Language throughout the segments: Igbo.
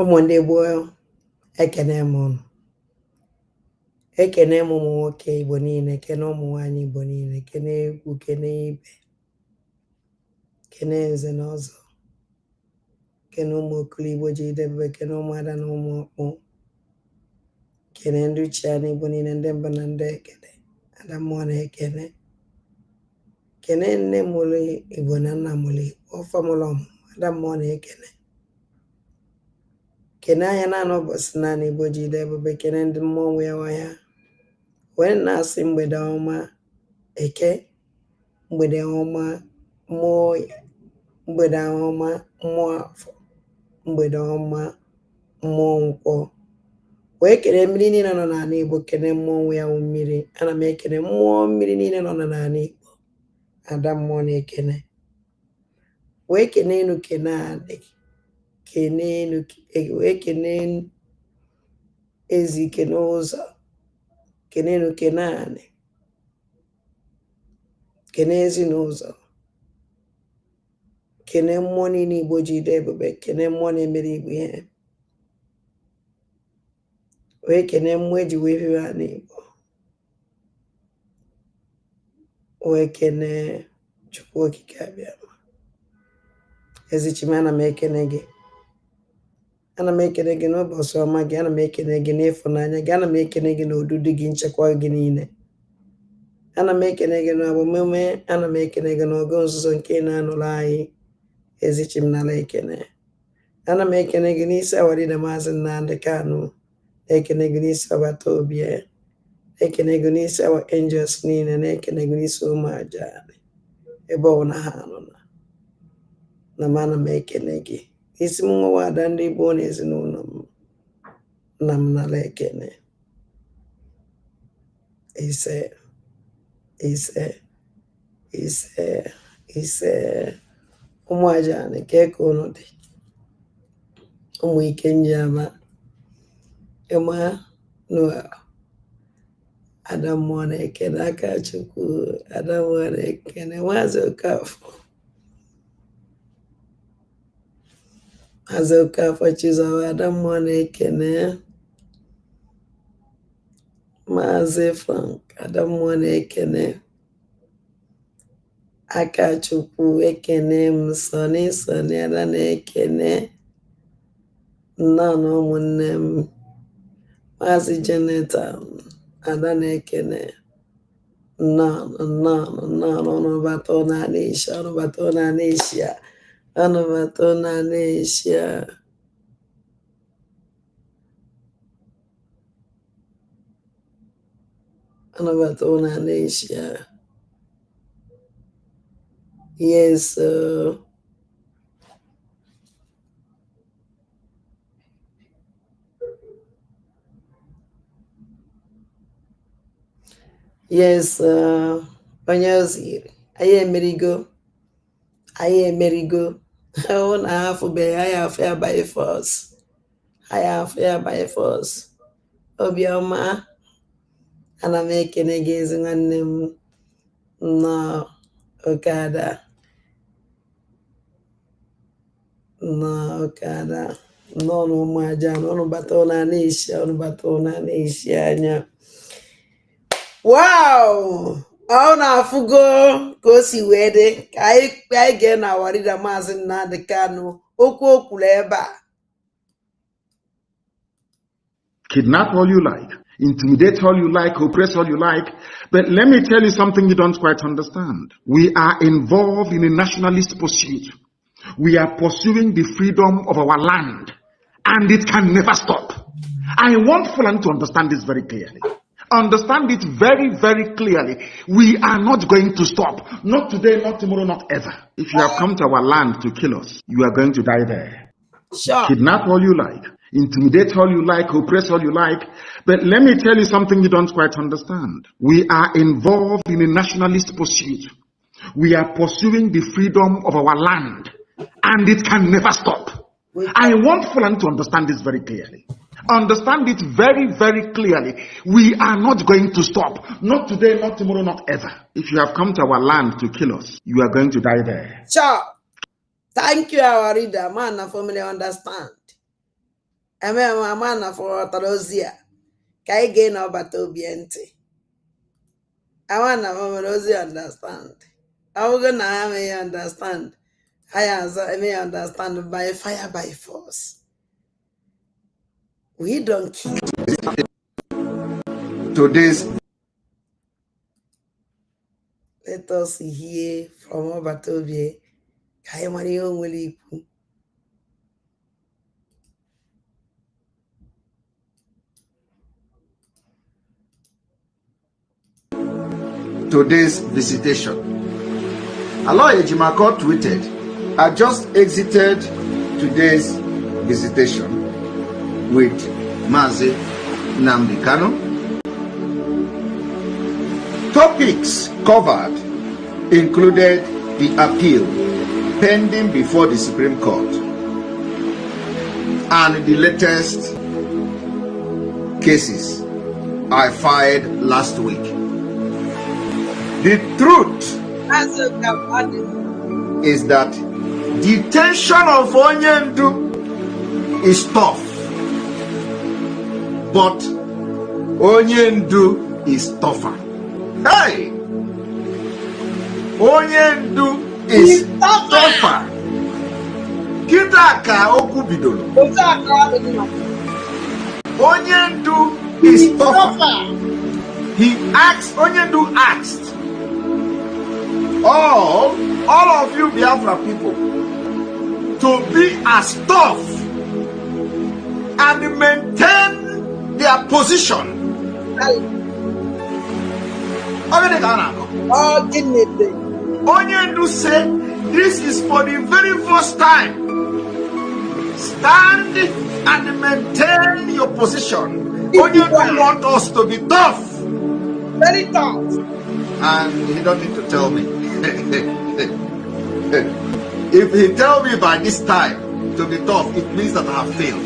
ụmụnne gboo ekene m unu ekene m ụmụ nwoke Igbo niile kene ụmụ nwaanyị Igbo niile kene egwu kene ibe kene nze na ọzọ kene ụmụ okulu Igbo ji idebe kene ụmụada na ụmụ ọkpụ kene ndị uche na Igbo niile ndị mba na ndị ekene ada mmụọ na ekene kene nne mụrụ Igbo na nna mụrụ Igbo ọfa mụrụ ọmụmụ ada mmụọ na ekene kene anya naanị ụbọchị naanị Igbo ji ide ebube kene ndị mmụọ nwe ya waya wee na-asị mgbede ọma eke mgbede ọma mmụọ mgbede ọma mmụọ afọ mgbede ọma mmụọ nkwọ wee kene mmiri niile nọ n'ala Igbo kene mmụọ nwe ya wụ mmiri ana m ekene mmụọ mmiri niile nọ n'ala Igbo ada mmụọ na ekene wee kene enu kene adị kene enu wee kene ezi kene ụzọ kene enu kene anị kene ezinụzọ kene mmụọ niile Igbo ji ide ebube kene mmụọ na-emere Igbo ihe wee kene mmụọ eji wee hiwe ha n'Igbo wee kene Chukwu okike abịa ezichime ana m ekene gị ana m ekene gị n'ụbọchị ọma gị ana m ekene gị n'ịfụnanya gị ana m ekene gị n'odudu gị nchekwa gị niile ana m ekene gị n'ọmụmụ ana m ekene gị n'ogo nzuzo nke ị na-anụrụ anyị ezichim n'ala ekene ana m ekene gị n'isi awaride Maazị Nnamdi Kanu ekene gị n'isi agbata obi ekene gị n'isi awa angels niile na-ekene gị n'isi ụmụ aja ebe ọbụla ha nọ na mana m ekene gị isi m nwa ada ndị Igbo na ezinụlọ m nna m n'ala ekene ise ise ise ise ụmụ aja nke ka unu dị ụmụ ike njama ịma Noel ada mmụọ na ekene aka Chukwu ada mmụọ na ekene Maazị Okafọ Maazị Okafọ Chizoba ada mmụọ na ekene Maazị Frank ada mmụọ na ekene aka Chukwu ekene m Sọni ada na ekene nnọọ na ụmụnne m Maazị Jonathan ada na ekene nnọọ ọnụbata n'ala Eshia ọnụbata n'ala Eshia ọnụbata n'ala Eshia ọnụbata n'ala Eshia yes yes onye oziri anyị emerigo ọ na-afụbeghị anyị afụ ya by force obiọma ana m ekene gị ezi nwanne m nnọọ Okada nnọọ na ụmụ aja ọnụbata n'ala Eshia ọnụbata n'ala Eshia anya wow ọ na-afụgo ka o si wee dị ka anyị gee na awarida Maazị Nnamdi Kanu okwu o kwuru ebe a kidnap all you like, intimidate all you like, oppress all you like. But let me tell you something you don't quite understand. We are involved in a nationalist pursuit. We are pursuing the freedom of our land, and it can never stop. I want Fulani to understand this very clearly. Understand it very, very clearly. We are not going to stop. Not today, not tomorrow, not ever. If you have come to our land to kill us, you are going to die there. Sure. Kidnap all you like, intimidate all you like, oppress all you like. But let me tell you something you don't quite understand. We are involved in a nationalist pursuit. We are pursuing the freedom of our land, and it can never stop. I want Fulani to understand this very clearly. Understand it very, very clearly. We are not going to stop. Not today, not tomorrow, not ever. If you have come to our land to kill us, you are going to die there. Sure. Thank you, our reader. Man, I formally understand. eme ama na fọrọtara ozi a ka anyị gee na ọbata obi ntị ama na mere ozi understand awụgo na ha meghị understand anyị azọ emeghị understand by fire by force. We don't keep today's. Let us hear from ọbata obi ka anyị mara ihe o nwere ikwu. Today's visitation. Aloy Ejimako tweeted, I just exited today's visitation with Mazi Nnamdi Kanu. Topics covered included the appeal pending before the Supreme Court and the latest cases I filed last week. The truth is that detention of Onyendu is tough, but Onyendu is tougher. Hey! Onyendu is tougher. Kita ka okwu bidoro. Onyendu is tougher. Onyendu asked all of you Biafra people to be as tough and maintain their position. Onyendu said, this is for the very first time. Stand and maintain your position. Onyendu want us to be tough. Very tough. And he don't need to tell me. If he tell me by this time to be tough, it means that I have failed.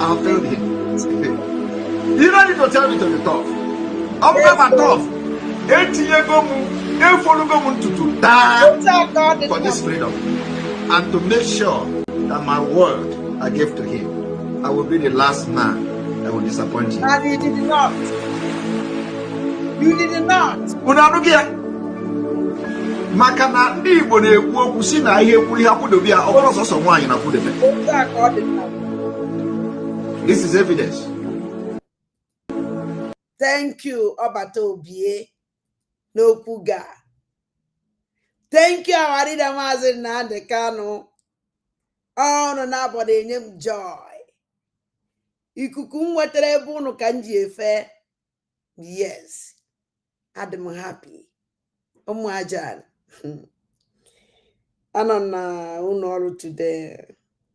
I have failed him. You don't need to tell me to be tough. I'm never tough. 8 years ago, to die for this freedom and to make sure that my word I gave to him, I will be the last man that will disappoint him. And you did not. You did not. Makana ndị Igbo na-ekwu okwu si na ihe ekwuru ihe akwụdobe ya ọbụrụ ọsọsọ nwaanyị na kwudebe. This is evidence. Thank you, ọbata obi n'okwu ga. Thank you, Awarida Maazị Nnamdi Kanu. Ọnụ na-abọdụ enye m joy. Ikuku m nwetara ebe unu ka m ji efe. Yes, adị m happy. Ụmụ aja anọ na ụlọ ọrụ today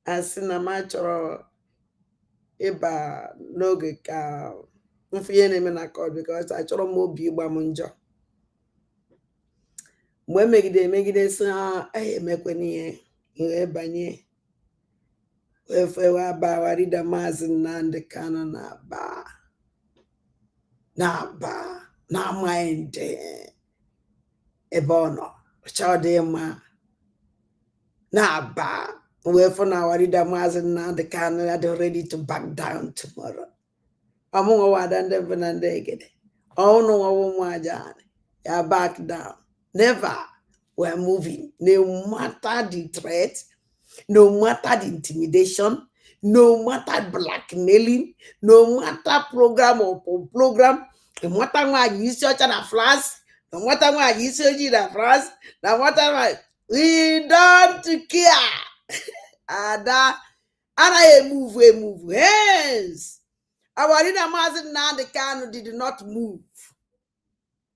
asị na m achọrọ ịba n'oge ka mfu ihe na-eme na court because achọrọ m obi ịgba m njọ. Mgbe emegide sị ha emekwana ihe ihe banye efewe aba Awarida Maazị Nnamdi Kanu na-aba na-amaghị ndị ebe ọ nọ ọchọdị mma na-aba wee fụ na Awarida Maazị Nnamdi Kanu are ready to back down tomorrow. Ọmụnwa wada ndị mbụ na ndị egede ọnụ nwawo ụmụ aja ya back down. Never. We're moving. No matter the threat, no matter the intimidation, no matter blackmailing, no matter program or program, no matter what you search in France, no matter what you search in France, no matter what, we don't care. And I move, we move. Yes. Awarida Maazị Nnamdi Kanu did not move.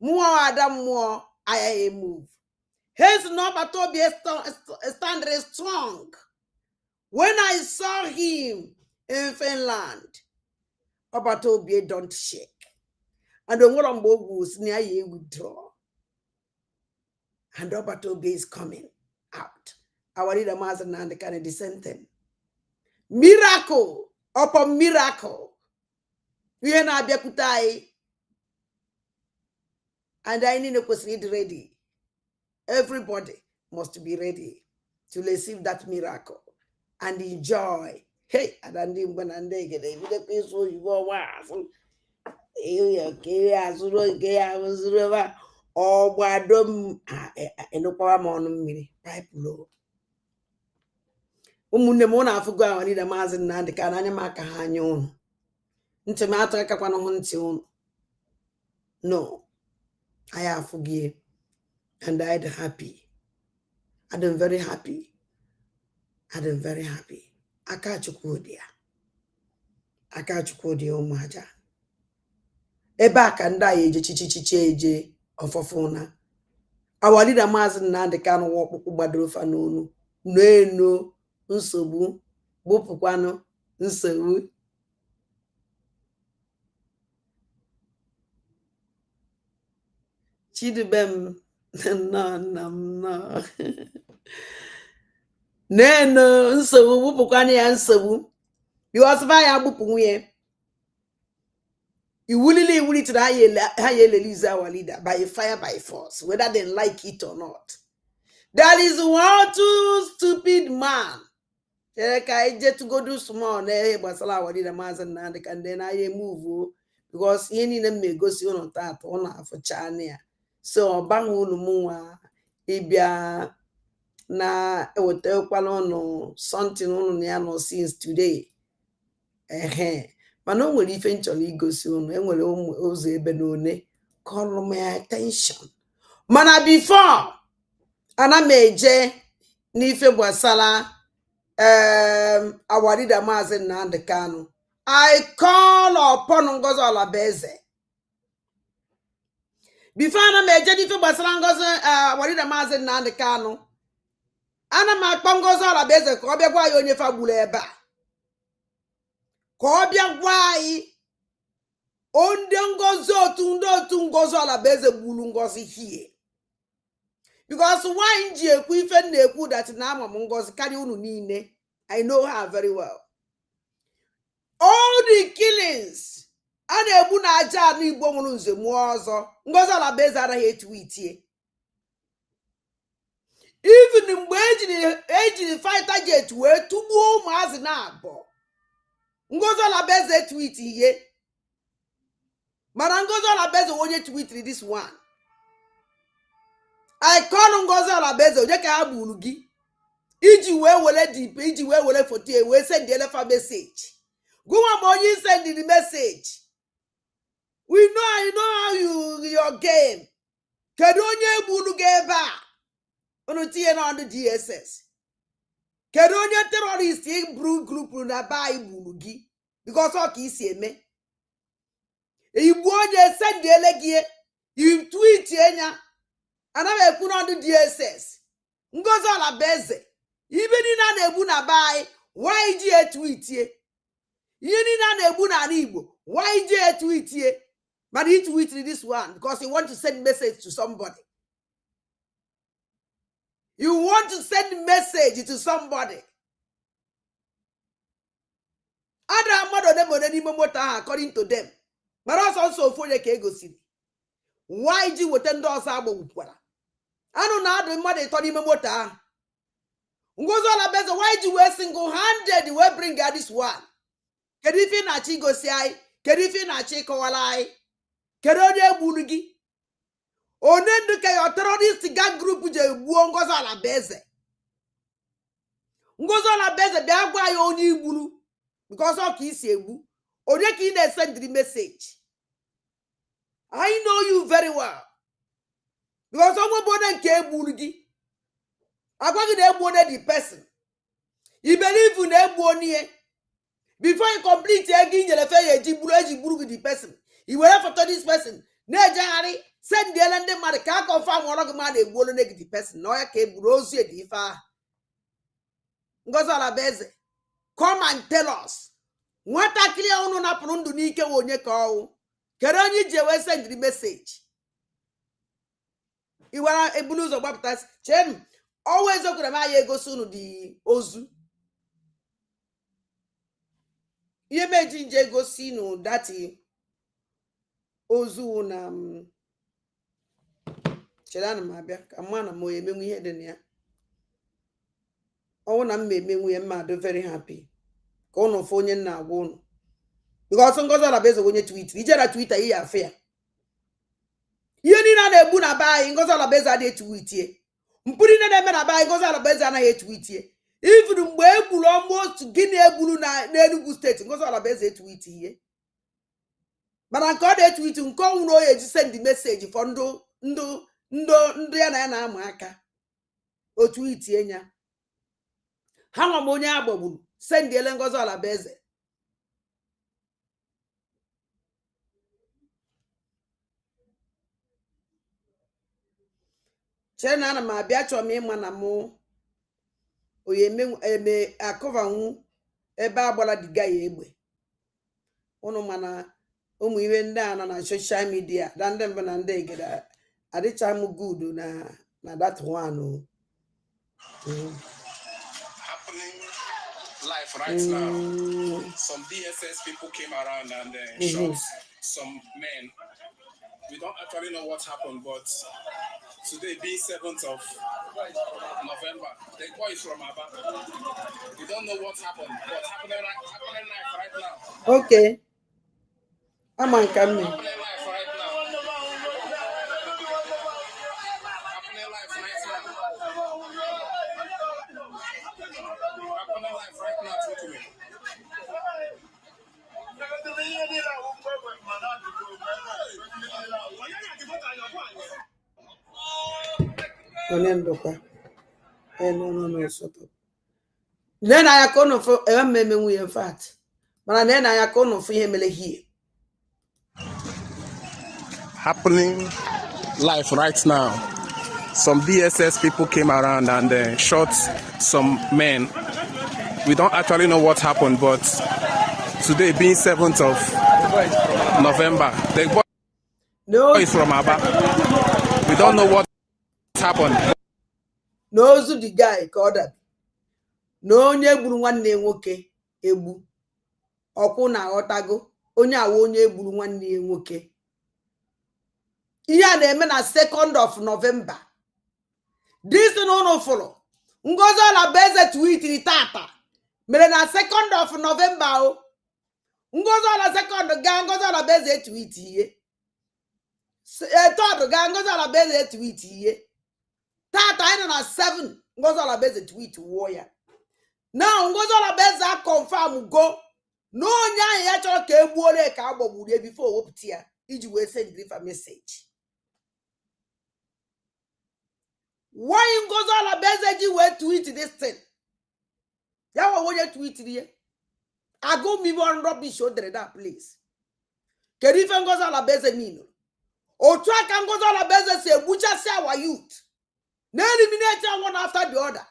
More Adam more, I move. His number to be stand strong. When I saw him in Finland, Obatobi don't shake. And the Morambo was near you withdraw. And Obatobi is coming out. Awarida Maazị Nnamdi Kanu dissenting. Miracle upon miracle. We are not Bekutai. And I need to ready. Everybody must be ready to receive that miracle and enjoy Hey, adandi mbana ndege de bide peso yugo wa so ya ke ya zuro ke ya zuro ba ogbadom enokwa ma onu mmiri pipe low ụmụnne m na-afụgo ahụ niile maazị Nnamdị ka na anya m aka ha anya ụnụ ntị m atụ akakwana hụ ntị ụnụ no I afụghị and I'm happy. I'm very happy. I'm very happy. Aka Chukwu Di Ya. Aka Chukwu Di Ya ụmụaja ebe a ka ndị anyị eje chichichichi eje ọfọfụ na awalida maazị Nnamdị Kanụ nwa ọkpụkpụ gbadoro fa n'onu n'enu nsogbu gbupụkwanụ nsogbu chidubem nọ nna m nọ n'enu nsogbu gbupụkwanụ ya nsogbu biwasịfa ya gbupụ nwunye iwulitiri ha ya elelize our leader by fire by force whether they like it or not. There is one too stupid man ka ije to go do small na ihe gbasara our leader maazị Nnamdị ka ndị na ya move because ihe niile m egosi ụnụ tata ụnụ afụcha anya ya so ọ baghị unu m nwa ịbịa na ewetakwala ụnụ something ụnụ na ya nọ since today mana o nwere ife nchọrọ igosi unu enwere ụzọ ebe na one call my attention mana before ana m eje n'ife gbasara our leader maazị Nnamdị Kanụ I call upon Ngozi Olabeze before ana m eje n'ife gbasara Ngozi our leader maazị Nnamdị Kanụ ana m akpọ Ngozi Olabeze ka ọ bịa gwa ya onye fagburu ebe a ka ọ bịa gwa anyị ndị otu Ngozi Olabeze gburu Ngozi hie because why ji ekwu ife na-ekwu that na ama m Ngozi karịa unu niile I know her very well. All the killings a na-egbu na aja anụ Igbo nwụrụ nze mụọ ọzọ Ngozi Olabeze anaghị etwitie even mgbe ejiri fighter jet wee tugbuo ụmụazị na abụọ Ngozi Olabeze tweet ihe mana Ngozi Olabeze onye tweetiri this one I call Ngozi Olabeze onye ka ha gburu gị iji wee were dip iji wee were foto e wee send elefa message gụnwa ma onye send the message we know I know how your game kedu onye gburu gị ebe a unu tinye n'ọdụ DSS kedu onye terrorist buru group na ba igburu gị because ọ ka isi eme igbu onye send ele gị you tweet enya ana m ekwu n'ọdụ DSS Ngozi Olabeze ibe niile a na-egbu na be anyị why ji etwitie ihe niile a na-egbu n'ala Igbo why ji etwitie but he tweeted this one because he want to send message to somebody. You want to send message to somebody. Ada mmadụ demone n'ime moto ahụ according to them but also ofu onye ka egosiri why ji weta ndị ọzọ agbagbukwara anụ na adụ mmadụ ịtọ n'ime moto ahụ Ngozi Olabeze why ji wee single-handed wee bring out this one kedu ife na-achọ igosi anyị kedu ife na-achọ ịkọwara anyị kedu onye gburu gị onye ndụ ka ya terrorist gang group ji egbuo Ngozi Olabeze Ngozi Olabeze bịa gwa ya onye igburu because ọ ka isi egbu onye ka ị na-esendiri message I know you very well because ọ nwebụ onye nke egburu gị agwa gị na egbu onye the person you believe na egbu onye before you complete ego inyere fe ya eji gburu gị the person i were foto this person na-ejegharị send ele ndị mmadụ ka a confirm ọrụ gị ma na-egbu onye gị the person na ọya ka egburu ozu edi ife ahụ Ngozi Olabeze come and tell us nwatakịrị unu napụrụ ndụ n'ike wa onye ka ọwụ kedu onye iji wee send message iwara ebulu ụzọ gbapụta chem ọwa ezokwara m anya egosi unu dị ozu ihe meji nje egosi unu dati ozu na chere ana m abịa ka mma na m emenwu ihe dị na ya ọwụ na m emenwu ya mmadụ very happy ka ụnụ fụ onye nna agwa ụnụ because Ngozi Alabeze onye Twitter ije na Twitter ihe afọ ya ihe niile a na-egbu na be anyị Ngozi Alabeze adịghị etwitie mpụ niile na-eme na be anyị Ngozi Alabeze anaghị etwitie even mgbe egburu almost gịnị egburu na Enugu steeti Ngozi Alabeze etwiti ihe mana nke ọ na-etwiti nke ọnwụ na onye eji send message for ndụ ya na ya na-ama aka otu itie nya ha nwa m onye agbagburu sendiele Ngozi Alabeze chere na ana m abịa chọọ m ịma na mụ onye eme akụvanwu ebe agbara diga ya egbe ụnụ mana ụmụ ihe ndị a nọ na soshal midia da ndị mbụ na ndị egede adịcha m good na that one happening live right now. Some DSS people came around and shot some men. We don't actually know what happened, but today being 7th of November, the boy is from Aba. We don't know what happened, but happening live right now. Okay. I'm on camera. Happening live right now. Happening live right now. Happening live right now, totally. No, shut up. Then I come for we in fact. But then I come for him here. Happening live right now. Some DSS people came around and shot some men. We don't actually know what happened, but today being 7th of November, the boy is from Aba. We don't know what happened. No, the guy called that. No, onye gburu nwanne nwoke egbu. Ọkwụ na aghọtago onye awa onye gburu nwanne nwoke. Ihe a na-eme na 2nd of November. This no follow. Ngozi Alabeze tweet tata. Mere na 2nd of November o. Ngozi Alabeze tweet ihe. 3rd ga Ngozi Alabeze tweet ihe. Tata anyị na 7 Ngozi Alabeze tweet warrior. Now Ngozi Alabeze confirm go. No onye ahụ ya chọrọ ka egbuole ka agbagburu ya before wepụta ya iji wee send a message. Why Ngozi Alabeze ji wee tweet this thing? Ya wa onye tweet ya. Ago mi one rubbish o dere that place. Kedu ife Ngozi Alabeze mean? Otu aka Ngozi Alabeze si egbuchasị our youth. Na eliminate one after the other.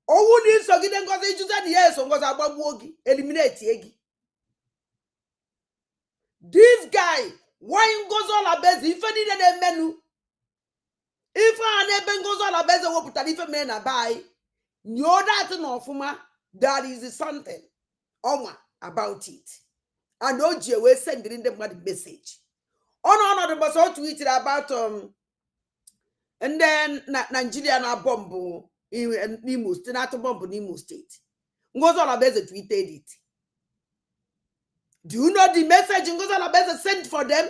Owu ni sogide Ngozi ijuze di yeso Ngozi agbagbuo gi, eliminate egi. This guy, why Ngozi Alabeze ife niile na-emenu? Ife a na-ebe Ngozi Alabeze wepụtara ife mere na bai. Nyo that na ọfụma, there is something about it. And Oji we send the message. Ọnọdụ gbasa o tweeted about and then Nigeria na bomb in Imo State, not bomb in Imo State. Ngozi Alabeze tweeted it. Do you know the message Ngozi Alabeze sent for them?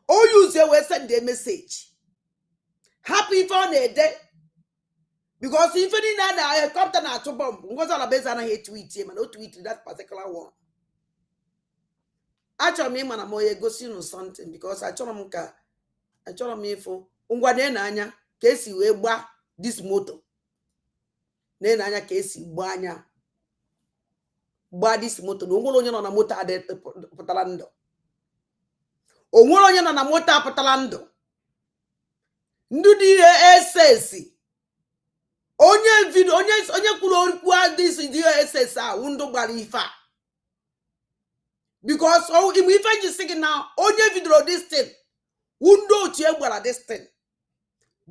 All you say will send the message. Happy for a day. Because if any na helicopter na to bomb, Ngozi Alabeze na hate tweet him and no tweet that particular one. Actually, man, I'm going to go see something because I told me for ungwane na anya kesi we gba this motor. Ne na anya kesi gba anya. Gba this motor. Onwere onye nọ na motor ade pụtara ndụ. Onwere onye nọ na motor apụtara ndụ. Ndu di SS. Onye video onye kwuru okwu this video SS a undu gbara ife a. Because if I just sing now, onye video this thing. Undo ochie gbara this thing.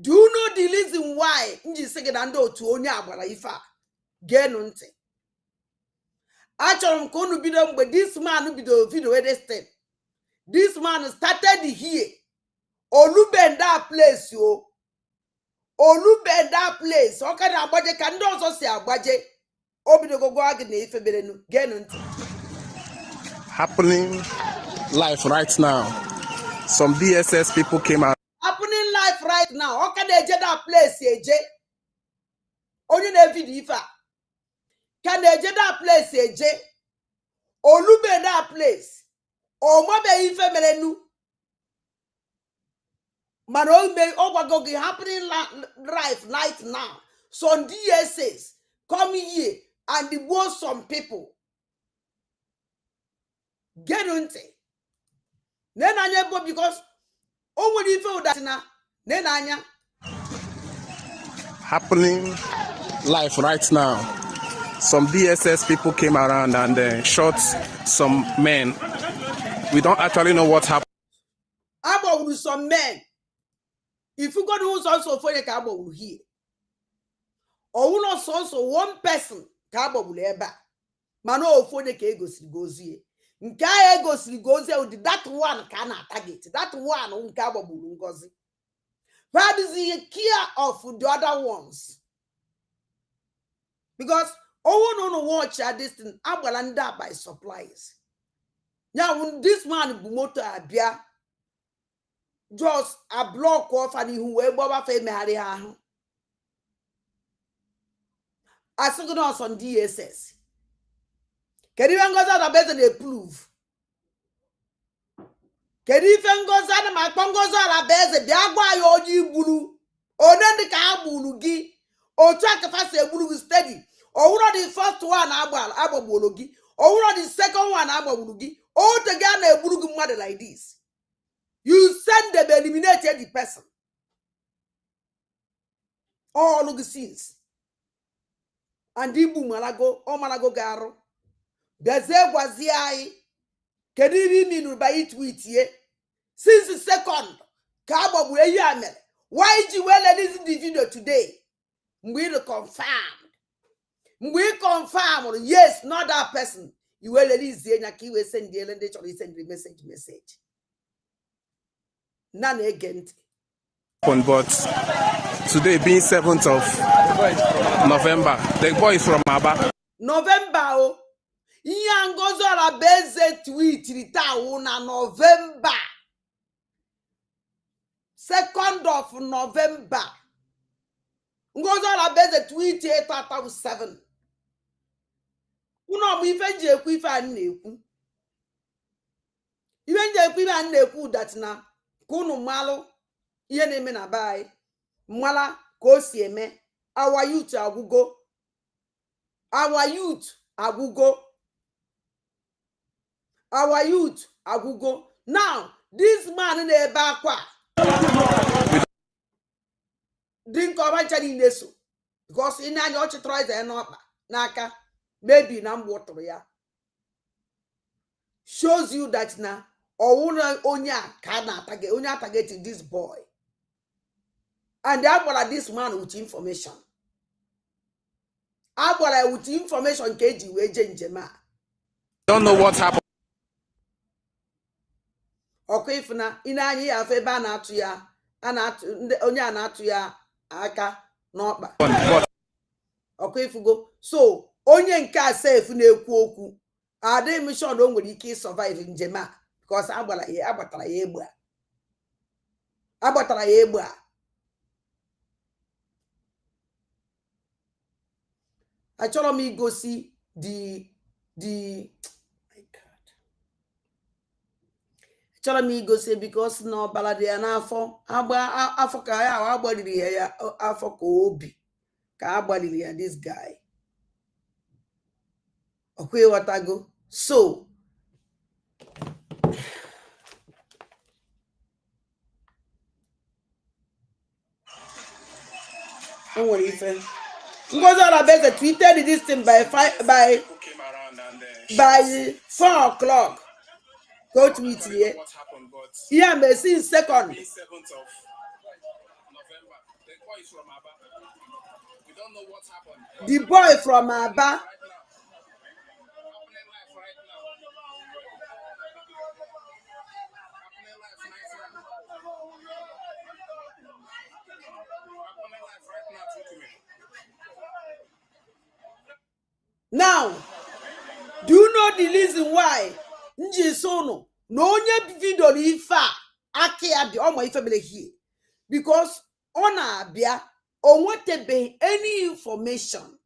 Do you know the reason why nji sing na ndo otu onye agbara ife a? Genu ntị. Achọrọ m ka unu bido mgbe this man bido video with this thing. This man started here. Olubenda place Olubenda place. Ọ ka na agbaje ka ndị ọzọ si agbaje. Happening live right now. Some DSS people came out. Happening live right now. How can they get that place, AJ? Only na video ifa. Can they get that place, AJ? Olube that place. Omobe ife melenu. Mano be obagogi happening live right now. Some DSS come here and divorce some people. Get unte. Then anya because only feel that na then anya Happening live right now. Some DSS people came around and shot some men. We don't actually know what happened. About with some men. If you go to who's also for the cabo here, or not also one person cabo will ever. Mano for the kegos goes here. Nkaya goes with that one cannot target. That one on cabo goes. What is the care of the other ones? Because no watch at this thing, I'm gonna end up by supplies. Now, when this man motor abia just a block off and whoever fe marry her. I still go on DSS. Can you go out better they prove? Can you even go out my pongos are better? The agua yoji bulu. Or then the car bulugi. Or track a fast bulu steady. Or what the first one aba bulugi. Or what the second one aba bulugi. All together bulugi mother like this. You send them eliminated the person. All of the scenes. And Ibu Malago, or Malago Garo. Beze Waziai. Can you mean by it with ye? Since the second, Cabo Yamel. Why did you well listen to the video today? We confirm. We confirm, yes, not that person. You will listen to the send the element or send the message. None again. But today being 7th of November, the boy is from Aba. November, oh. Yangozo la beze tweet rita na November. 2nd of November. Ngozo la beze tweet 8,007. Uno even je ku ife an na-ekwu. Even je ku ife an na-ekwu that na kunu malu ihe na-eme na bai. Mala ka o si eme. Our youth agwugo. Our youth agwugo. Our youth agwugo. Now, this man na-ebe akwa. Drink ọbanchari na-eso. Because ị na-anya ọchị tọrọ ịza ya n'aka. Maybe na mbọtụrụ ya. Shows you that na ọwụna onye a ka na-atarget. Onye targeting this boy. And they agbara this man with information. Agbara with information ka eji wee je njem a. Don't know what happened. Ọkụ ifuna ị na-anya ya afọ ebe a na-atụ ya onye a na-atụ ya aka n'ọkpa. Ọkụ ifugo. So onye nke a safe na-ekwu okwu adịghị m sure na o nwere ike survive njem a because agbatara ya egbe a. Agbatara ya egbe a. Achọrọ m igosi the my God. Achọrọ m igosi because na ọbara dị ya n'afọ afọ ka ya agbaliri ya afọ ka obi ka agbaliri ya this guy. Okay, what I go. So what if Ngozo Beze tweeted this thing by 4 o'clock. Go tweet here. Yeah, me see second. 7th of November. The boy is from Aba. We don't know what happened. The boy from Aba. Now, do you know the reason why? Nji sono no onye video ifa aki ya di omo ife bele here because ona abia onwetebe any information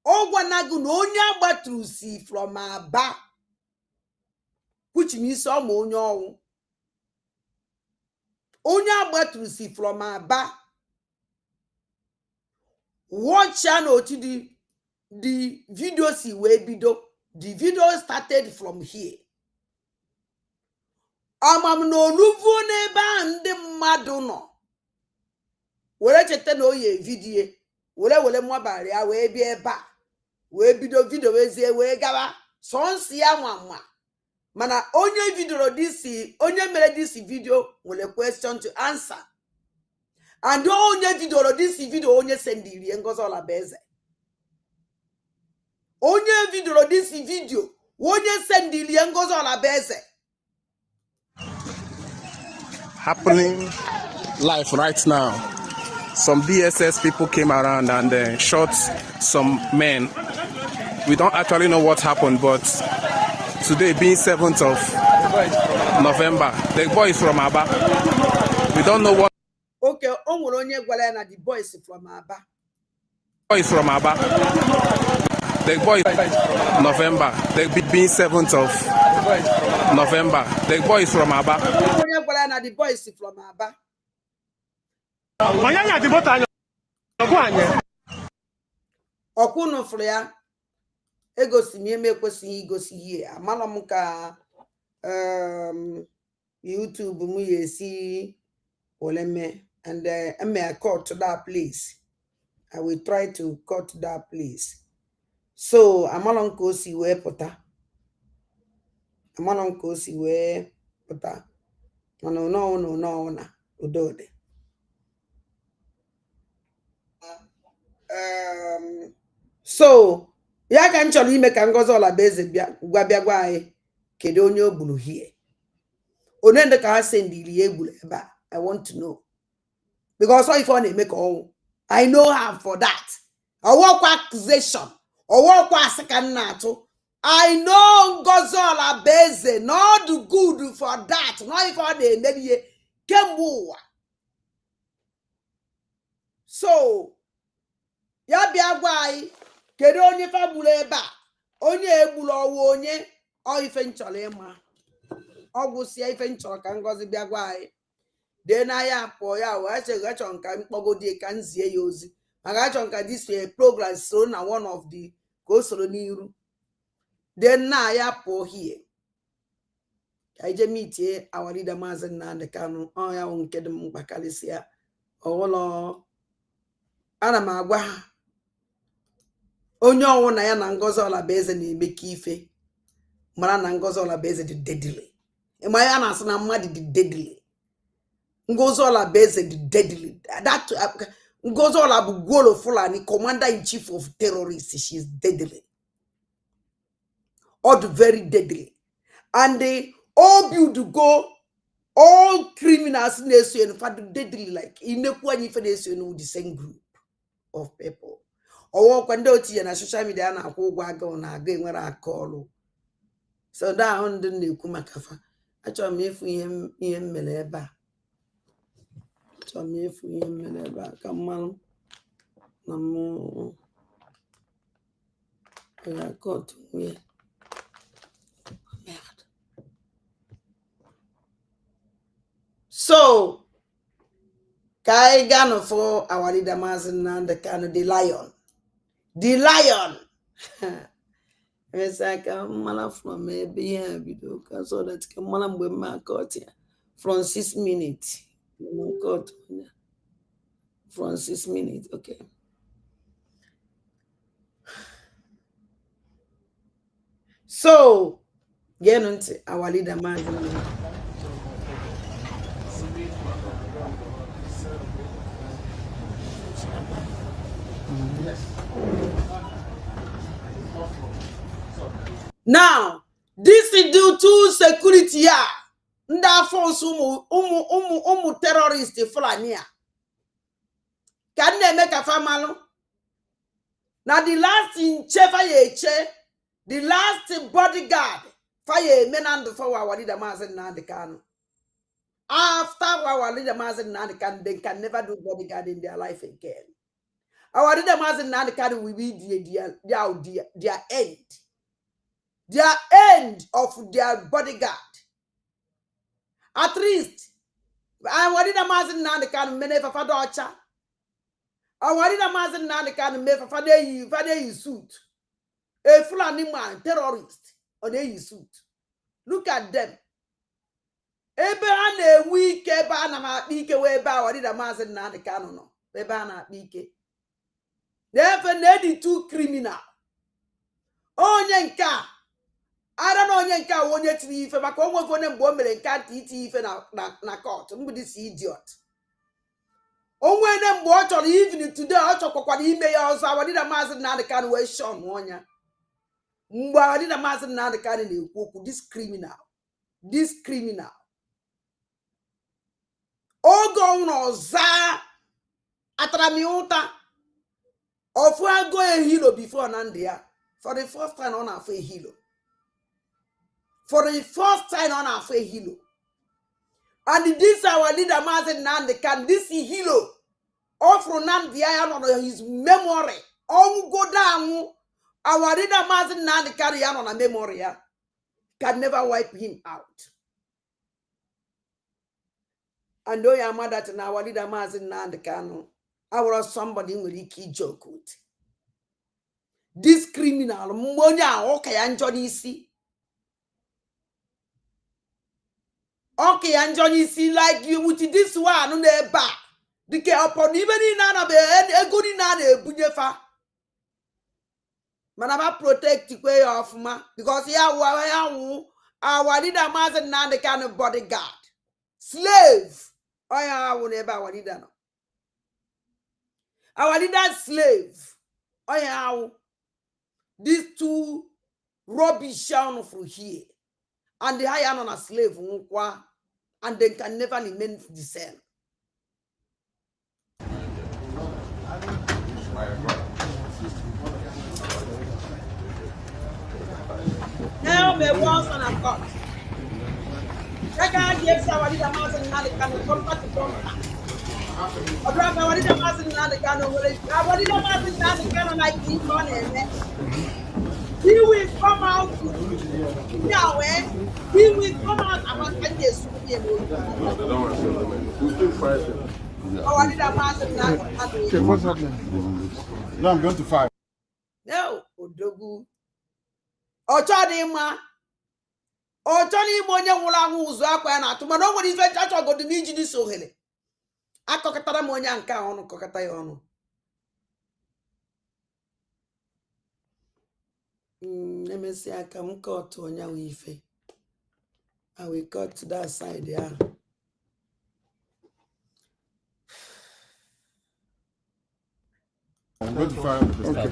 ogwanagu no onye agbatrusi from Aba, which means omo onye agbatrusi from Aba. Watch channel to the video see where bido. The video started from here. Amam no luvu neba ndi mmadu no. Wele chete no ye video. Wele mwabari ya we bi eba. We bido video weze we gawa. Sonsi ya mwa. Mana onye video disi, onye mere disi video wele question to answer. And onye video disi video onye sendiri ngozo la beze. Onye video this video onye sendili ngozo la beze Happening live right now. Some DSS people came around and shot some men. We don't actually know what happened, but today being 7th of November, the boy is from Aba. We don't know what. Okay, onye gwala na the boys from Aba. Boy is from Aba. The boy is November. The being 7th of November. The boy is from Aba. Onye gwala na the boys from Aba. Okuno fria egosi mi emekwesi igosi here. Amalo m ka YouTube mu yesi oleme and I cut to that place. I will try to cut that place. So amalon ko si we pota. Amalon ko si we pota. No na udode. So ya ka nchọrọ ime ka ngozi ola beze bịa gwa anyị kedu onye ogburu here. Onye ndị ka ha sendiri egburu ebe a. I want to know. Because all if on make all I know her for that. I walk accusation. Or walk second nato. I know Gozola Beze, not do good for that. Not if all they maybe Kembu. So ya bia gwai kedu onye fabule eba onye egbulu owo onye o ife nchọrọ ịma ọgwụsi ife nchọrọ ka ngozi bia gwai de na ya po ya we achọ nka mkpogodi ka nzie ya ozi maka achọ nka this program so na one of the go soro n'iru de na ya po here ka ije meet our leader Mazen na de kanu o ya nke dem mkpakalisia owolo ana m agwa ha onye ọnwụ na ya na Ngozi Olabeze na-eme ka ife mara na Ngozi Olabeze dị deadly ma ya na asị na mmadụ dị deadly Ngozi Olabeze dị deadly that Ngozi Ola bụ Gwolo Fulani commander in chief of terrorists. She is deadly, all very deadly, and they all build go all criminals in the in fact deadly like in the with the same group of people. Or when they na social media na go na again when I call. So that on the new kumakafa. I told me if we him meleba. Told me if we him meleba. Come on. Namu. I got me. So Kai Gano for our leader Mazen and the kind of the lion. The lion. It's like a man from maybe here video so that can man with my court here from 6 minutes. From 6 minutes, okay. So get on to our leader Mazen. Now, this is due to security ya. Nda force umu terrorist Fulani. Can they make a family? Now the last in che, the last bodyguard, fire men and for our leader Mazen Nandekan. After our leader Mazen Nandekan, they can never do bodyguard in their life again. Our leader Mazen Nandekan will be their end. Their end of their bodyguard. At least, our leader Mazen Nandekan, many for Fadocha. Our leader Mazen Nandekan, made for Fade suit. A Fulani man, terrorist, on a suit. Look at them. Ebe a na-enwe ike ebe a na m akpa ike wee ebe a wadida Maazị Nnamdi Kanu nọ ebe a na-akpa ike na-efe na edi two criminal onye nke a ara na onye nke a onye tiri ife maka onwe onye mgbe o mere nke ntị iti ife na court mgbidi si idiot onwe ne mgbe ọ chọrọ even today ọ chọkwakwara ime ya ọzọ wadida Maazị Nnamdi Kanu wee shọn ọnya mgbe wadida Maazị Nnamdi Kanu na-ekwu okwu this criminal oge ọnwụrụ ọza ataramiụta ofu ago a hilo before na ndị ya for the first time ọ na-afụ ehilo for the first time ọ na-afụ ehilo and this our leader Maazị Nnamdi Kanu this hilo ofuru na ndị ya nọ his memory ọnwụ godo anwụ our leader Maazị Nnamdi Kanu ya nọ na memory ya can never wipe him out. And though your mother to now, what did a Maazị Nnamdi Kanu? I was somebody with a joke with. This criminal, Monya, okay, and Johnny C. Okay, and Johnny C, like you with this one on their back. The care upon even in a good in a bunyefa. Manama protect the way of ma because here our leader Maazị Nnamdi Kanu bodyguard. Slave. Our leader slave. These two rubbish down from here. And they hire on a slave and they can never remain the same. Now me once and a cut. I can't give somebody the Maazị Nnamdi Kanu come back to contact. I brought our leader Maazị Nnamdi Kanu. Our leader Maazị Nnamdi Kanu like this morning. He will come out now. He will come out about 10 days. Our leader Maazị Nnamdi Kanu. Okay, what's happening? No, I'm going to fire. No, Odogu. Ochadima. Ochani Monya Wula Uzaka and Atuma. No one is very touch or go to meet you so hele. A cockatara monya and count cockatayono. Let me see, I come cut to Onya Wife. I will cut to that side, yeah. I'm going to fire. Okay.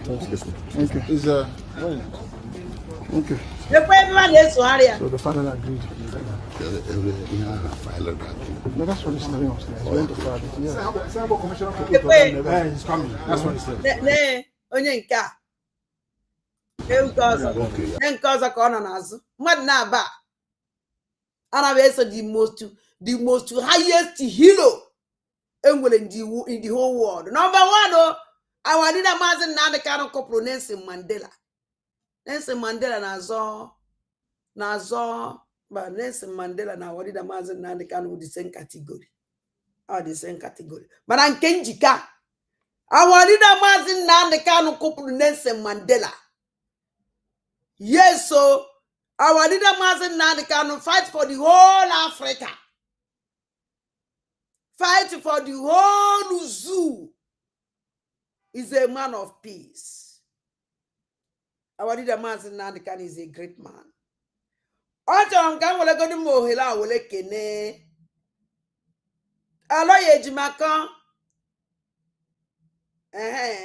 Is okay. So the father agreed. No, that's what he's telling us. He's going to fire it. Yeah. Commissioner he's coming. That's what he said. Onyenka. Because corner nazo. Mad na ba. And so the most highest hero in the whole world. Number one, our leader Maazị Nnamdi Kanu couple Nelson Mandela. Nelson Mandela nazo, but Nelson Mandela na our leader Maazị Nnamdi Kanu with the same category. The same category. But I'm Kenjika. Our leader Maazị Nnamdi Kanu couple Nelson Mandela. Yes, so our leader Maazị Nnamdi Kanu fight for the whole Africa. Fight for the whole zoo. Is a man of peace. Our leader Maazị Nnamdi Kanu is a great man. Ocho nka wole go mo hela wole kene. Aloye ejimaka.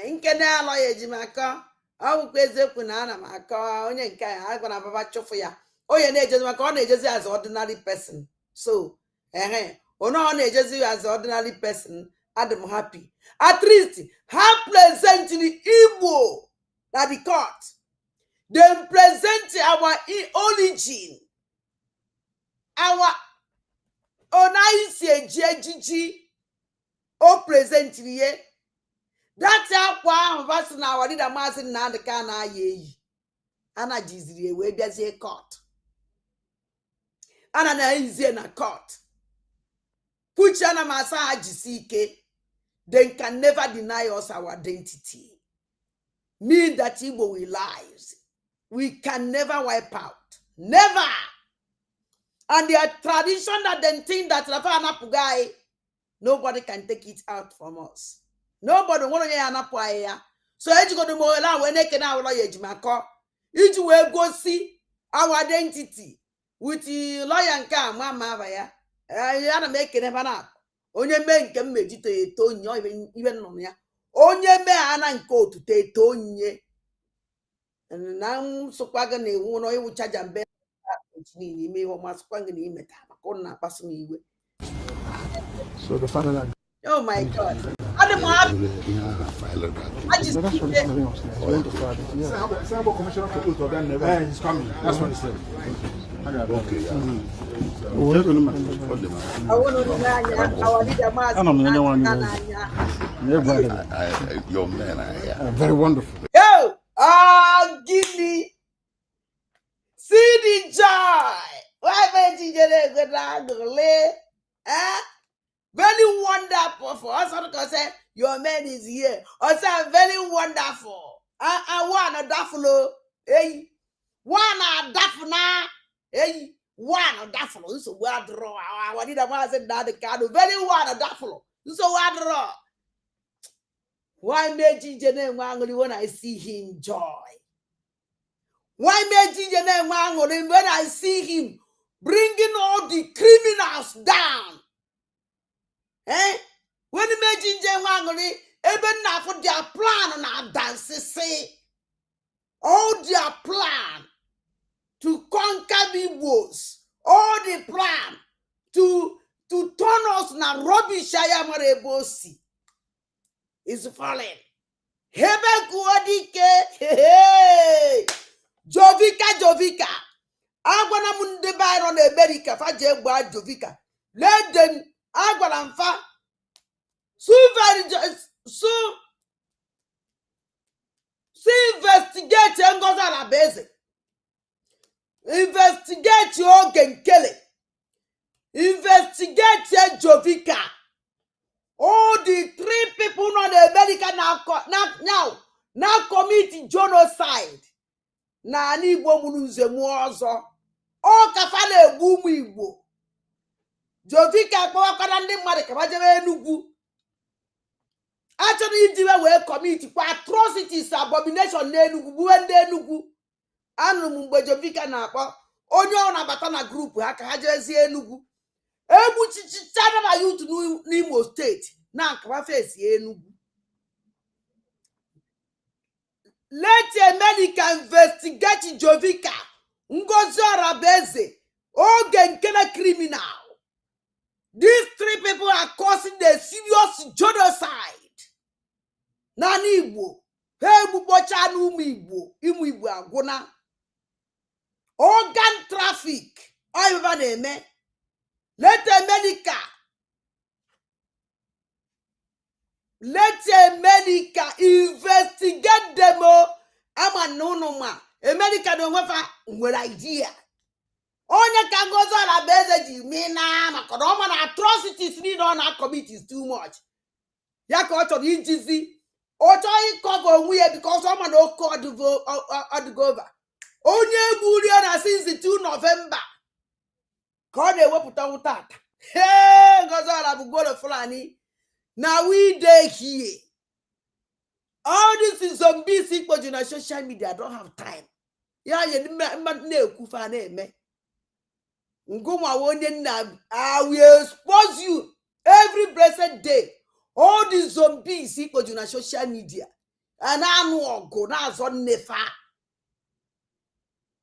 Nkene aloye ejimaka. Awu kwezekwu na ana maka onye nke ya agwa na baba chofu ya. Oye na ejezi maka ọ na ejezi as ordinary person. So, ono ọ na ejezi as ordinary person. I'm happy. At least, have present the Igbo that the court, they present our origin, our onaisi ejiji o present here. That's how was now I did a mass in the Kana ye. Anna Jizri, where there's a court. Anna is in a court. Put Anna Masaji CK, they can never deny us our identity. Mean that Igbo will lies. We can never wipe out. Never. And their tradition that they think that Rafana Pugai, nobody can take it out from us. Nobody want to hear Anapoya. So you go to Mola when they can our lawyer Jimako. Each will go see our identity with the lawyer and come, Mamma. I had to make it never up. Onye men can meditate on even on ya. Onye me and go to take Tony. And now so quagany won't know you charge and bet. Me or my squangany meta. Corner pass me. So the father that. Oh my God. That's what he's telling upstairs. Went to Friday. Yeah. Sabo Commissioner Chukwu Di Ya never. He's coming. That's what he said. Okay. Your man, very wonderful. Yo, give me. See the joy. Why did you get that? Very wonderful for us. Because your man is here. Also, very wonderful. I want a daffalo. Hey, one a daffna. Hey, one a daffalo. So we draw. I did a man said that the card. Very one a daffalo. So we draw. Why make you name when I see him joy? Why make you name when I see him bringing all the criminals down? Eh? When you make you even now for their plan on dance, say all their plan to conquer the Igbos, all the plan to turn us na rubbish ayamorebosi is falling. Hebe kuadike, hey, Jovika. Agwana munde Byron America faje gba Jovika. Let them agwana mfa. So investigate Ngozi Alabeze. Investigate Ogenkele. Investigate Jovika. All the 3 people on the America now commit genocide. Na ani Igbo muluze muozo. O kafale egbu mu Igbo. Jovika kpọwakwana ndị mmadụ ka bajebe Enugu. Actually, if we commit atrocities, abomination n'Enugu, buwe ndị Enugu. Anu mgbe Jovika na-akpọ onye ọ na-abata na group ha ka ha jezie Enugu. Egbu chichichana na youth n'Imo State na akwa face Enugu. Let America investigate Jovika, Ngozi Alabeze, Ogenkele criminal. These 3 people are causing a serious genocide. Nani Igbo, Hebu Bocha n'umu Igbo, Imu Igbo agwụna. Organ traffic, all over the me. Let America investigate them. Ama no ma. America don't have an idea. Onye ka Ngozi Alabeze ji mina maka na ọ ma na atrocities need on our commit is too much. Ya ka ọ chọrọ ijizi. Ọ chọrọ ịkọva onwe ya because ọ ma na oke ọdịgova. Onye gburu ya na since 2 November. Ka ọ na-ewepụta ụtata. Hey, Ngozi Alabeze Fulani. Now we dey here. All this is zombies equal to social media. I don't have time. Yeah, I will expose you every blessed day. All these zombies equal to social media. And I know go now on nefa.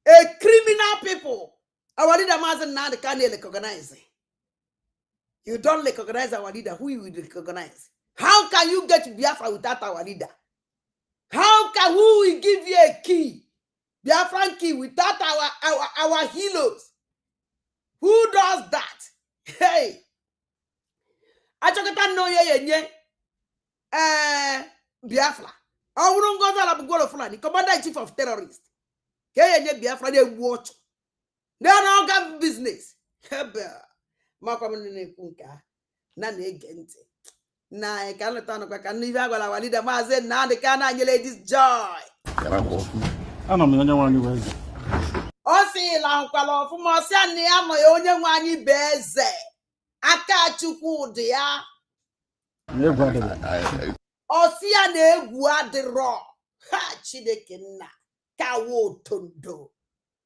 A criminal people. Our leader must not can recognize. You don't recognize our leader. Who you will recognize? How can you get Biafra without our leader? How can we give you a key, Biafran key, without our heroes? Who does that? Hey, I don't know ye Biafra. I wouldn't go to Abugola Fulani, commander-in-chief of terrorists. Ye Biafra, they watch. They are not got business. Makamune Kunka, Nane Gente. Na I cannot turn up. Can leave our leader Mazen now the can this joy. I don't know one you O si la nkwalo fu mo si ani amo onye nwa anyi beze. Aka Chukwu Di Ya. O si ya na egwu adiro. Ha Chineke nna. Ka wo tondo.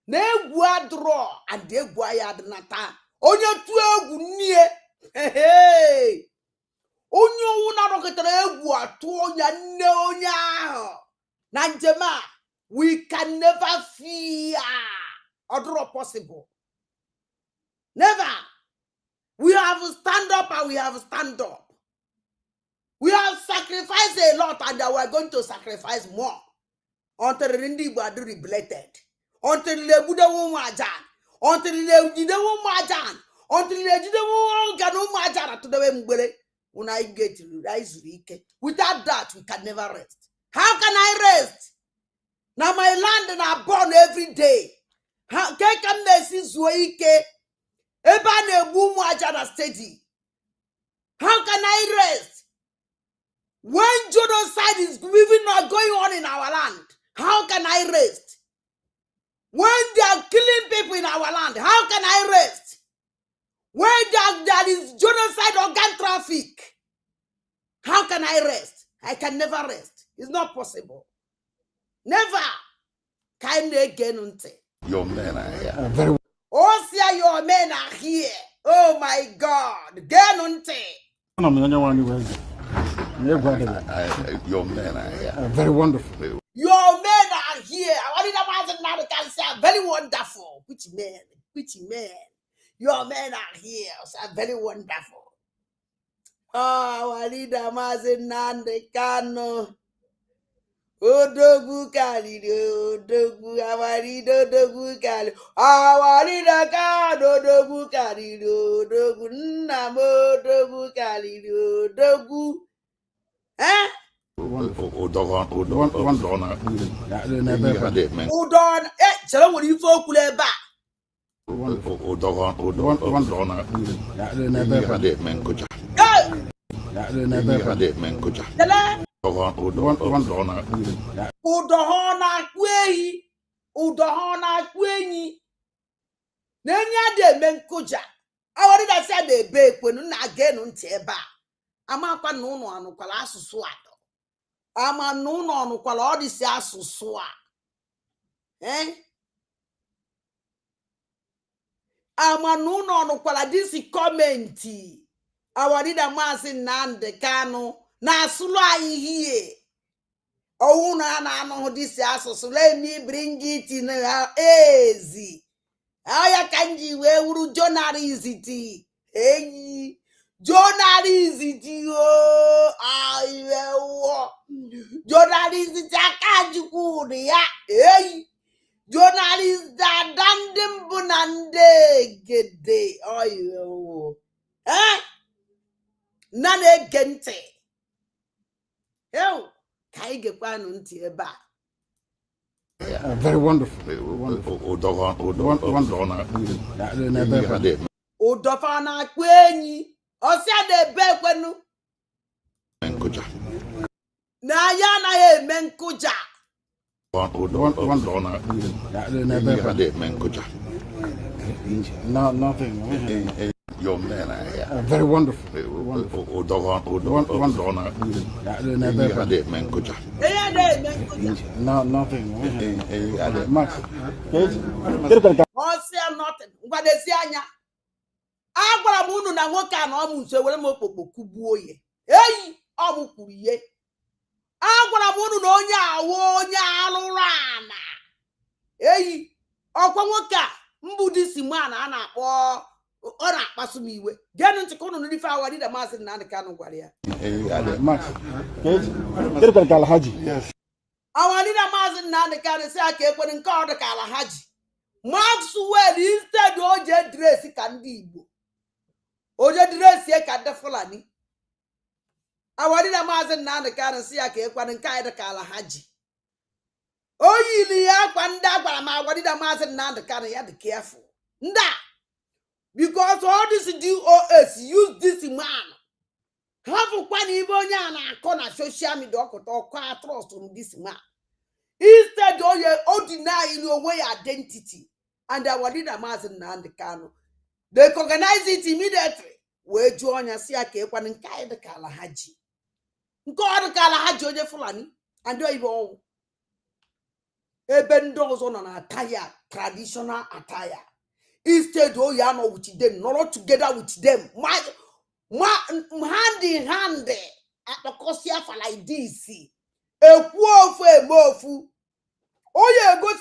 Na egwu adiro and egwu aya adnata. Onye tu egwu nie. Hey. Onye owu na roketere egwu atu onya nne onye ahụ. Na njema, we can never fear or possible. Never. We have to stand up and we have to stand up. We have sacrificed a lot and we are going to sacrifice more. Until the Rindi Badu reblated. Until the Buddha Wumajan. Until the Jide Wumajan. Until the Jide Wumajan to the Wembele. When I get to rise, without that, we can never rest. How can I rest? Now my land and are born every day. How can I see Zuike? Ebane Bumu Ajana steady. How can I rest? When genocide is even not going on in our land, how can I rest? When they are killing people in our land, how can I rest? When there is genocide organ traffic, how can I rest? I can never rest. It's not possible. Never. Kind again. Your men are here. very Oh, see, your men are here. Oh my God. Get on te. I don't know one you Your men are here. very wonderful. Your men are here. I want to imagine now the can say very wonderful. Which men? Which men? Your men are here. So very wonderful. Oh, Walida Mazenande Kano. Odogu Kali, Odogu, Awarido, Odogu Kali, Awarida Kano, Odogu Kali, Odogu, Namo, Odogu Kali, Odogu. Eh? Udon, Chala, what do you folk leba? Udohona kweyi, Udohona kwenyi. Nenya de menkuja. Awari da say de be kwenu na agenu nteba. Ama kwa no anu kwala asusu ado. Ama no anu kwala odisi asusu a. Ama no anu kwala disi commenti. Awari da mazi nande kanu na asulu ayi hie. Oh, na no this asusu. Let me bring it in easy. Aya kanji we uru journalism. Hey, journalism. Oh, ayo. Journalism aka Chukwu Di Ya. Hey, journalism dandem bunande gede. Ayo. Nane gente. Yo, kai gekwanu nti eba. Very wonderful. Udofa na kwenyi. Osia de be kwenu. Na ya na ye menkuja. No, nothing. Your men are here. Very wonderful. No, nothing. Max. Osia nothing. Ngwadesi anya. Agwara m unu na nwoke a na ọ mụ nso were m okpokpo kubuo ye. Eyi, ọ bụ kwuru ye. Agwara m unu na onye awo onye alụrụ ana. Eyi, ọkwa nwoke a mbudi si man a na-akpọ ọ na-akpasu m iwe. Genu ntị ka unu n'ife awari da maazị Nnamdi Kanu gwara ya. Max. Yes. our leader Mazin Nandekani say I can't put in call the Kalahaji. Maxwell instead oje dress kandibo. Oje dress ye kanda fulani. Our leader Mazin Nandekani say I can't put in call the Kalahaji. Oh, you ya kwanda but my what did a Mazin Nandekani had to careful. Nda. Because all this DOS use this man. Have a quan ibonya and corner social media or trust on this man. Instead, all deny in your way identity. And our leader Mazin Nandekano. They recognize it immediately. We join us here, Cape and Kai the Kalahaji. God the Kalahaji Oje Fulani, and do you all. Eben doors on an attire, traditional attire. Instead, oh, you are not with them, not together with them. My hand in hand at the Cosia for like this. A poor for a mofu. Oh, yeah, go to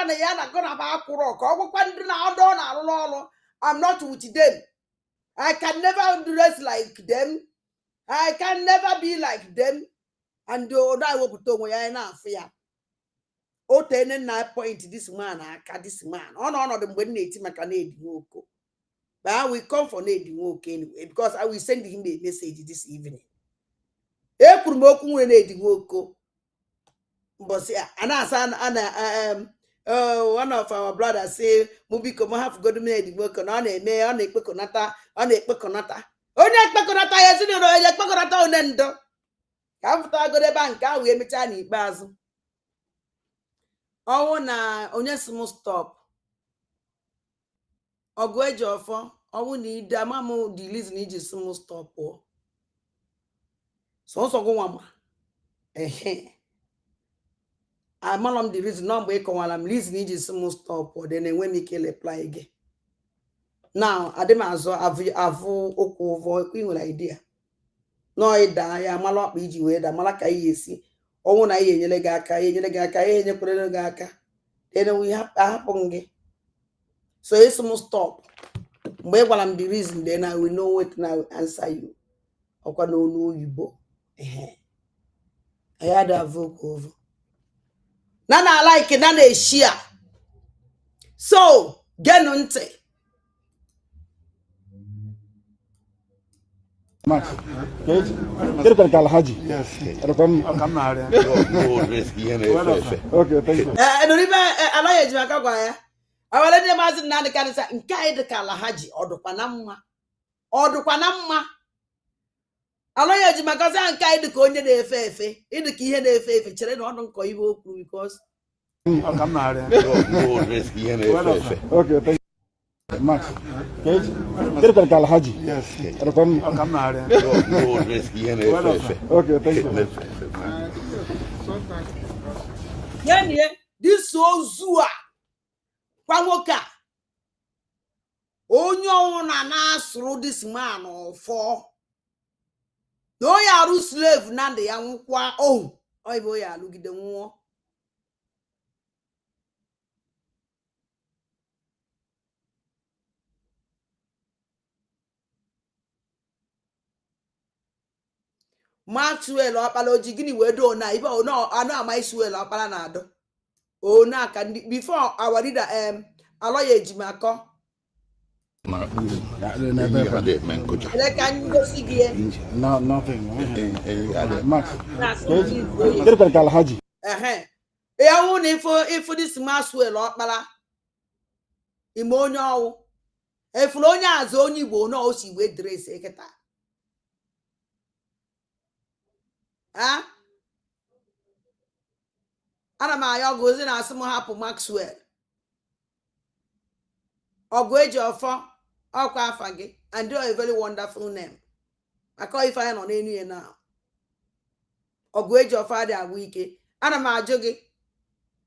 the Yana gonna have a rock. I'm not with them. I can never dress like them. I can never be like them. And the I will put on my fear. Oh, 10 and 9 point this man, I can this man. Oh, no, them when they make an aid woko. But I will come for Nate Woke anyway, because I will send him a message this evening. But yeah, and one of our brothers say, Mubi come have good made work on a may on a peconata, on a peconata. On a peconata, yes, you know, a peconata on endo. Come to go to bank, I will meet Tiny Basil. Oh, na onyesimo stop. Ogwejo for, I will need the mamma release need you some stop or so go one. I'm on the reason number while I'm listening to some stop or then when you kill apply again. Now, Ademazo have oko queen idea. No, I die, I'm a lot big way, the Malaka yesi. Oh, na ye legaka, ye put then we have a happen. So it's almost stop. While I'm the reason, then I will know what now answer you. Oka no you bo. I had a vote over. Nana like it, Nana is share. So, get on te. Max, get a Kalahaji. Yes. Come now. Okay, thank you. I don't even allow you to go. I will let you imagine Nana can say, and Kai the Kalahaji or the Panama or the Panama. Allow you to make us and Kai the Konya de Fefe, in the key de Fefe, children on Koivo because. Come now. Okay, thank you. Max, get a Kalahaji. Yes. Come now. Okay, thank you. Yeah, this so Zua Pamoka. Onyo na through this man or four. No ya slave nande ya nkwa oh. Oi boy ya look the one. Maxwell opala ojigini we do na iba no ano Maxwell opala na do. Oh na can before our leader aloye ejimako. No, nothing. Max, get a Kalahaji. I won't if this Maxwell opala. Imonyo. If Lonya as only will know she will dress eketa. Huh? Anama goes in as some happen Maxwell. Or Gwejo of Okafagi and do a very wonderful name. I call if I am on any now. Or Gwejo father wiki. Anama jogi.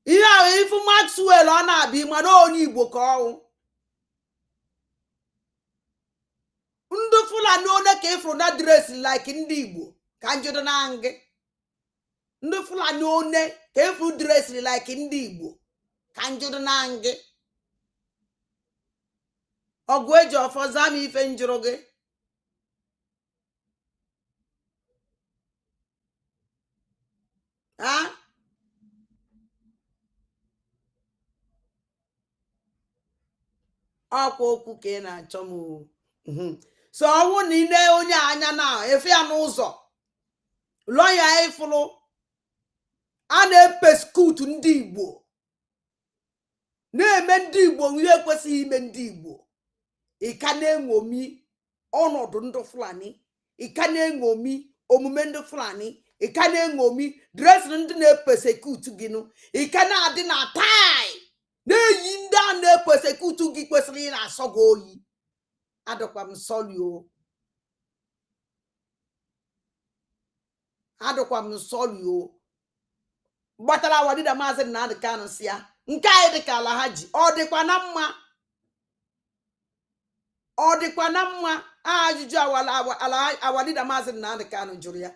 You know, if Maxwell on a be my own Igbo call. Ndufula no na came from that dress like Indigo. Can't you nange? Ndufula no ne came from dress like Indigo. Can't you nange? Ogwejo for Zami Fenjroge. Huh? akwa okwu ka ị na-achọ m so ọnwụ na ine onye anya na efe ya n'ụzọ lọya ifụrụ a na-epeskutu ndị Igbo na-eme ndị Igbo ihe ekwesịghị ime ndị Igbo ịka na-enwomi ọnọdụ ndị Fulani ịka na-enwomi omume ndị Fulani ịka na-enwomi dresị ndị na-epesekutu gị nụ ịka na-adị na tai na-eyi ndị a na-epesekutu gị kwesịrị ị na-asọ gị oyi adịkwa m sọli o adịkwa m sọli o gbatara wadida maazị Nnamdi Kanu si ya nke anyị dịka ala ha ji ọ dịkwa na mma ọ dịkwa na mma ajụjụ awadida maazị Nnamdi Kanu jụrụ ya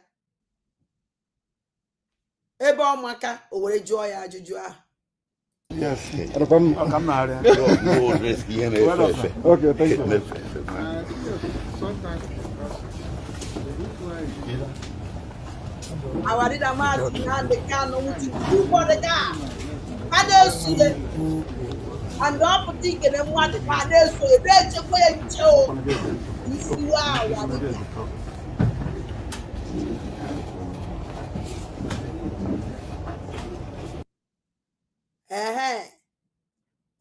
ebe ọmaka o were jụọ ya ajụjụ ahụ. Yes. Okay, thank you. Awadida maazị Nnamdi Kanu wuti ụfọdụ gaa a na-esule and ọ pụta ikele mmadụ ka a na-eso na-echekwa ya nche o isiwe awadida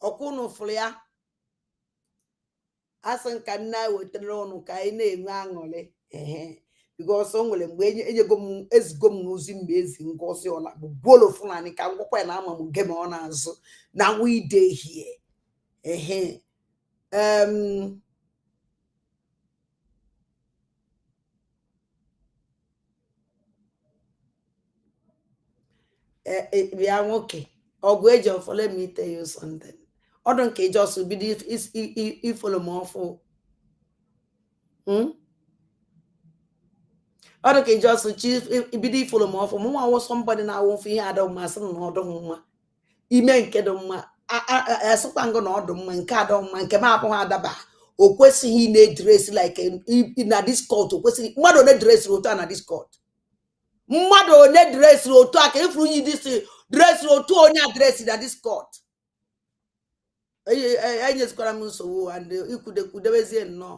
ọkwụnụ fụrụ ya asị nka nna wetara ụnụ ka anyị na-enwe aṅụrị bikos o nwere mgbe ezigo m n'ozi mgbe ezi ngozi ọla bụ bolo Fulani ka ngwakwa ya na ama m gem ọ na-azụ na nwa ide hie bịa nwoke ọgụ eji ọfọ let me tell you something ọdụ nke ijọsụ bido ifolo m ọfụ ọdụ ka ijọsụ chi bido ifolo m ọfụ mụ nwa wụsọ mbọdị na-awụ mfe ihe adọ mma sị na ọdụ mma ime nke dị mma asịkwa ngụ na ọdụ mma nke adọ mma nke m abụghị adaba o kwesịghị ị na-edresi like na Discord o kwesịghị mmadụ one dresiri otu a na Discord mmadụ one dresiri otu a ka ifuru unyi disi dresiri otu onye adresi na Discord enyezikwara m nsogbu and ikwudewezie nnọọ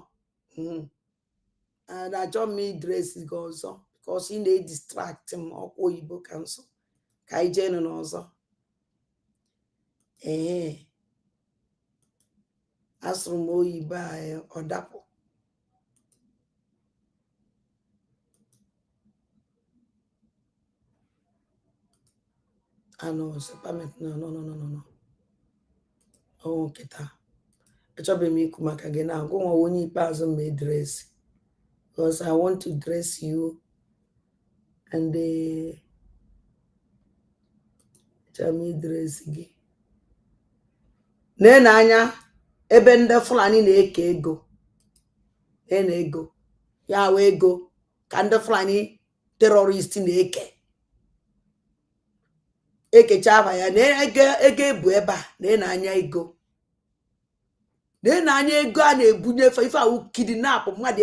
and achọ m idresi gị ọzọ because ị na-edistract m ọkwa oyibo ka nsọ ka anyị jee nụ n'ọzọ asụrụ m oyibo anyị ọ dapụ no oh nkịta achọbeghị m ikwu maka gị na agụ nwa onye ikpeazụ ma edresi because I want to dress you and achọrọ m idresi gị na anya ebe ndị Fulani na-eke ego na ego ya wee ego ka ndị Fulani terrorist na-eke ekecha aba ya na ego ebu ebe a na-anya ego na-anya ego a na-ebunye ife awụ kidnap mmadụ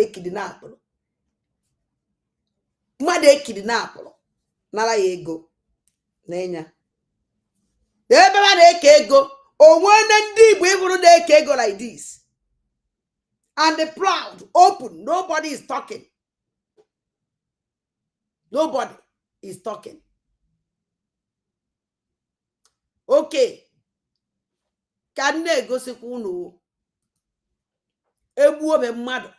ekidnapụrụ nara ya ego na-enya ebe a na-eke ego onwe ndị Igbo ịbụrụ na-eke ego like this and the proud open nobody is talking okay ka m na-egosikwa unu egbu obe mmadụ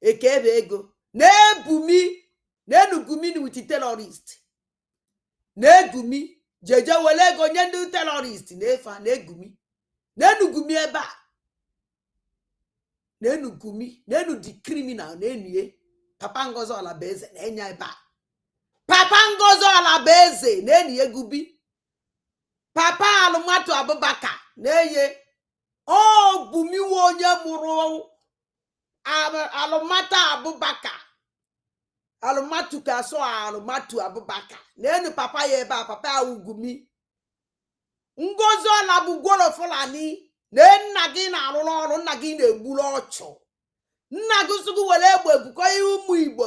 eke ebe ego na-enugumi with terrorist na-egumi jeje wele ego nye ndị terrorist na-efe na-enugumi ebe a na-enu di criminal na-enye Papa Ngozi Olabaeze na-enya ebe a Papa Ngozi Olabaeze na-enye egubi Papa Alụmatụ Abubakar na-enye bumiwe onye mụrụ Alụmatụ Abubakar Alụmatụ ka so Alụmatụ Abubakar na-enu papa ya ebe a papa ya ugumi Ngozi Olabugworo Fulani na nna gị na-arụrụ ọrụ nna gị na-egburu ọchụ nna gị sụgụ were egbe ebukọ ihe ụmụ Igbo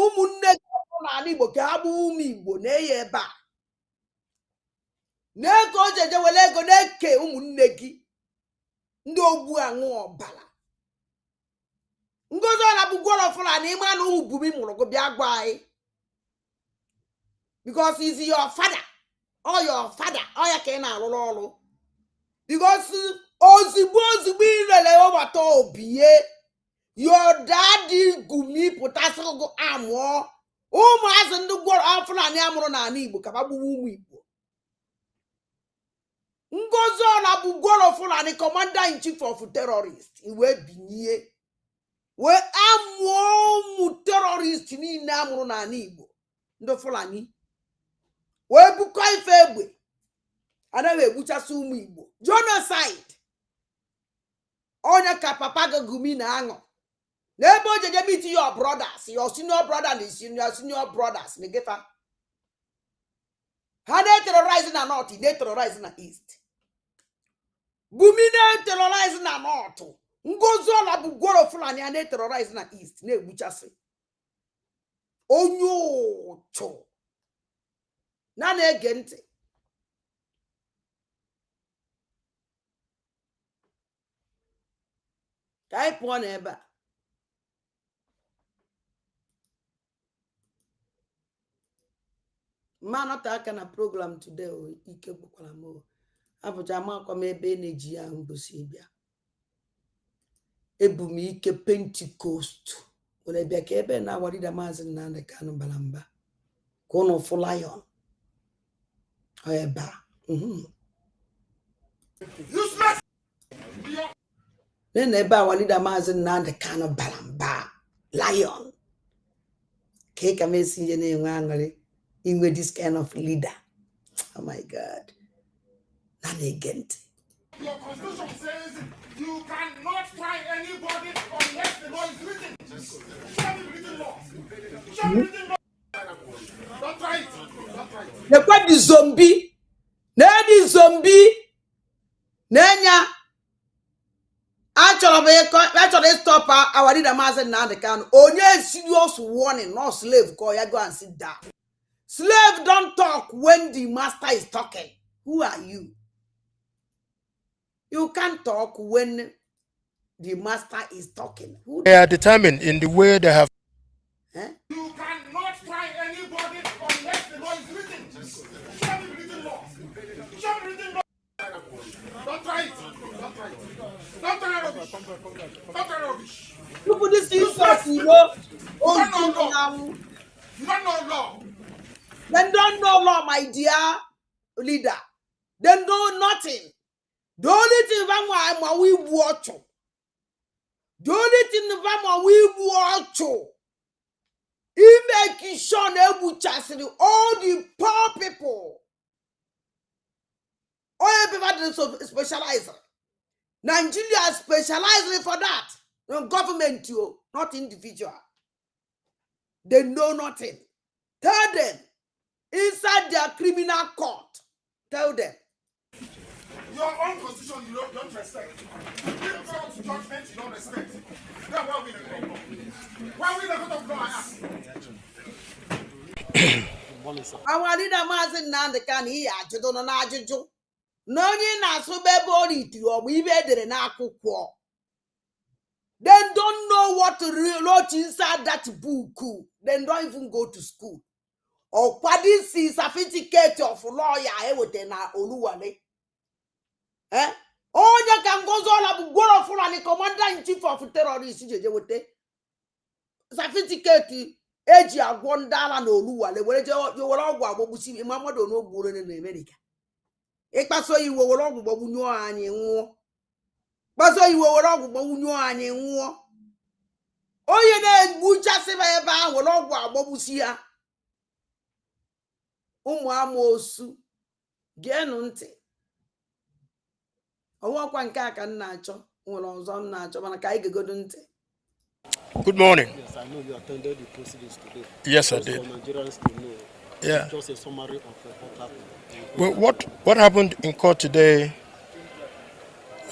ụmụnne gị n'ala Igbo ka ha bụ ụmụ Igbo na-eye ebe a na-ego ojeje were ego na-eke ụmụnne gị Ndo ogbu anwụ ọbala. Ngozi ọla bụ gwọrọ Fulani ịma na ubumi mụrụ gị bịa gwa anyị. Because he's your father. Or your father. Or ya ka ị na-arụrụ ọrụ. Because ozugbo ilele ọbata obiye. Your daddy gumi pụtasịrị gị amụọ. Ụmụazị ndị gwọrọ Fulani amụrụ n'ala Igbo ka bagbuwe ụmụ Igbo. Ngozi ọla bụ gwọrọ Fulani commander-in-chief of terrorists. Iwe binye. We amụọ ụmụ terrorist niile amụrụ n'ala Igbo. Ndị Fulani. We bukọ ife egbe. Anaghị egbuchasị ụmụ Igbo. Genocide. Onye ka papa gị gumi na aṅụ. N'ebe o jeje meet your brothers, your senior brother and senior brothers, Negefa. Ha na-terrorize na north, they terrorize na east. Gumi na-terrorize na north. Ngozi ọla bụ gwọrọ Fulani a na-terrorize na east, na-egbuchasị. Onye ụchụ. Na na-ege ntị. Ka anyị pụọ n'ebe a. Manọta aka na program today ike gbukwara m. Abụja amakwa m ebe na-eji ya mbosi bịa. Ebu m ike Pentecost. Were bịa ka ebe na-awarida Maazị Nnamdi Kanu bara mba. Ka ụnụ fụ lion. Ebe a. Nene ebe a walida Maazị Nnamdi Kanu bara mba. Lion. Ka ị ka m esi nje na-enwe aṅụrị. With this kind of leader. Oh my God. Your constitution says you cannot try anybody unless the law is written. Show me written law. Show me written law. Don't try it. Don't try it. The what the zombie? The zombie. Nenya. Actually stop our leader Maazị Nnamdi Kanu. Onye serious warning, no slave. Go and sit down. Slave don't talk when the master is talking. Who are you? You can't talk when the master is talking. They are determined in the way they have. You cannot try anybody unless the law is written. Show me written law. Show me written law. Don't try it. Don't try it. Don't try rubbish. Don't try rubbish. Look at this insult, you know. You don't know law. You don't know law. They don't know law, my dear leader. They know nothing. The only thing we watch. The only thing we watch. He make sure all the poor people. All people specialize. Nigeria specializing for that. No government, not individual. They know nothing. Tell them. Inside their criminal court. Tell them. Your own constitution, you don't respect. Give God's judgment, you don't respect. Then why we in the court of law? Why we in the court of law, I ask? Our leader Maazị Nnamdi Kanu ihe ajụjụ nọ n'ajụjụ. Na onye na-asụ ebe ọ ritiri ọ bụ ibe edere n'akwụkwọ. They don't know what wrote inside that book. They don't even go to school. Or this certificate of lawyer with na Oluwale. Onye ka Ngozi ọla bụ gwọrọ Fulani commander-in-chief of terrorists jeje wete. Certificate eji agwọ ndị ala na Oluwale were ọgwụ agbagbusi ma mmadụ n'ogburu na America. Ịkpaso iwe were ọgwụ gbagbunyo anyị nwụọ. Kpaso iwe were ọgwụ gbagbunyo anyị nwụọ. Onye na-egbuchasị ebe ahụ were ọgwụ agbagbusi ha. Ụmụ amoosu geenụ ntị. Ọwụkwa nke a ka m na-achọ nwere ọzọ m na-achọ mana ka anyị gegodo ntị. Good morning. Yes, I know you attended the proceedings today. Yes, I did. For Nigerians to know. Yeah. Just a summary of what happened. Well, what happened in court today,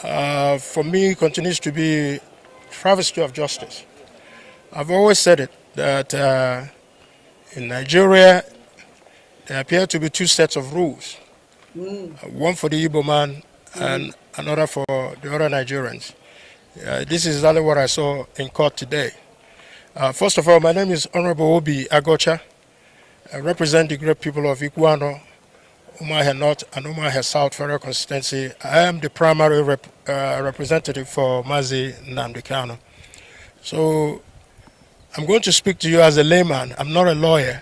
for me, continues to be travesty of justice. I've always said it that in Nigeria there appear to be two sets of rules. One for the Igbo man and another for the other Nigerians. This is exactly what I saw in court today. First of all, my name is Honorable Obi Agocha. I represent the great people of Iguano, Umuahia North and Umuahia South Federal Constituency. I am the primary representative for Mazi Nnamdi Kanu. So I'm going to speak to you as a layman. I'm not a lawyer.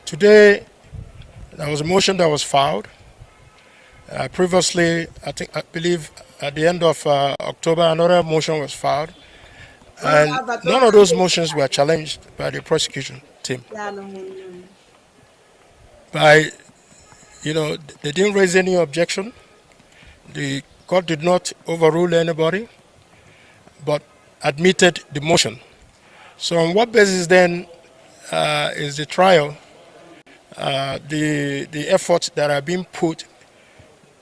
Today, there was a motion that was filed. Previously, I believe at the end of October, another motion was filed. And none of those motions were challenged by the prosecution team. They didn't raise any objection. The court did not overrule anybody, but admitted the motion. So on what basis then is the trial, the efforts that are being put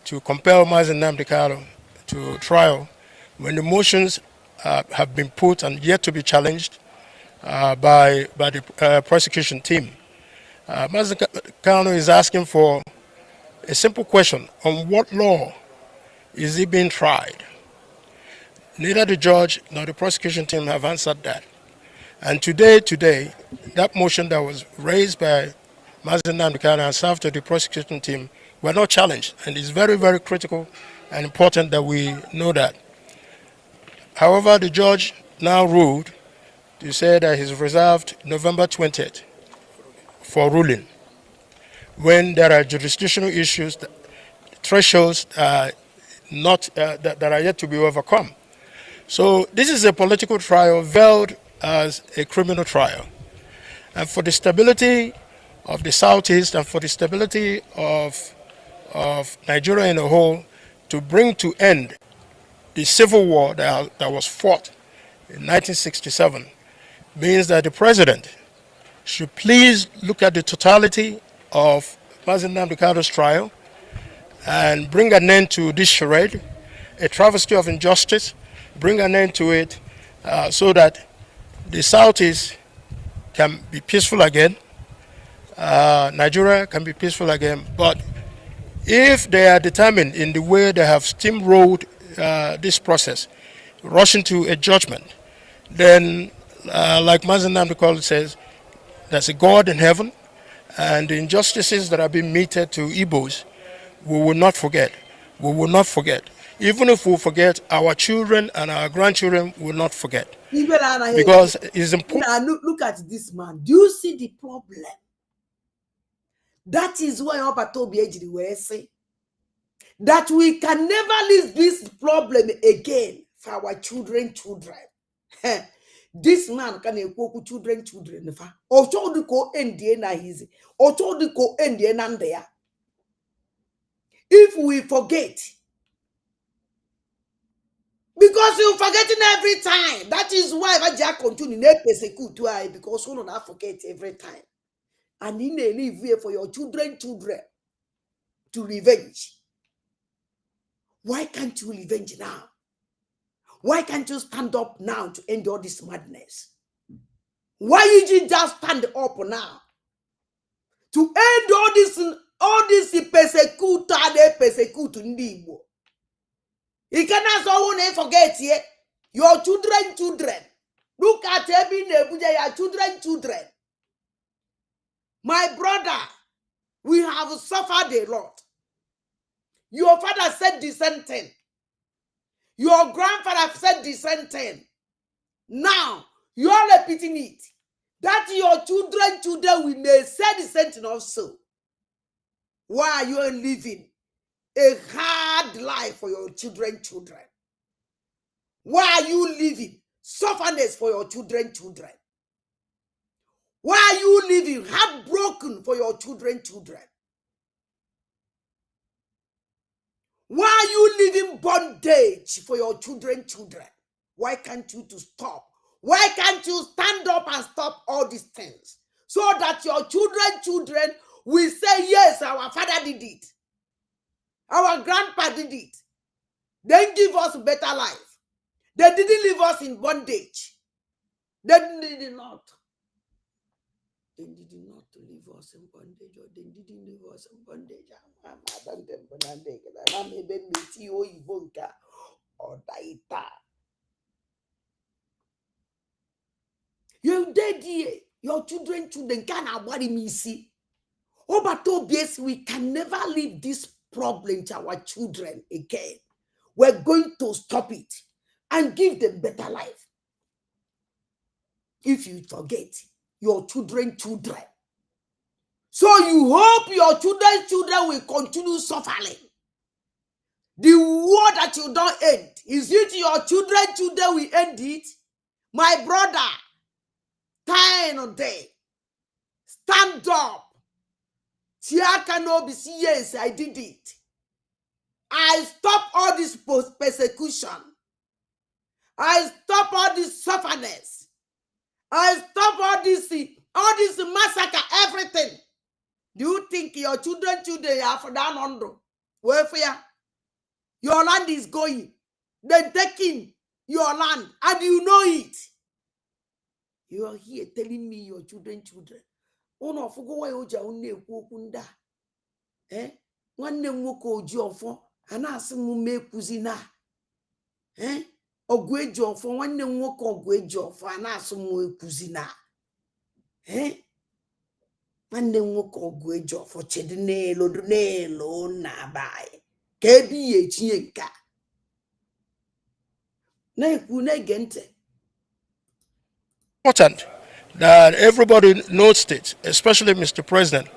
to compel Mazi Nnamdi Kanu to trial when the motions have been put and yet to be challenged by the prosecution team? Mazi Kanu is asking for a simple question: on what law is he being tried? Neither the judge nor the prosecution team have answered that. And today, that motion that was raised by Mazi Nnamdi Kanu and served to the prosecution team were not challenged. And it's very, very critical and important that we know that. However, the judge now ruled to say that he's reserved November 20th for ruling. When there are jurisdictional issues, thresholds that are yet to be overcome. So this is a political trial veiled as a criminal trial. And for the stability of the Southeast and for the stability of Nigeria in a whole, to bring to end the civil war that was fought in 1967, means that the president should please look at the totality of Mazi Nnamdi Kanu's trial and bring an end to this charade, a travesty of injustice, bring an end to it so that the Southeast can be peaceful again, Nigeria can be peaceful again. But if they are determined in the way they have steamrolled this process, rushing to a judgment, then like Mazi Nnamdi Kanu says, there's a God in heaven, and the injustices that have been meted to Igbos, we will not forget. We will not forget. Even if we forget, our children and our grandchildren will not forget. Because it's important. Look at this man. Do you see the problem? That is why Obatobi Ejiri will say that we can never leave this problem again for our children. This man can equal children. Ochodiko endie na hizi. Ochodiko endie nandea. If we forget, because you're forgetting every time. That is why Vaja continue to persecute because you don't have forget every time. And in a live here for your children to revenge. Why can't you revenge now? Why can't you stand up now to end all this madness? Why you just stand up now to end all this persecute they persecute Ndibo? You cannot so forget here your children. Look at every neighbor, your children. My brother, we have suffered a lot. Your father said the same thing. Your grandfather said the same thing. Now, you are repeating it. That your children we may say the same thing also. Why are you living a hard life for your children? Why are you living sufferness for your children? Why are you living heartbroken for your children? Why are you living bondage for your children? Why can't you to stop? Why can't you stand up and stop all these things so that your children will say, yes, our father did it. Our grandpa did it. They give us better life. They didn't leave us in bondage. They did not. They did not leave was in bondage or they didn't live was in bondage. I'm them banana, I'm a baby, Tio Ivonka or Daita. You dead here, your children can't worry me, see. Oh, but obviously, we can never leave this problem to our children again. We're going to stop it and give them better life. If you forget your children. So you hope your children will continue suffering. The war that you don't end, is it your children will end it? My brother, time or day, stand up. Yes, I did it. I stop all this persecution. I stop all this sufferness. I stop all this massacre, everything. Do you think your children are for down under? Welfare? Your land is going. They're taking your land, and you know it. You are here telling me your children. Ono fugo wa oja unne ekwu nda. Nwanne m nwoke oji ofo ana asị m mekuzi na. Ogwu eji ofo nwanne m nwoke ogwu eji ofo ana asị m ekuzi na. Nwanne m nwoke ogwu eji ofo chedu n'elu na bai. Ka ebi ya etinye nka. Na ekwu na ege ntị. Important that everybody notes it, especially Mr. President,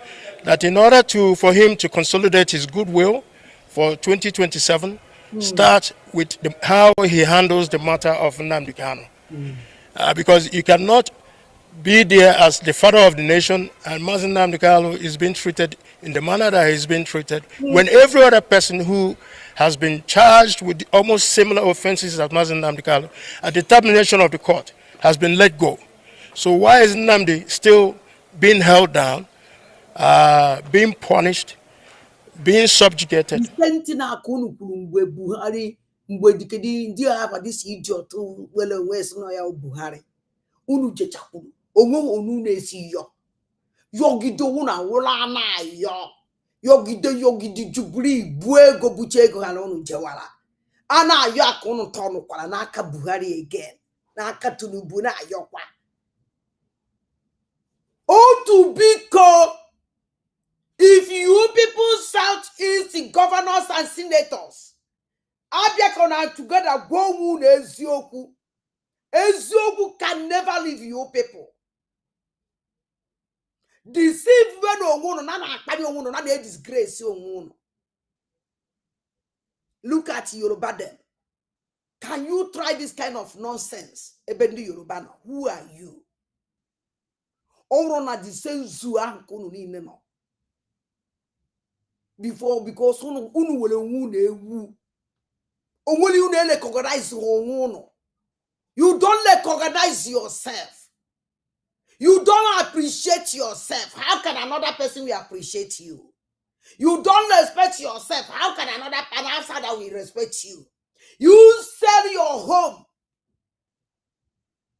that in order for him to consolidate his goodwill for 2027, start with how he handles the matter of Nnamdi Kanu. Because you cannot be there as the father of the nation and Mazi Nnamdi Kanu is being treated in the manner that he's been treated, when every other person who has been charged with almost similar offenses as Mazi Nnamdi Kanu, at the determination of the court, has been let go. So why is Nnamdi still being held down, being punished, being subjugated? This idiot Buhari. Unu jechakuru. Onu na-esi yo. Yogide una wula na yo. Yogide jubri buego buchego ha onu jewala. Ana yo akunu tonu kwala n'aka Buhari again. N'aka Tinubu na ayokwa. To Biko, if you people Southeast governors and senators, Abiakona together go moon Ezioku. Ezioku can never leave you people. Deceive when Omono, Nana Akpani Omono, Nana disgrace Omono. Look at Yoruba them. Can you try this kind of nonsense? Ebendi Yoruba, who are you? Orona the same zua kono ni no. Before because unu wele wu na ewu. Onweli unu recognize no. You don't recognize yourself. You don't appreciate yourself. How can another person will appreciate you? You don't respect yourself. How can another person outside that will respect you? You sell your home.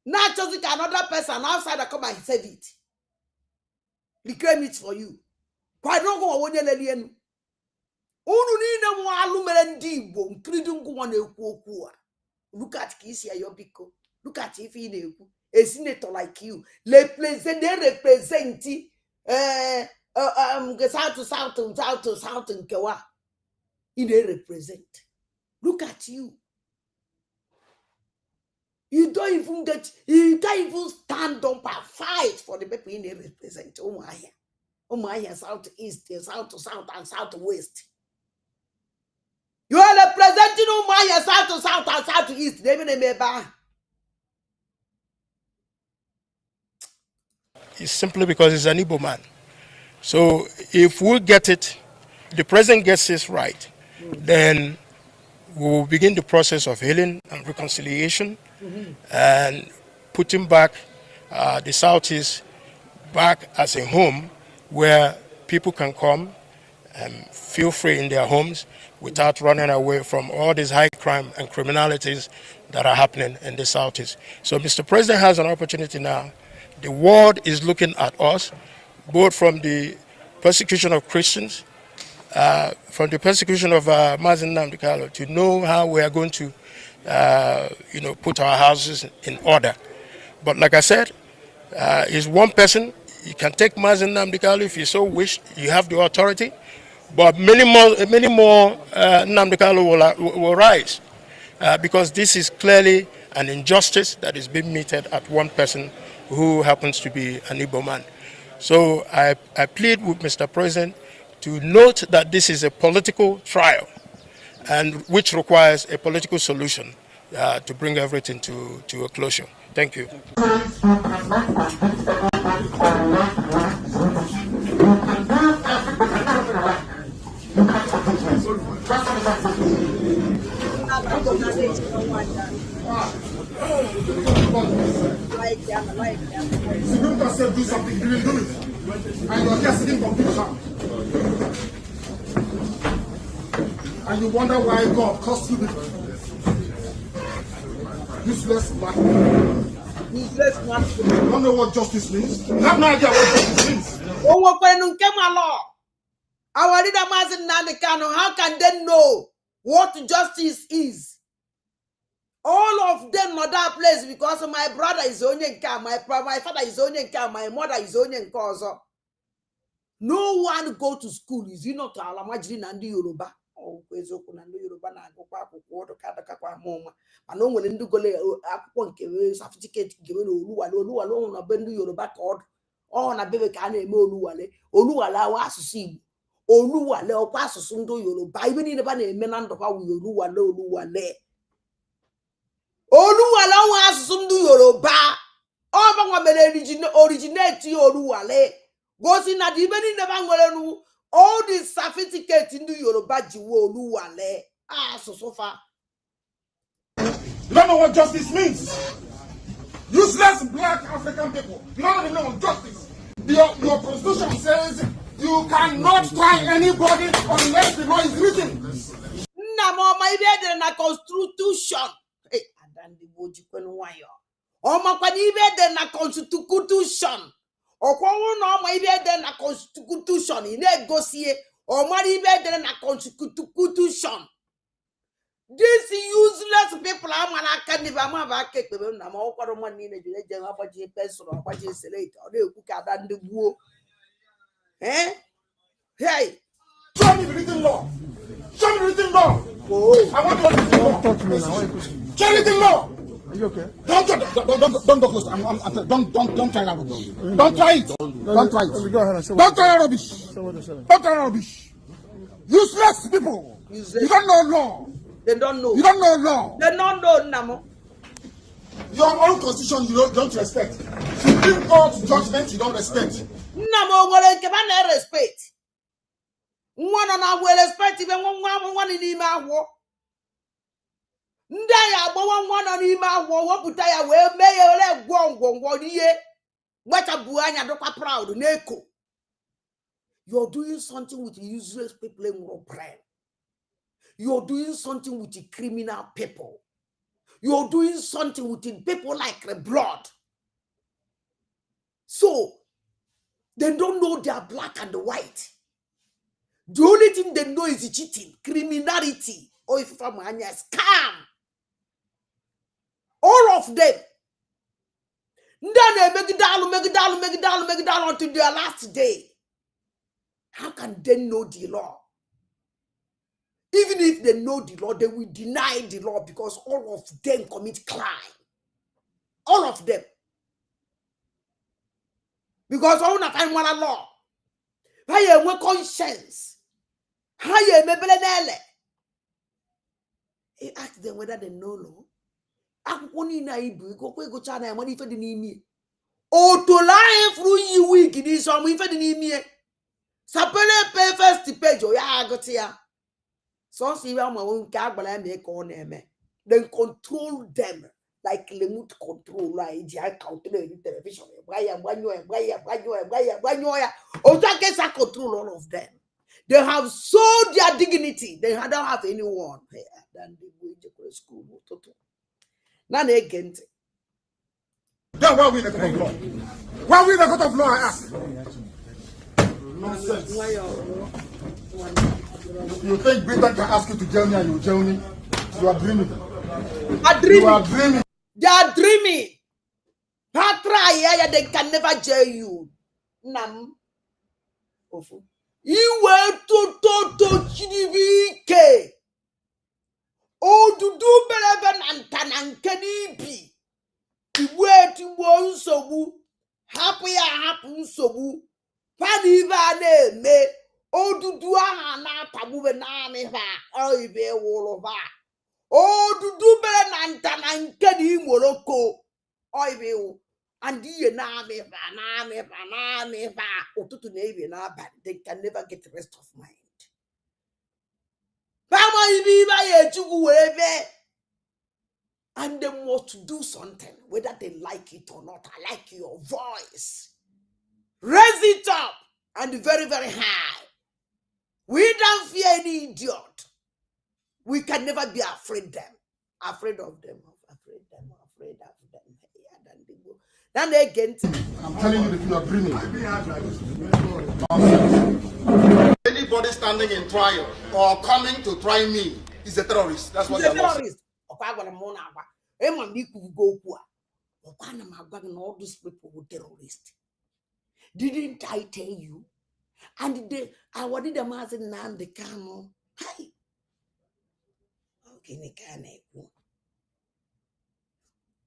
Not just another person outside that come and save it. Reclaim it for you. Why don't go away alien? Look at Kisia Yobiko. Look at Ifi. A senator like you. They represent South and Kewa. They represent. Look at you. You can't even stand up and fight for the people in the represent. Oh my, Southeast, South, and Southwest. You are representing South, and Southeast. It's simply because he's an Igbo man. So if we get it, the president gets this right, then we will begin the process of healing and reconciliation and putting back the Southeast back as a home where people can come and feel free in their homes without running away from all these high crime and criminalities that are happening in the Southeast. So Mr. President has an opportunity now. The world is looking at us. both from the persecution of Christians, from the persecution of Mazen Nnamdi Kanu, to know how we are going to, put our houses in order. But like I said, is one person. You can take Mazen Nnamdi Kanu if you so wish. You have the authority, but many more Nnamdi Kanu will rise, because this is clearly an injustice that is being meted at one person who happens to be an Igbo man. So I plead with Mr. President to note that this is a political trial, and which requires a political solution to bring everything to a closure. Thank you. Do something, you will do it. And you're just sitting confusion. And you wonder why God cost you this. Useless black people. Useless black people. You don't know what justice means? You have no idea what justice means. Our leader Mazen Nnamdi Kanu, how can they know what justice is? All of them are that place because my brother is only my father is only my mother is only also. No one go to school. Is you not Alamajiri and Yoruba? Oh, Yoruba na I know when you go certificate given Oluwale na bendu Yoruba code. Oh, na baby can name Oluwale was to see Oluwale or pass Sundo Yoruba. Even in the Menando Oluwale. Oluwale was Sundu Yoruba. Oh, originate Oluwale. Goes in at even in the Bangolenu. All these certificates in the Yoruba Jiwo Oluwale. So far. You don't know what justice means. Useless black African people. You don't even know what justice. Your constitution says you cannot try anybody unless the law is written. Namo my bed in a constitution. Hey, and the Boji Kwenwayo. Oh, my bed in a constitution. Or no, my bed in a constitution. In a gossier. Or my bed in a constitution. These useless people are man. I can't even have cake with them. I'm all for money in the general budget pencil or budget select or they cook out and the war. Eh? Hey, show me the written law. Show me the written law. Oh, I want to know. Talk to me now. Show me the written law. Are you okay? Don't go close. Don't try that rubbish. Don't try it. Don't try it. Go ahead and say don't try rubbish. Don't try rubbish. Useless people. Useless. You don't know law. They don't know. You don't know law. They don't know, Namo. Your own constitution you don't respect. Supreme Court judgment you don't respect. Namo, what can respect? One on our will respect even one in email war. Ndaya, one on email war. What put I will may one year. What a buanya dopa proud, Neko. You're doing something with useless people in your brain. You're doing something with the criminal people. You're doing something with the people like the blood. So, they don't know they are black and white. The only thing they know is cheating, criminality, or if I'm a scam. All of them. Then they make it down until their last day. How can they know the law? Even if they know the law, they will deny the law because all of them commit crime. All of them. Because all of them want a law. How you have conscience? How you have a he asked them whether they know law. I'm only naive. Go China and money for the name. Oh, to lie through you week in this one, we for the name. Sapele pay first page. Oh, yeah, I got here. So see my own car, but I make on them. Then control them like remote control, like I counted in television. Oh, that gets I control all of them. They have sold their dignity. They don't have anyone here than the way to school. None again. Then why we the court of law? Why we the court of law? I ask. Nonsense. You think Britain can ask you to jail me and you jail me? You are dreaming. You are dreaming. They are dreaming. Patra, they can never jail you. Nam. Ofu. You were to chidibike. Oh, to do better than Tanankanibi. You were to one sobu. Happy happen sobu. Padivane me. Oh, to do a na tabu banana. Oh, you be all over. Oh, do better than Tanankani Morocco. Oh, you. And you na me ba otutu navy na bad. They can never get the rest of mind. And they must do something, whether they like it or not. I like your voice. Raise it up and very, very high. We don't fear any idiot. We can never be afraid of them. Afraid of them. Then again, I'm telling you that you are dreaming. Anybody standing in trial or coming to try me is a terrorist. That's what he's a they're terrorist. All these people were terrorists. Didn't I tell you? And I wanted them as a man, the cano. Hi. Okay,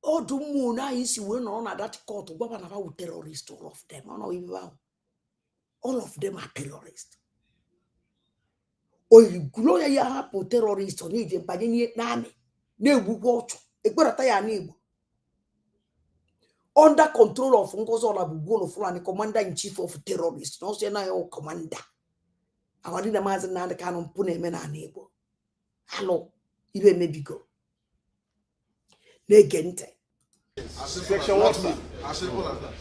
oh, do Mona is when on at that court, what about terrorists, all of them? All of them are terrorists. Oh, you gloria hapo terrorists on it, but in Vietnam, Nebu watch, a Gurataya Nebu. Under control of Uncozola Bugono and the commander in chief of terrorists, no Sena commander. I wanted the Mazan and the canon Pune Mena neighbor. Hello, even maybe go. Negente. Section what? As simple as that.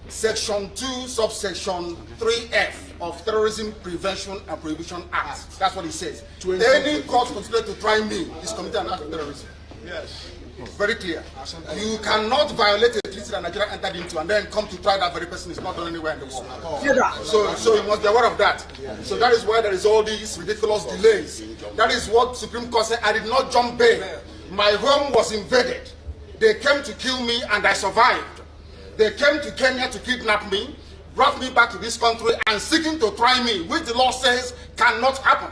Section 2, subsection 3F of Terrorism Prevention and Prohibition Act. That's what it says. Any court considered to try me is committed an act of terrorism. Yes. Very clear. You cannot violate a treaty that Nigeria entered into and then come to try that very person is not done anywhere in the world. So you must be aware of that. So that is why there is all these ridiculous delays. That is what Supreme Court said. I did not jump bail. My home was invaded. They came to kill me and I survived. They came to Kenya to kidnap me, brought me back to this country and seeking to try me, which the law says cannot happen.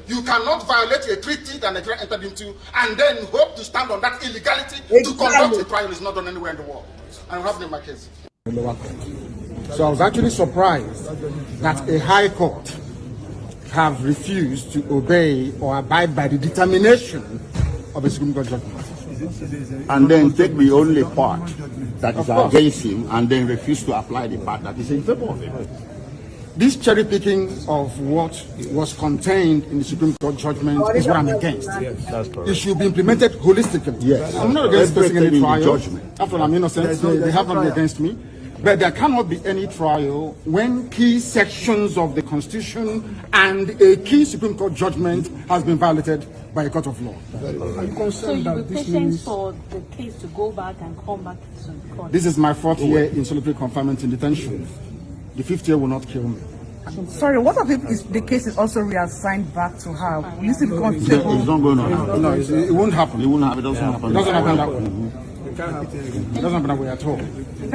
You cannot violate a treaty that Nigeria entered into and then hope to stand on that illegality to conduct a trial is not done anywhere in the world. And what happened in my case? So I was actually surprised that a high court have refused to obey or abide by the determination of a Supreme Court judgment. And then take the only part that is against him and then refuse to apply the part that is in favor of him. This cherry picking of what was contained in the Supreme Court judgment is what I'm against. Yes, that's correct. It should be implemented holistically. Yes. I'm not against facing any trial. Judgment. After all, I'm innocent, so they have not been against me. But there cannot be any trial when key sections of the Constitution and a key Supreme Court judgment has been violated by a court of law. Are you concerned so you be patient for the case to go back and come back to the court? This is my 4th year in solitary confinement in detention. The 5th year will not kill me. Sorry, what if the case is also reassigned back to her? Will you still be comfortable? It's not going on. No, it won't happen. It won't happen. It doesn't happen. It doesn't happen that way. It doesn't happen that way at all.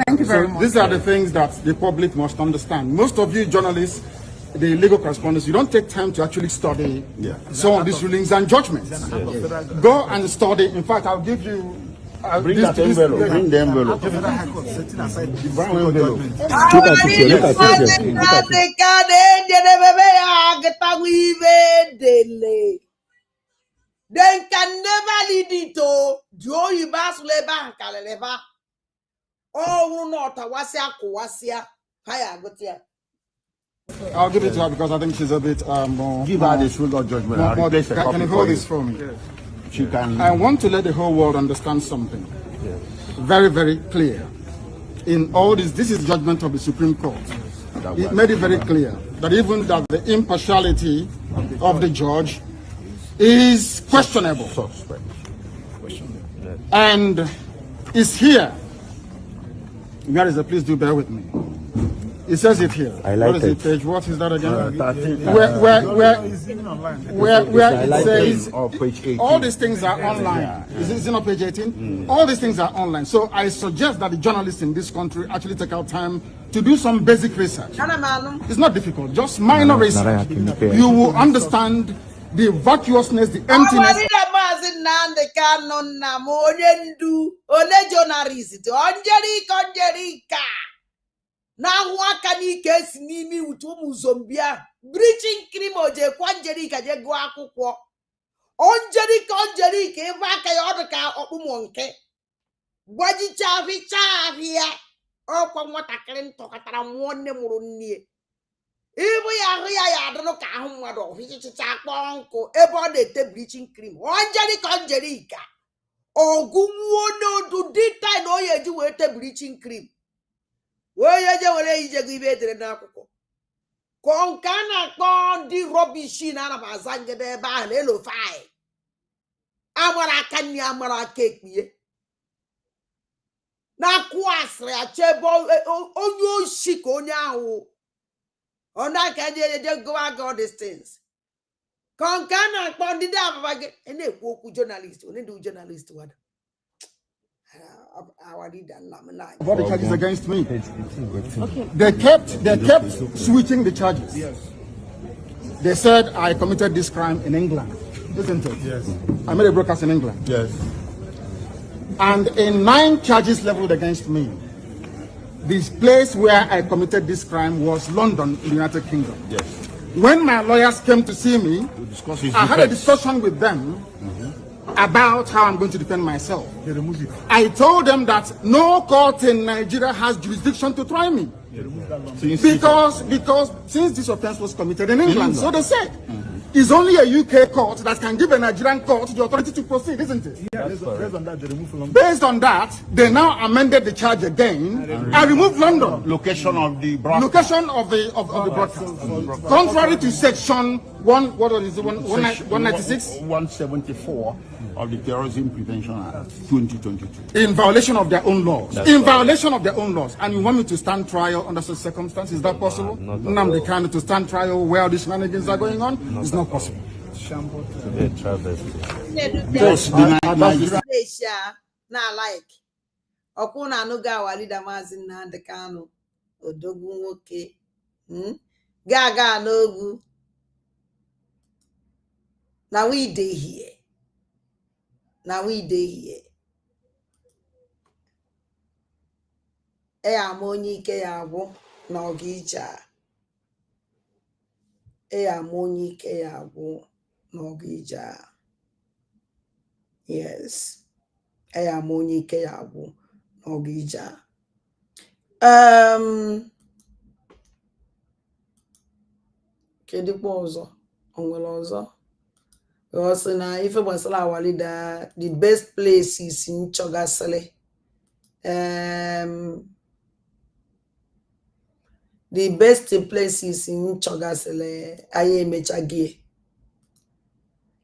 Thank you very much. These are the things that the public must understand. Most of you journalists, the legal correspondents, you don't take time to actually study some of these rulings and judgments. Go and study. In fact, I'll give you. Bring that envelope. Bring the envelope. The brown envelope. Look at it. Look at it. They can never lead it to do you bass labor and caleva. Oh, not a wasia. Hiya, good here. I'll give it to her because I think she's a bit more. Give her the Supreme Court judgment. Can you hold this for me? She can. I want to let the whole world understand something. Yes. Very, very clear. In all this is judgment of the Supreme Court. It made it very clear that even that the impartiality of the judge is questionable. And is here. Where is it? Please do bear with me. It says it here. I like what is it, page? What is that again? 13. Where it says page 18. all these things are online. Is it not page 18? All these things are online. So I suggest that the journalists in this country actually take out time to do some basic research. It's not difficult, just minor research. You will understand the vacuousness, the emptiness. Now what can he get me with Zombia? Breaching cream or je quanjerica je guaco. Onjerica, back a other car or monkey. Baji chavi, oh, come what I can talk at a one near. If we are here, I don't know how much of it. About the bleaching cream. Onjerica. Oh, good no to detail no you do with the bleaching cream. Where you give it na kuko. Konkana kon di rubbish na ba zanga de ba lelo fai. Amara kanya amara cake me. Na kwasre a chebo onyo shiko nya ho. Ona ka je go out these things. Konkana kon di da ba ge ene ku journalist, oni do journalist what. What the charges against me? Okay. They kept switching the charges. Yes. They said I committed this crime in England, isn't it? Yes. I made a broadcast in England. Yes. And in 9 charges leveled against me, this place where I committed this crime was London, in the United Kingdom. Yes. When my lawyers came to see me, I had a discussion with them about how I'm going to defend myself. I told them that no court in Nigeria has jurisdiction to try me. Because since this offense was committed in England, so they said, it's only a UK court that can give a Nigerian court the authority to proceed, isn't it? Yes. Based on that, they now amended the charge again and removed London. Location of the broadcast. Location of the broadcast. Contrary to section 196? 174 of the Terrorism Prevention Act 2022. In violation of their own laws. Violation of their own laws. And you want me to stand trial under such circumstances? Is that possible? Nnamdi Kanu to stand trial where all these shenanigans are going on? It's not possible. Na like Okuna Nuga Walida Mazin Nnamdi Kanu Odogu nwoke Gaga Nogu. Now we dey here. Amonyi ike ya agwụ na ọ ga-ije amonyi ike ya agwụ na ọ ga-ije yes amonyi ike ya agwụ na ọ ga-ije kedụ kwa ọzọ onwere ọzọ also na ife gbasara awalida the best place is in Chogasele. The best place is in Chogasele. Aye mechagie.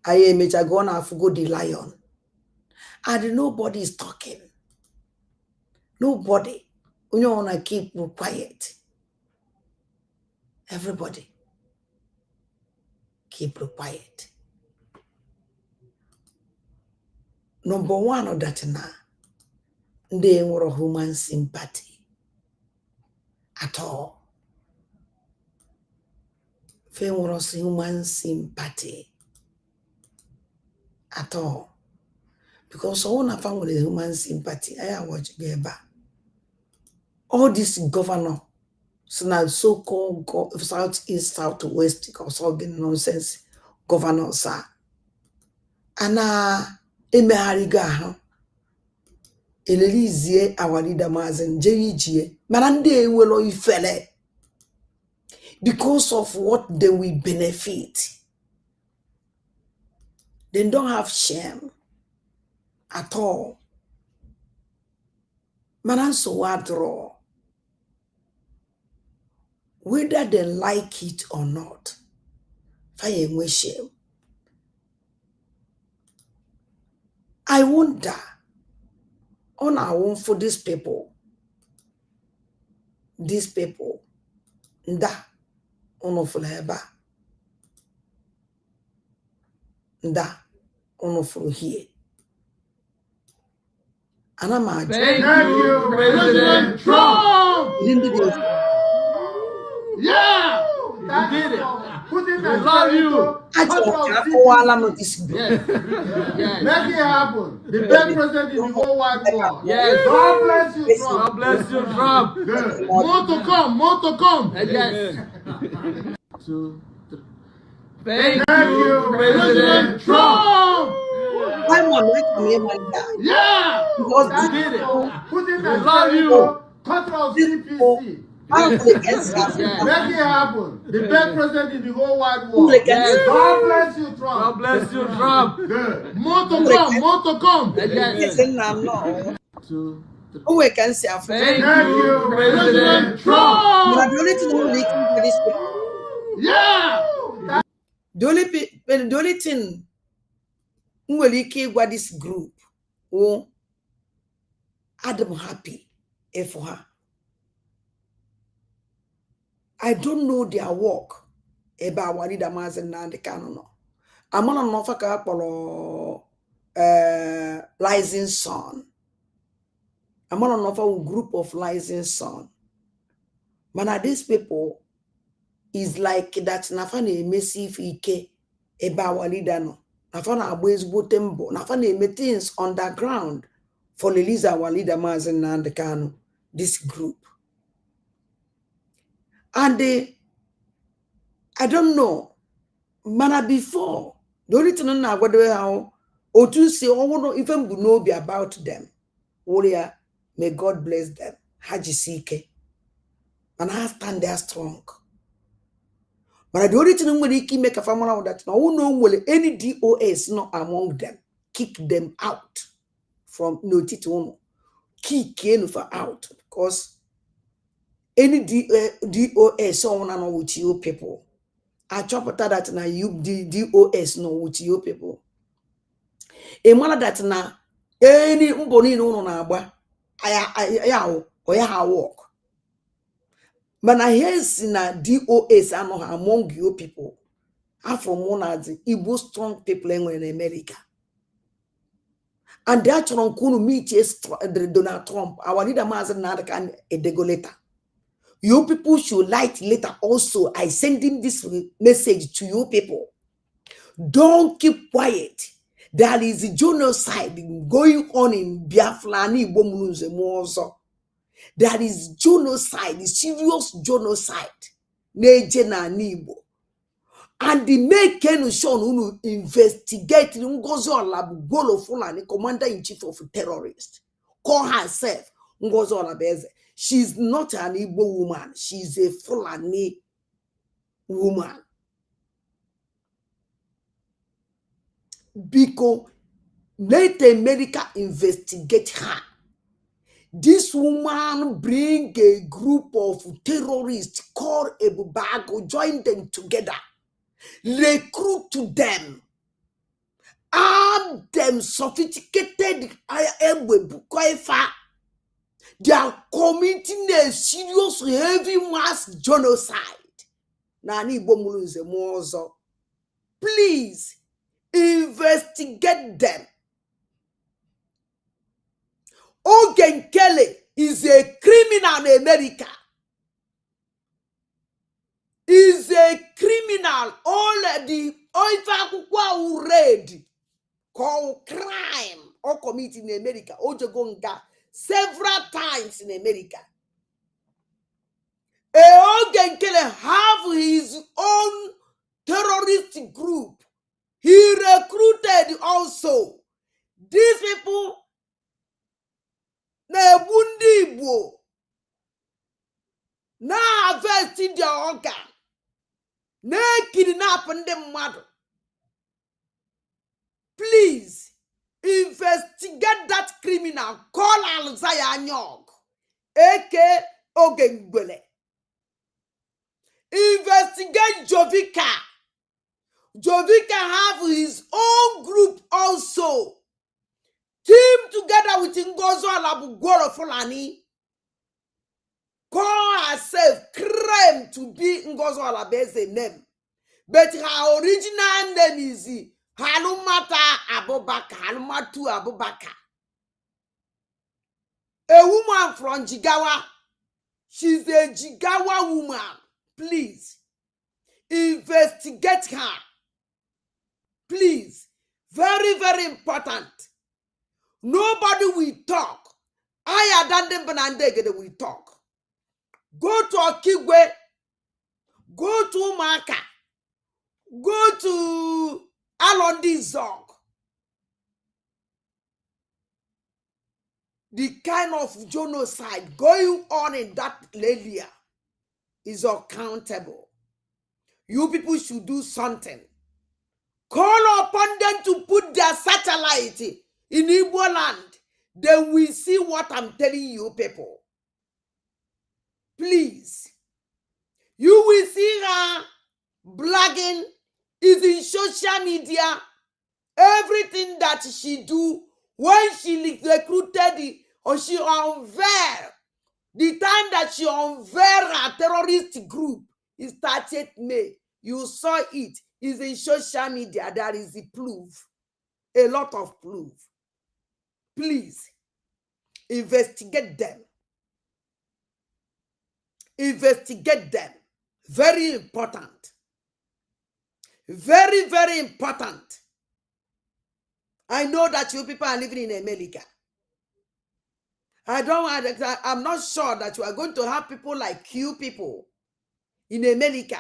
Aye mechagona fugo the lion. And nobody is talking. Nobody. You wanna keep quiet. Everybody. Keep quiet. Number one of that na they were human sympathy at all. They were human sympathy at all. Because all of them with human sympathy, I watch Geba. All this governor, so now so-called Southeast, Southwest, because all the nonsense governors are. And emeharigo ahụ elelizie awalida mazen jejie mana ndị ewelo ifele because of what they will benefit. They don't have shame at all. Mana so wadro whether they like it or not faye nwe shame. I wonder on our own for these people Nda unofulu eba. Nda unofulu here. Anama. Thank you, President Trump. Yeah, you did it. We love you. This group. Yes. Make it happen. The best president in the whole wide world. Yes. God bless you, Trump. God bless you, Trump. Good. More to come. More to come. Yes. 2, 3. Thank you, President Trump. Yeah. Because you did it. We love you. Control CPC. Make it happen. The best president in the whole wide world. Yes. God bless you, Trump. God bless you, Trump. Good. More to come. More to come. Yes. 2, 3. Thank you, President Trump. Yeah. The only thing we this group. Oh, Adam happy for her. I don't know their work about what the Mazen and the canon. I'm on an offer for licensed son. I'm on an offer group of licensed son. Man, these people is like that Nafane Messi Fike about what leader no. Nafana always botembo. Nafane things underground for Liliza Walida Mazen and the canon. This group. And I don't know. Mana before. The only thing I got how or to say, oh, even know be about them. Warrior, may God bless them. Haji Sike. And I stand there strong. But the only thing when he make a family of that, now no will any DOS not among them. Kick them out from no tituno. Kick in for out because any DOS someone with you people. I chop that na you DOS no with you people. A man that na any mboni no na agba ya work. But na here's na DOS ano among you people. Are from one of the Igbo strong people in America. And that Trump could meet Donald Trump. Our leader Mazen Nadakan a degolator. You people should like later also. I send him this message to you people. Don't keep quiet. There is a genocide going on in Biafra. There is genocide, serious genocide. And the make Unu investigate Ngozo Olabugolo Fulani, commander-in-chief of terrorists. Call herself Ngozo Olabeze. She's not an Igbo woman. She's a Fulani woman. Because let America investigate her. This woman bring a group of terrorists called Ebubago, join them together, recruit to them, arm them sophisticated. They are committing a serious, heavy mass genocide. Please investigate them. Ogen Kelly is a criminal in America. Is a criminal. All the already called crime or committed in America. Ojogonga several times in America. Ogen Kelly have his own terrorist group. He recruited also. These people na bundi Igbo na harvest their organ na kidnap ndị mmadụ. Please investigate that criminal. Call Alzaya Anyog aka Ogengbele. Investigate Jovika. Jovika have his own group also. Team together with Ngozo Olabugolo Fulani. Call herself claim to be Ngozi Olabese name, but her original name is Halumata Abubakar, Halumatu Abubakar. A woman from Jigawa. She's a Jigawa woman. Please, investigate her. Please, very, very important. Nobody will talk. I Adande Banandegede will talk. Go to Okigwe. Go to Maka. Go to Alondi Zog. The kind of genocide going on in that area is uncountable. You people should do something. Call upon them to put their satellite in Igbo land. Then we see what I'm telling you people. Please. You will see her blogging is in social media. Everything that she do when she recruited or she unveiled, the time that she unveiled her terrorist group is 30th May. You saw it. Is in social media. There is the proof. A lot of proof. Please, investigate them. Investigate them. Very important. Very, very important. I know that you people are living in America. I'm not sure that you are going to have people like you people in America.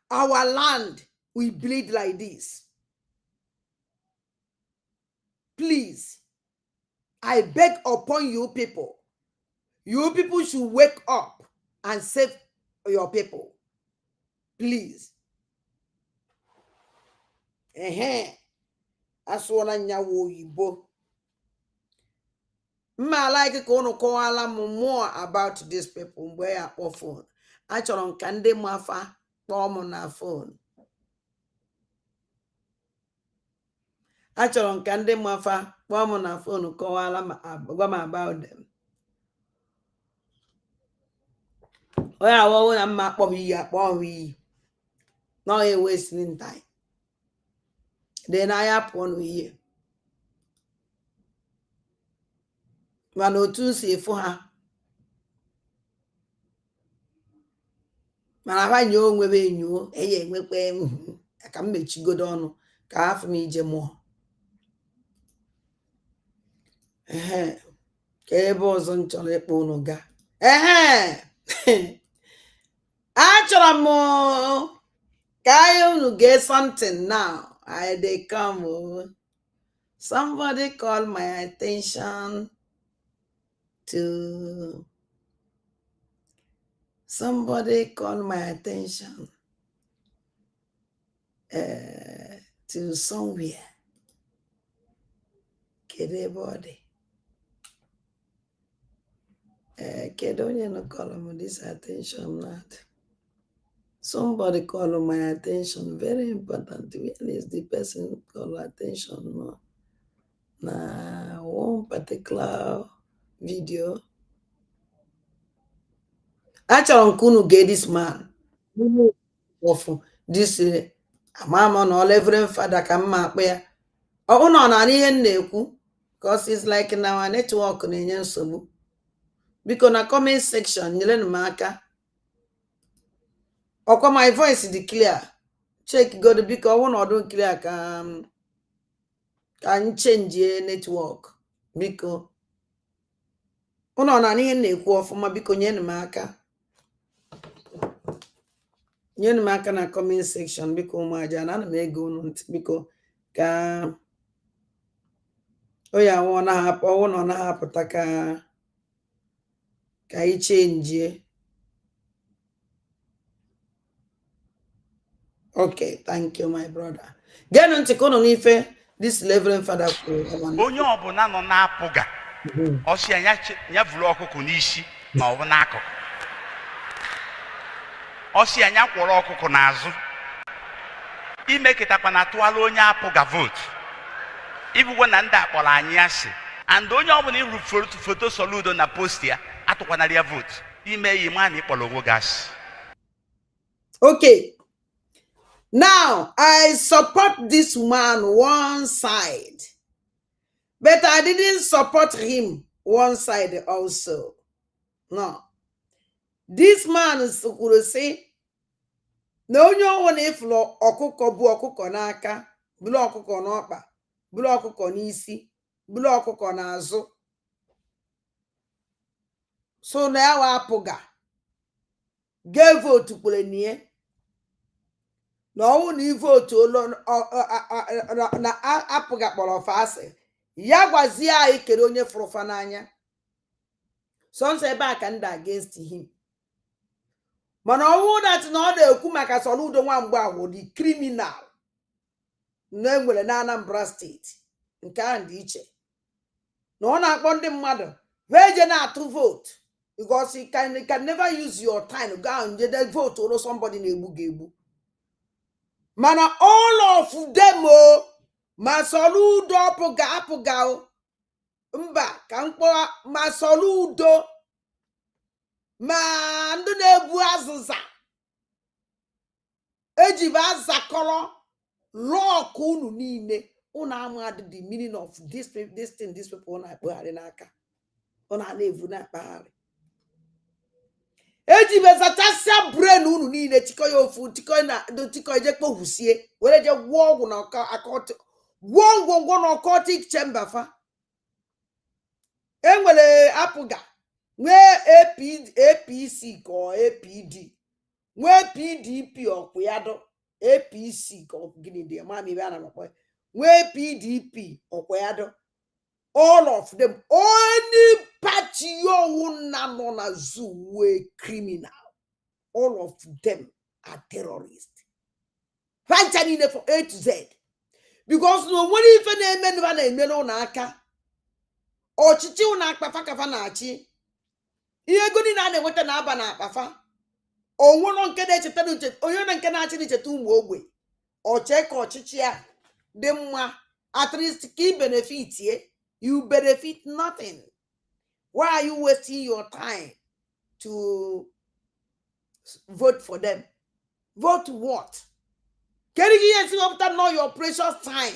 Our land will bleed like this. Please, I beg upon you people. You people should wake up and save your people. Please. Aswala nyawo yibo. I like to call more about these people where are phone. Actually, on Kande Mafa, on our phone. Actually, on Kande Mafa, on our phone, call about them. Well, I won't have map of you, no, you're wasting time. Then I have one with you. One or two say for her. Man, I find you within you, I can make you go down. Calf me, Jemo. Cables on Choleponoga. Actually, more. Can you get something now? They come. Somebody call my attention to. Somebody call my attention to somewhere. Kedebody. Kedonya no call me this attention not. Somebody call my attention. Very important. When is the person call attention? No. Now, one particular video. Actually, Kunu get this man. Of this mama no every father can map where. Oh no, na neku. Because it's like in our network in Yansobu. Because na comment section, you learn marker. Or my voice is clear. Check go to because one or don't clear can change the network. Because no na neku of my because yen marker. Yen marker na comment section because my jana may go because oh yeah, one on a half taka change. Okay, thank you, my brother. Get on to Kononife, this Reverend Father. Onye ọbụla nọ na-apụga ọsị anya vụrụ ọkụkụ n'isi ma ọ bụ n'akụkụ ọsị anya kwọrọ ọkụkụ n'azụ imekịtakwa na atụala onye apụga vote ibugwo na ndị akpọrọ anyị asị and onye ọbụla iru foto Soludo na post ya atụkwanara ya vote Okay. Now, I support this man one side, but I didn't support him one side also. No. This man is going to say, no, one if lo okuko bu okuko n'aka, bulu okuko n'ọkpa, bulu okuko n'isi, bulu okuko n'azụ. So na ya wa apụga. Ge vote kwere nie. Na ọnwụ na ivotu olo na apụga kpọrọ fa asị. Ya gwazie anyị kere onye fụrụ fa n'anya. Sonso ebe a ka ndị against him. Mana ọnwụ dat na ọ na-ekwu maka Soludo Nwamgbe ahụ the criminal na enwere na Anambra steeti. Nke ahụ dị iche. Na ọ na-akpọ ndị mmadụ veje na-atụ vote because you can never use your time to go and vote or somebody na-egbu ga-egbu. Mana all of them ma Soludo apụga mba ka mkpọrọ ma Soludo ma ndị na-ebu azịza ejibe azakọrọ rock unu niile unu amadị the meaning of this thing these people na-akpagharị n'aka ọ na-evu na-akpagharị ejibe zachasịa brain unu niile chịkọ ya ofu chịkọ eje kpohusie were je gwụọ ọgwụ na gwụọ ngwongwo na occultic chamber fa enwere apụga nwee APC ka APD nwee PDP ọkwụyado APC ka gịnị dị mami ebe a na-akpọ nwee PDP ọkwụyado all of them only party na nọ na zoo were criminal. All of them are terrorists. Fancha niile for A to Z. Because no nwere ife na-eme n'aka ọchịchị ụna akpafa kafa na-achị ihe ego niile a na-enweta na-aba na akpafa onwero nke na-echeta n'uche onye na nke na-achị n'icheta ụmụ ogbe oche ka ọchịchị a dị mma at least ka i benefit ye you benefit nothing. Why are you wasting your time to vote for them? Vote what? Can you know your precious time?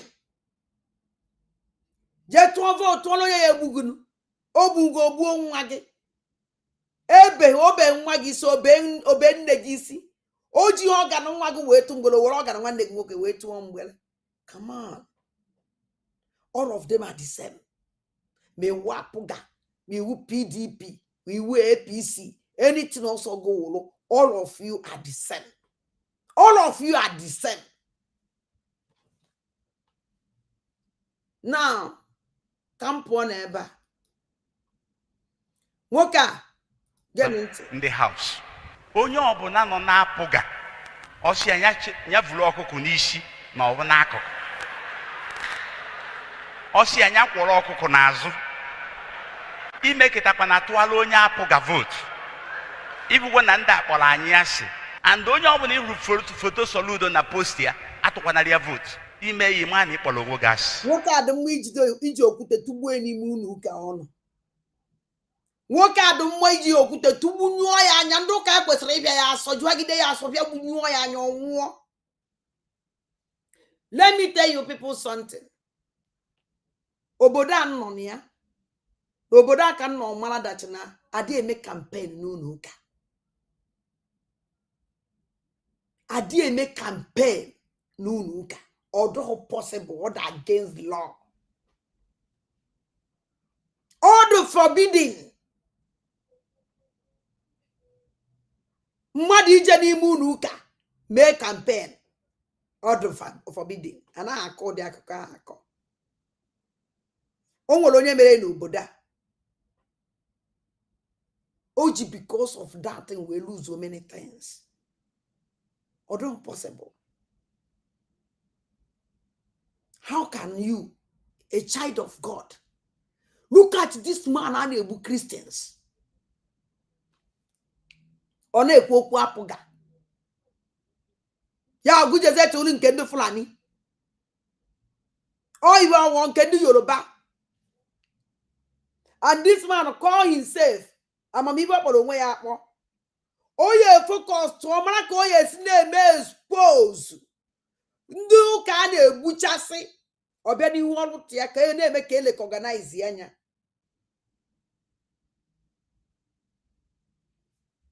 Just to vote one ya egbugunu obugo ogbuo nwa gị ebe obe nwa gị so obe nne gị isi o ji ọgan nwa gị wee tụ mgbele were ọgan nwanne gị nwoke wee tụọ mgbele. Come on, all of them are the same. Me wapuga, me wu PDP, we wu APC, anything also go. All of you are the same. All of you are the same. Now, come on, Eba. Woka, get into in the house. Onye ọbụla nọ na-apụga ọsị ya vụrụ ọkụkụ n'isi ma ọ bụ n'akụkụ ọsị ya kwọrọ ọkụkụ n'azụ imekịtakwa na atụala onye apụga vote ibugwo na ndị akpọrọ anyị asị and onye ọbụla ihuru foto Soludo na post ya atụkwanara ya vote ime ya ime a na ịkpọrọ onwe gas nwoke adịmma iji okwute tugbuo n'ime unu ụka ọnụ. Nwoke adịmma iji okwute tugbunyụọ ya anya ndị ụka kwesịrị ịbịa ya asọ jụagide ya asọ bịa gbunyụọ ya anya ọnwụọ. Let me tell you people something. Obodo a nọ na ya obodo aka nọ mara dachi na adị eme campaign n'ụlọ ụka. Adị eme campaign n'ụlọ ụka. Although possible, or against the law. All the forbidden. Mmadụ ije n'ime ụlọ ụka mee campaign. All the forbidden. And I akọ dị akụkọ ahụ akọ. O nwere onye mere n'obodo a. Oji because of that thing we lose so many things. Although possible. How can you, a child of God, look at this man and a Christians? One ekwu apụga. Ya gujeze tuli nke ndị Fulani. Or even one nke ndị Yoruba. And this man call himself amamibe kpọrọ onwe ya akpọ oye focus tụọ mara ka oye si na-eme expose ndị ụka a na-egbuchasị ọbịa n'ihu ọrụ ya ka e na-eme ka ele ka organize anya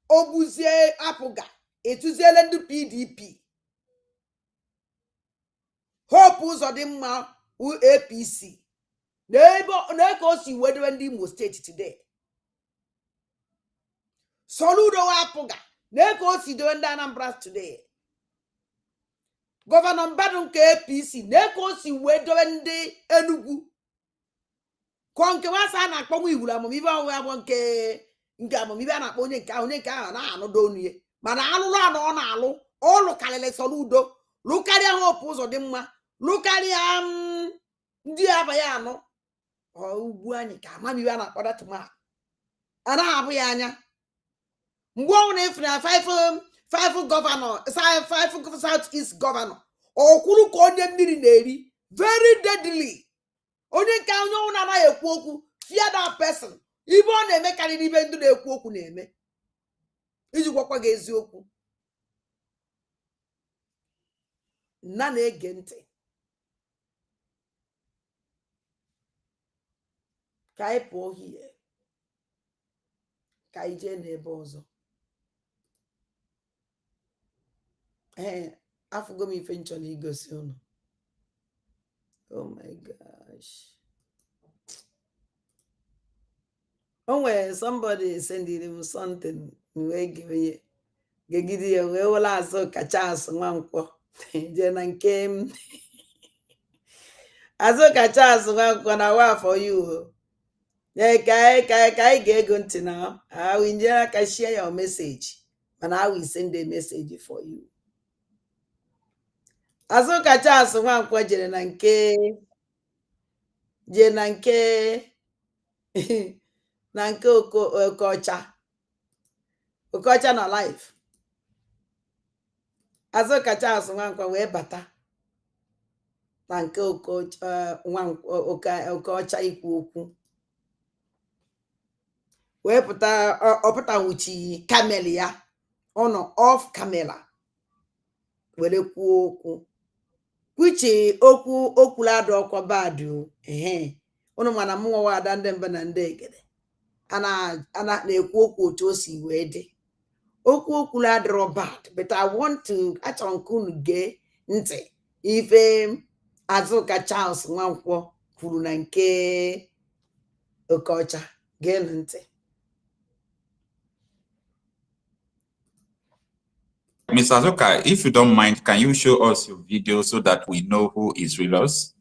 o gbuzie apụga etuziele ndị PDP Hope Uzodimma APC na ka o si wedowe ndị Imo steeti today Soludo apụga na ka o si dowe ndị Anambra today Gọvanọ Mbadu nke APC na ka o si wedowe ndị Enugu kọ nke nwasa a na-akpọnwa iwuru amamibe ọnwụ ya bụ nke amamibe a na-akpọ onye nke ahụ na-anụdo onu ya mana alụrụ anọ ọ na-alụ ọlụ karịrị Soludo lụkarịa Hope Uzodimma lụkarịa ndị abaghị anọ ugbu anyị ka amamibe a na-akpọ datụma a na-abụ ya anya mgbe ọnwụ na efu na 5 gọvanọ 5 South East gọvanọ ọkwụrụ ka onye mmiri na-eri very deadly onye nke onye ọnwụ na-anaghị ekwu okwu fear that person ibe ọ na-eme karịrị ibe ndị na-ekwu okwu na-eme iji gwakwa gị eziokwu nna na-ege ntị ka anyị pụọ hie ka anyị jee n'ebe ọzọ afụgo m ife nchọrọ igosi unu oh my gosh o nwere somebody sendiri m something wee gegide ya wee wela azụ kacha asụ Nwankwọ jee na nke m azụ kacha asụ Nwankwọ na wafọ you ka anyị ga-ego ntị na I will njere aka share your message mana I will send a message for you azụ kacha asụ Nwankwọ jere na nke Okocha na life azụ kacha asụ Nwankwọ wee bata na nke Okocha ikwu okwu wee pụta ọpụta nwuchi kamel ya ọnọ off kamela were kwuo okwu kwuche okwulada ọkwa badu ụnụ mana m nwa ada ndị mba na ndị egede a na-ekwu okwu otu o si wee dị okwulada bad but I want to achọrọ nke unu gee ntị ife Azụka Charles Nwankwọ kwuru na nke Okocha gee ntị. Mr. Azuka, if you don't mind, can you show us your video so that we know who is with us?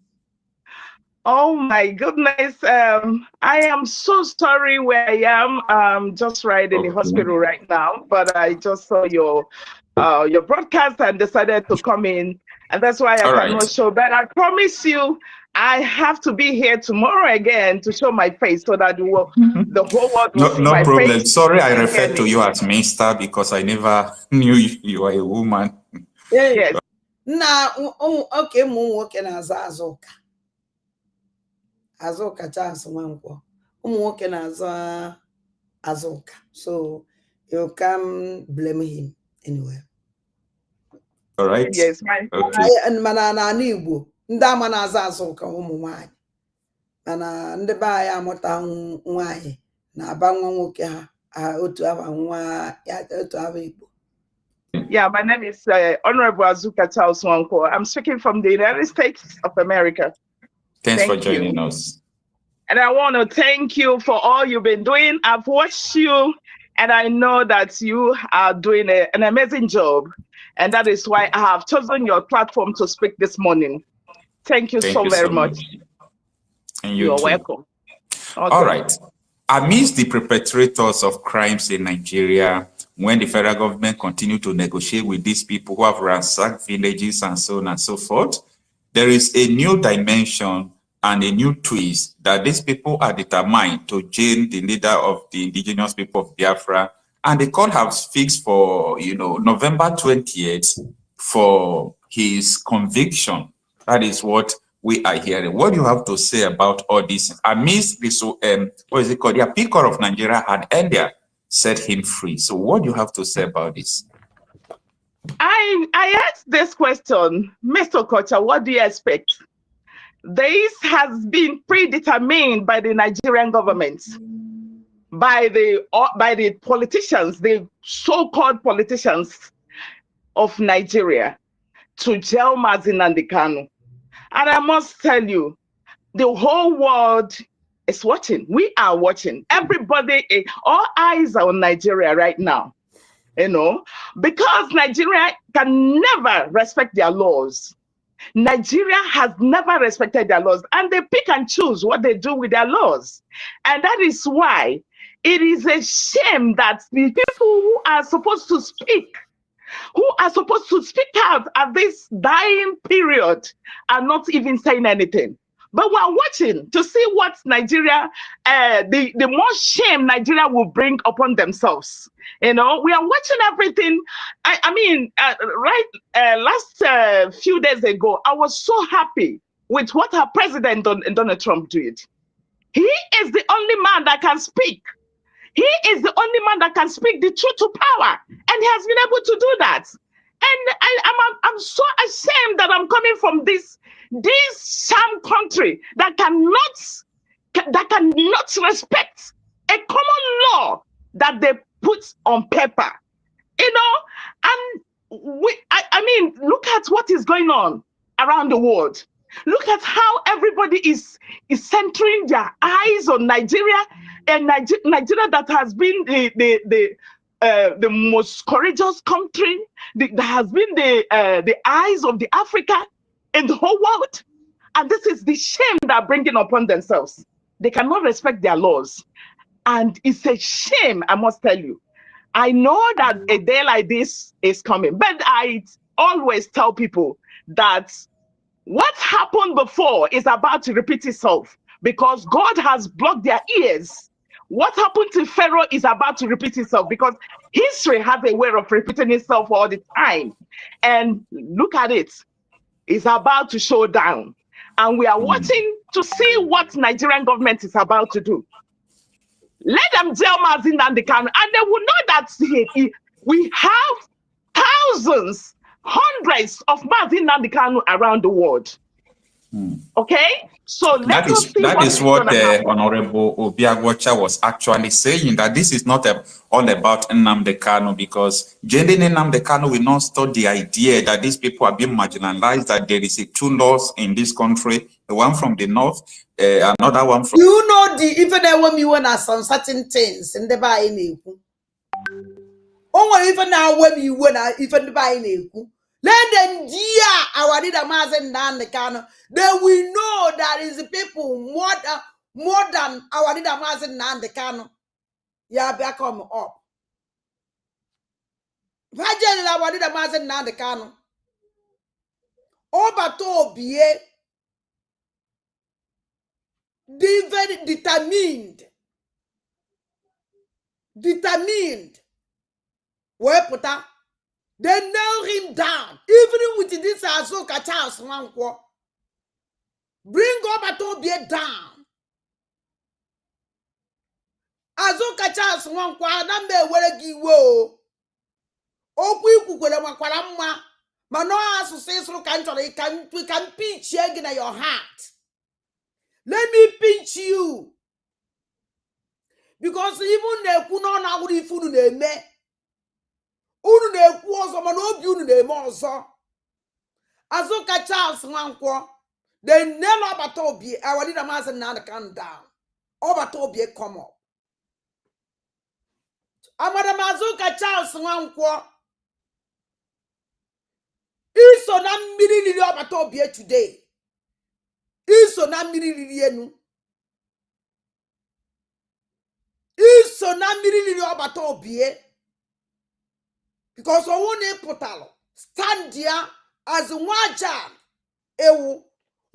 Oh my goodness. I am so sorry where I am. I'm just right in the hospital right now, but I just saw your broadcast and decided to come in. And that's why I cannot show. But I promise you, I have to be here tomorrow again to show my face so that the whole world will see my problem. face. Sorry, I referred to you as Mister because I never knew you were a woman. Yes. Now, okay, nwoke na-aza Azụka. Azụka Charles Nwankwọ. Nwoke na-aza Azụka. So you can blame him anyway. All right. Yes, okay. Mana na Igbo ndị ama na-aza Azụka ụmụ nwanyị. Mana ndị be anyị amụta nwanyị na-aba nwa nwoke ha otu aba nwa ya otu aba Igbo. Yeah, my name is Honorable Azụka Charles Nwankwọ. I'm speaking from the United States of America. Thanks for joining us. And I want to thank you for all you've been doing. I've watched you, and I know that you are doing an amazing job. And that is why I have chosen your platform to speak this morning. Thank you so very much. And you're welcome. Okay. All right. Amidst the perpetrators of crimes in Nigeria, when the federal government continue to negotiate with these people who have ransacked villages and so on and so forth, there is a new dimension and a new twist that these people are determined to jail the leader of the indigenous people of Biafra. And the court has fixed for, November 20th for his conviction. That is what we are hearing. What do you have to say about all this? Amidst this, what is it called? The Peacock of Nigeria had earlier set him free. So what do you have to say about this? I asked this question, Mr. Kocha, what do you expect? This has been predetermined by the Nigerian government, by the politicians, the so-called politicians of Nigeria, to jail Mazi Nnamdi Kanu. And I must tell you, the whole world is watching. We are watching. Everybody, all eyes are on Nigeria right now. You know, because Nigeria can never respect their laws. Nigeria has never respected their laws, and they pick and choose what they do with their laws. And that is why it is a shame that the people who are supposed to speak, out at this dying period, are not even saying anything. But we're watching to see what Nigeria, the more shame Nigeria will bring upon themselves. You know, we are watching everything. Last few days ago, I was so happy with what our president Donald Trump did. He is the only man that can speak. He is the only man that can speak the truth to power, and he has been able to do that. And I'm so ashamed that I'm coming from this sham country that cannot respect a common law that they put on paper. You know, and look at what is going on around the world. Look at how everybody is centering their eyes on Nigeria, and Nigeria that has been the most courageous country, that has been the eyes of the Africa in the whole world. And this is the shame they're bringing upon themselves. They cannot respect their laws. And it's a shame, I must tell you. I know that a day like this is coming, but I always tell people that what happened before is about to repeat itself, because God has blocked their ears. What happened to Pharaoh is about to repeat itself, because history has a way of repeating itself all the time. And look at it. It's about to show down. And we are watching to see what Nigerian government is about to do. Let them jail Mazi Nnamdi Kanu, and they will know that we have thousands, hundreds of Mazi Nnamdi Kanu around the world. Okay? So that is what Honorable Obiagwocha was actually saying, that this is not all about Nnamdi Kanu, because Jendine Nnamdi Kanu will not stop the idea that these people are being marginalized, that there is two laws in this country, the one from the north, another one from... You know, even when you want some certain things in the buy even now when you want even the buy let them dear our leader Mazi Nnamdi Kanu. Then we know that is the people more than our leader Mazi Nnamdi Kanu. Yeah, back come up. Imagine our leader Mazi Nnamdi Kanu. Obato Bie, very determined. Where put that? They nail him down, even with this Azoka Charles Nwankwo. Bring Obato Bie down. Azoka Charles Nwankwo, Adambe Weregi wo. Okwu kwukwere makwara mma. But no as say so we can pinch you again at your heart. Let me pinch you. Because even the kuno na wuri funu na eme. Unu na ekwu ozo ma no obi unu na eme ozo. Azoka Charles Nwankwo, they never Obato Obie, our leader Mazi Nnamdi Kanu down. Obato Obie come up. Amadam Azoka Charles Nwankwo, Iso na mmiri lili Obato Obie today. Iso na mmiri lili enu. Iso na mmiri lili Obato Obie. Because one potalo stand there as one child. Ewu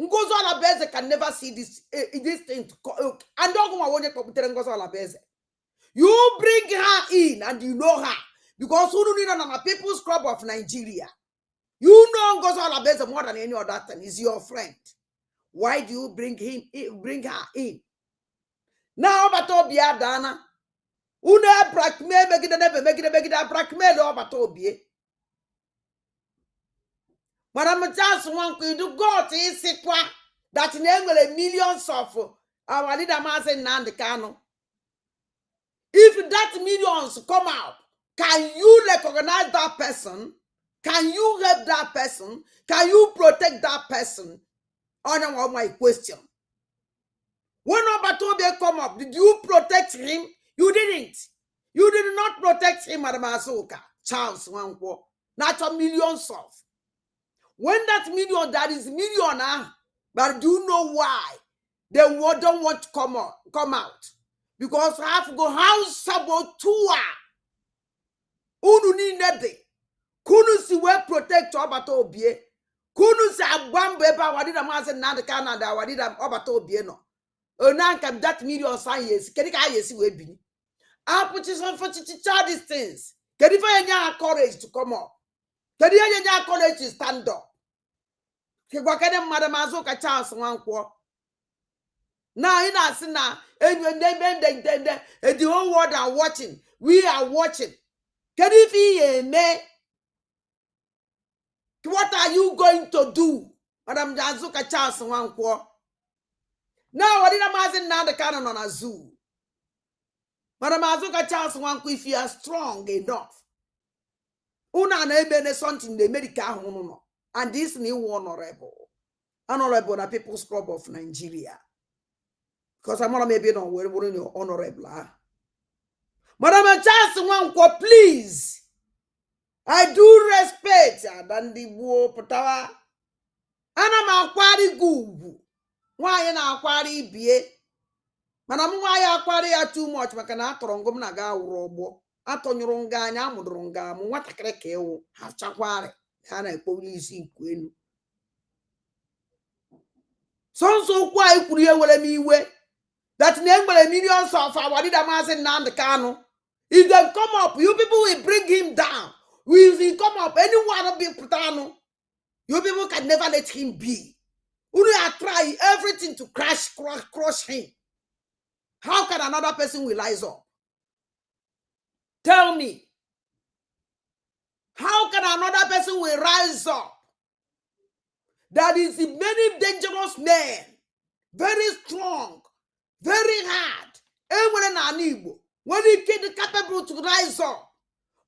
Ngozo Alabeze can never see this thing. And don't go away to Ngozo Alabeze. You bring her in and you know her. Because who need on a people's club of Nigeria. You know Ngozo Alabeze more than any other thing. Is your friend. Why do you bring her in? Now Obato Bie Dana. Una blackmail megide blackmail ọbata obie. Madam Chance Nwankwo do God isikwa that na millions of our leader Mazen Nnamdi Kanu. If that millions come out, can you recognize that person? Can you help that person? Can you protect that person? Honor my question. When Obatobie come up, did you protect him? You didn't. You did not protect him, Madam Azuka. Charles Nwankwo. Not a millions of. When that million, that is million, but do you know why they don't want to come out? Because I have to go house about 2 Unu ni nede. Kunu si we protect Obata Obie. Kunu si agbambe ba wadida Mazen Nnamdi Kanu da wadida Obata Obie no. Onanka that million sign yes. Kedi ka yesi we bi. I put you some for these things. Kedi for your courage to come up. Kedi your courage to stand up. Kegwakene Madam Azuka Charles Nwankwo. Now in us now, the whole world are watching. We are watching. What are you going to do, Madam Azuka Charles Nwankwo? Now what did Mazen Nnamdi Kanu on a zoo? Madam Azuka Charles Nwankwo, if you are strong enough, una na something the medical. And this new honorable na People's Club of Nigeria. Because I'm not maybe not wearing your honorable. Madam Charles Nwankwo, please. I do respect and the war potawa. Ana makwari gugu. Why na akwari bie? Madam why akwari ya too much makana atorongom na ga urobo. Atonyurunga anya amudurunga mu watakere kewo. Ha chakwari. Hana police kwenu. So kwa ikuri ewele mi iwe. That name millions of our leader Mazen Nnamdi Kanu. If they come up, you people will bring him down. If he come up, anyone will be putano. You people can never let him be. We are trying everything to crush him. How can another person will rise up? Tell me. How can another person will rise up? That is many dangerous men, very strong, very hard. When he get capable to rise up,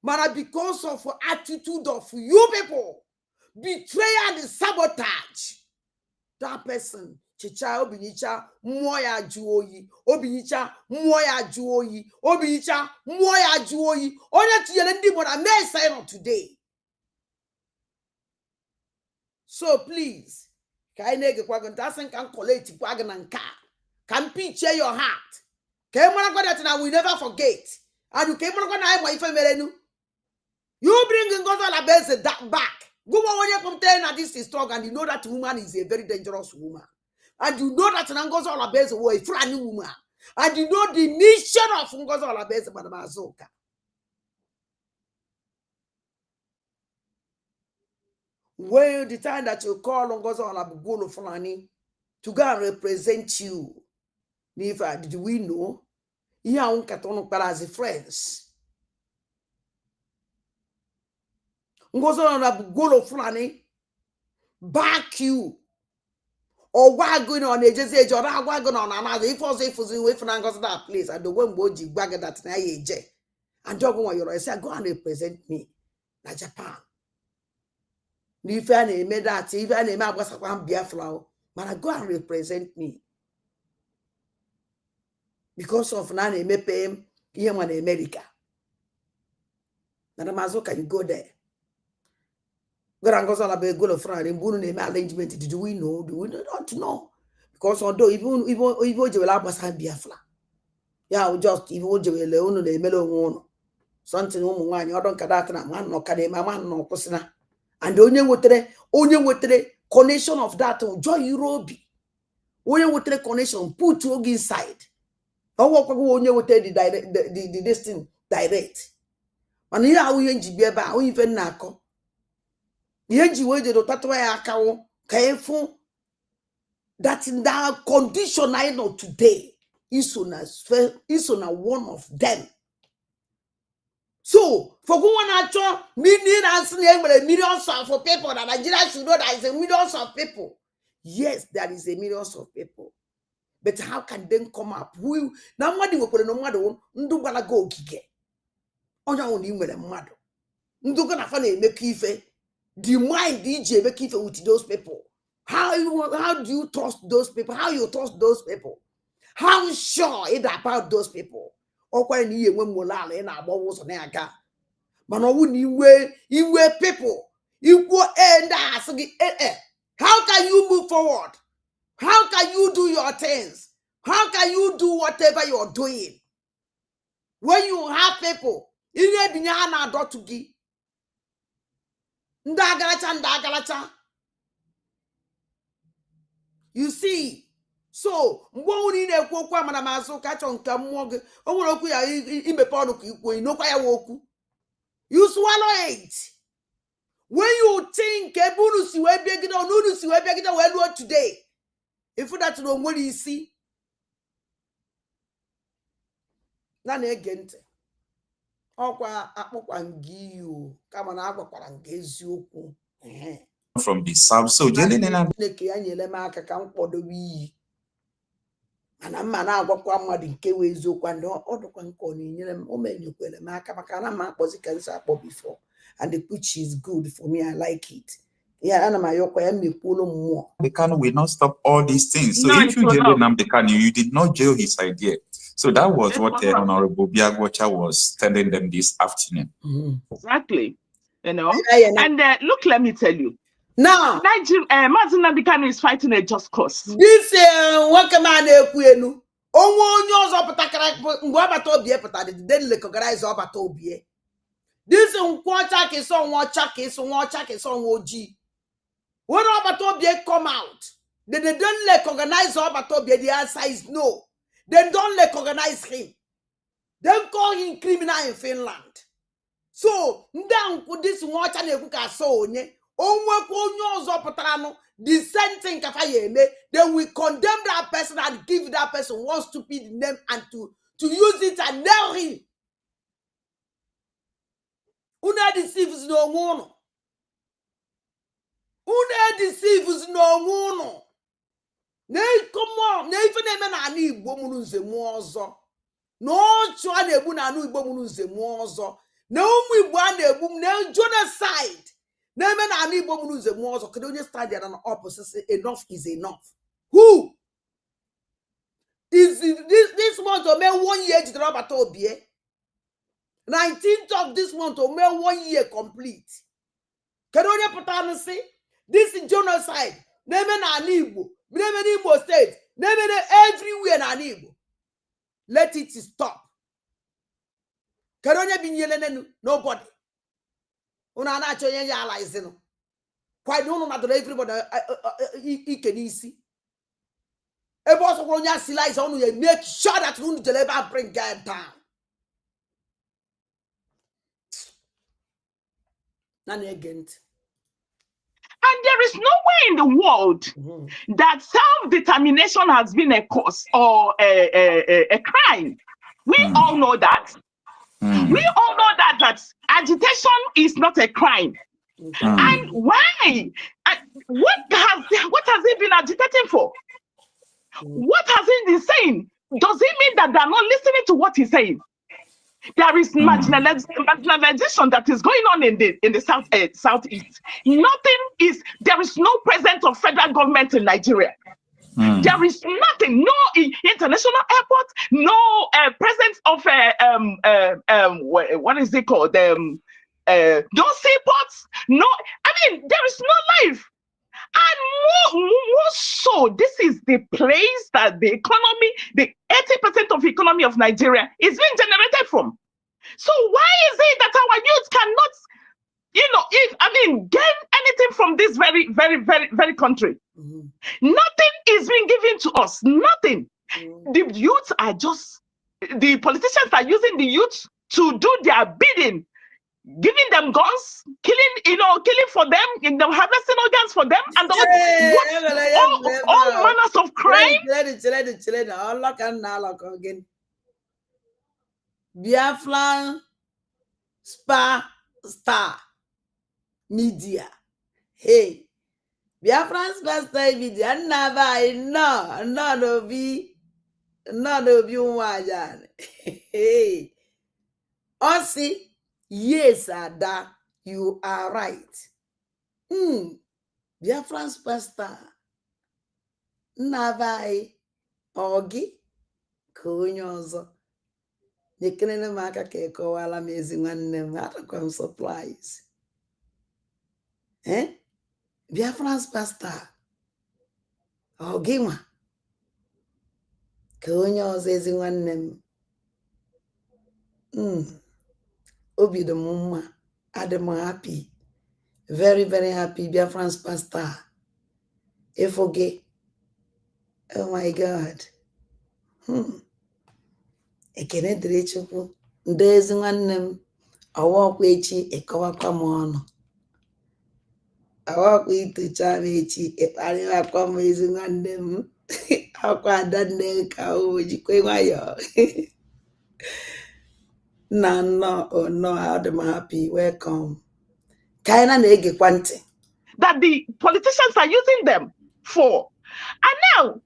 but because of attitude of you people, betrayal and sabotage, that person, chicha obinicha moya juoyi, obinicha moya juoyi, obinicha moya juoyi. Only to yendi what I may say on today. So please, kainege kwagon dasen can collect wagon and car. Can picture your heart. That we never forget. And you came on you bring Ngozi Alabeze that back. Go on your complain that this is strong, and you know that woman is a very dangerous woman. And you know that Ngozi Alabeze was a friendly woman. And you know the mission of Ngozi Alabeze, Madam Azuka. When the time that you call Ngozi Alabeze to go and represent you, never did we know? Yeah, as friends. Ngozi Alabeze back you. Or what going on? They just say, "You're not going on another." If I say, "For that place," and the one boji bag that na yeje, and job one you say, "Go and represent me, na Japan." If I name that, if I name I was a Biafra, but go and represent me. Because of Nani Mepem, here in America. Madam Azuka, you go there. Go to France, name arrangement. Did we know? Do we not know? Because although even you will have Biafra. Yeah, just even you the melon something woman, you don't kadata, man, no kadema, man, no posina. And only with the connection of that joy Eurobi. Only with the connection, put you inside. I walk only with the destiny direct. And here we ain't be about even nako. The engine way to tatwa akawo kaefun that in that condition I know today is on one of them. So, for going to millions of people, that Nigeria should know that is a millions of people. Yes, there is a millions of people. But how can they come up? Who nobody will put no matter ndu gonna go gige. Onya oni nwere mmadu. Ndu gonna find make ife. The mind DJ make ife with those people. How do you trust those people? How you trust those people? How sure is about those people? Okwa ni enwe molala na agba ụzọ na aga. Mana owu ni iwe people. Equal end as how can you move forward? How can you do your things? How can you do whatever you're doing? When you have people, you see, so you swallow it. When you think today, if that's no what you see, none again. From the south, so and I'm man, I walk one more in Kewezo, and other one calling them, oh, man, you call them, Makana was a cancer before, and the pitch is good for me. I like it. Yeah, and my Yoko and me pull more. Bekano will not stop all these things. So if you jail Bekano, you did not jail his idea. So that was what Honorable Biagwacha was telling them this afternoon. Exactly. You know, and look, let me tell you. Now, Mazin Nabikano is fighting a just cause. This what can man equenu? Onwo nyozo patakara ngwa batobie patade den le kogarize obatobie. This nkwocha ke so nwocha ke so nwocha ke so nwoji. When obatobie come out, they don't recognize obatobie. The answer is no. They don't recognize him. They call him criminal in Finland. So ndanku this nwocha na ekuka so onye. The same thing they will condemn that person and give that person one stupid name and to use it and nail him. Una deceives no one. Una deceives no one. Ne come on, ne even na ani igbo munu nze mu ozo. No chwa na ebu na anu igbo munu nze mu ozo. Na umu igbo na ebu na genocide. Stand there on the opposite. Enough is enough. Who is this month or may 1 year to the Robert Obie? 19th of this month or may 1 year complete. Can you put say this is genocide? Name an Igbo, name an Igbo state, name everywhere an Igbo. Let it stop. Can you be yelling? Nobody. Una na cho yen allies no quite no na do everybody e can easy e boss ko nya slice on you make sure that you deliver bring game down none again. And there is no way in the world that self-determination has been a cause or a crime. We all know that. We all know that agitation is not a crime. And why? What has he been agitating for? What has he been saying? Does it mean that they're not listening to what he's saying? There is marginalization that is going on in the southeast. There is no presence of federal government in Nigeria. There is nothing, no international airport, no presence of what is it called? No seaports, no. I mean, there is no life, and more so, this is the place that the economy, the 80% of economy of Nigeria is being generated from. So why is it that our youth cannot, gain anything from this very, very, very, very country? Nothing is being given to us. Nothing. The youth are the politicians are using the youth to do their bidding, giving them guns, killing for them, harvesting organs for them, and all manners of crime. Biafra Star Media. Hey, Biafran Star Media. None of you wajan. Hey, Ossie, yes, Ada, you are right. Biafran Star. Navai Ogi Kunyozo. Nickname Maka Keko while amazing one name come supplies. Biafran's pastor. Ogi ma. Kunyozo is one name. Obi the mumma. Adam happy. Very, very happy. Biafran's pastor. If okay. Oh my God. Ekene dịrị Chukwu ndị ezi nwanne m ọwọkwa echi ịkọwakwa m ọnụ ọwọkwa itucha m echi ịkparịwakwa m ezi nwanne m akwa adanne ka o jikwe nwayọọ nna nnọọ adị m happy welcome ka anyị na-egekwa ntị that the politicians are using them for. And now,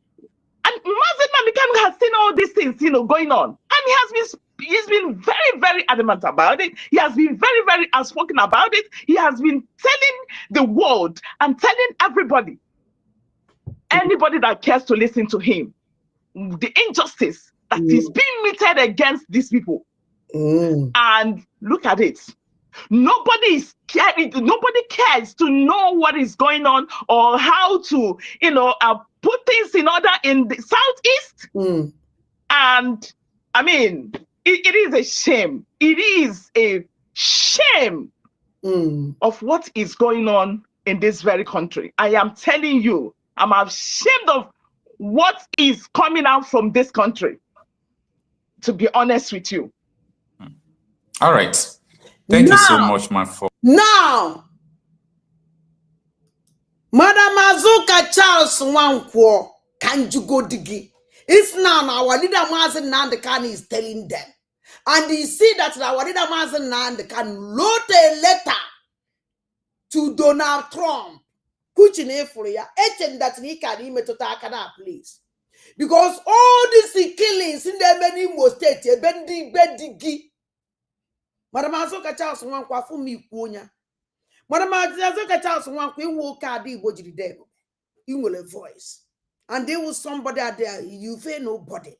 and Mazen Mamikam has seen all these things, going on. And he's been very, very adamant about it. He has been very, very outspoken about it. He has been telling the world and telling everybody, anybody that cares to listen to him, the injustice that is being meted against these people. And look at it. Nobody cares to know what is going on or how to, put things in order in the Southeast. And I mean, it is a shame. It is a shame of what is going on in this very country. I am telling you, I'm ashamed of what is coming out from this country, to be honest with you. All right. Thank you so much, man. Now, Madam Azuka Charles Nwankwo Chukwu Di Ya. It's now our leader Mazen Nandekan is telling them. And you see that our leader Mazen Nandekan wrote a letter to Donald Trump, which in Euphoria, and that he can email to Takana, please. Because all these killings in the many more states, Bendigi. Madam Azuka Charles Nwankwo for me, Kunya. Madam Azuka Charles Nwankwo will carry Bojiri Devil. You will a voice. And there was somebody out there, you fear nobody.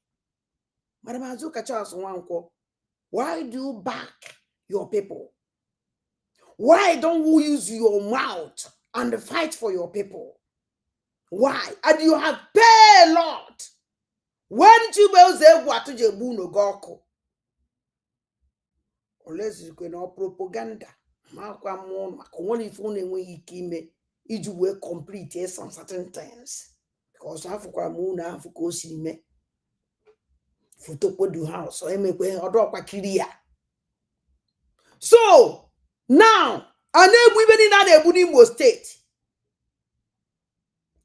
Madam Azuka Charles Nwankwo, why do you back your people? Why don't you use your mouth and fight for your people? Why? And you have paid a lot. When you say what to Jebuno Goko? Unless you can propaganda. Malcolm only phone when you came, it will complete some certain things. Because Africa moon Africa see me. Photo do house or make or drop a clear. So now, and then women in that Ebunimo state.